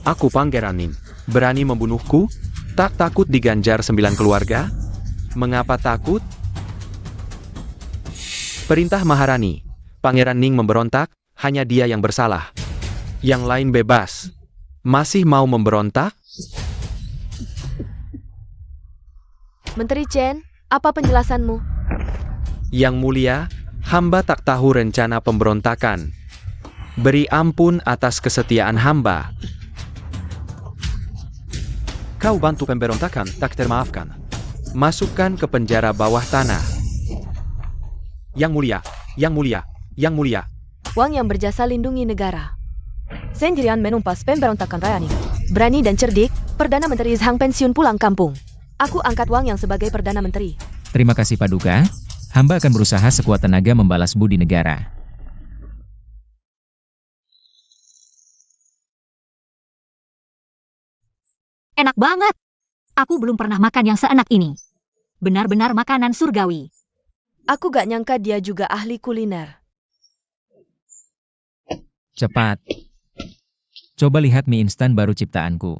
Aku Pangeran Ning. Berani membunuhku? Tak takut diganjar 9 keluarga? Mengapa takut? Perintah Maharani. Pangeran Ning memberontak, hanya dia yang bersalah. Yang lain bebas. Masih mau memberontak? Menteri Chen, apa penjelasanmu? Yang mulia, hamba tak tahu rencana pemberontakan. Beri ampun atas kesetiaan hamba. Kau bantu pemberontakan, tak termaafkan. Masukkan ke penjara bawah tanah. Yang mulia, yang mulia, yang mulia. Wang yang berjasa lindungi negara. Sendirian menumpas pemberontakan Raya Ning. Berani dan cerdik, Perdana Menteri Zhang pensiun pulang kampung. Aku angkat Wang yang sebagai Perdana Menteri. Terima kasih Paduka. Hamba akan berusaha sekuat tenaga membalas budi negara. Enak banget. Aku belum pernah makan yang seenak ini. Benar-benar makanan surgawi. Aku gak nyangka dia juga ahli kuliner. Cepat. Coba lihat mie instan baru ciptaanku.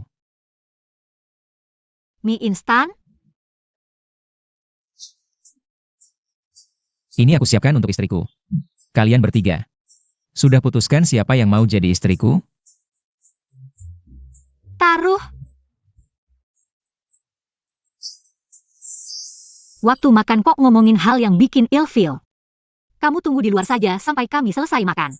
Mie instan? Ini aku siapkan untuk istriku. Kalian bertiga. Sudah putuskan siapa yang mau jadi istriku? Taruh. Waktu makan kok ngomongin hal yang bikin ilfeel. Kamu tunggu di luar saja sampai kami selesai makan.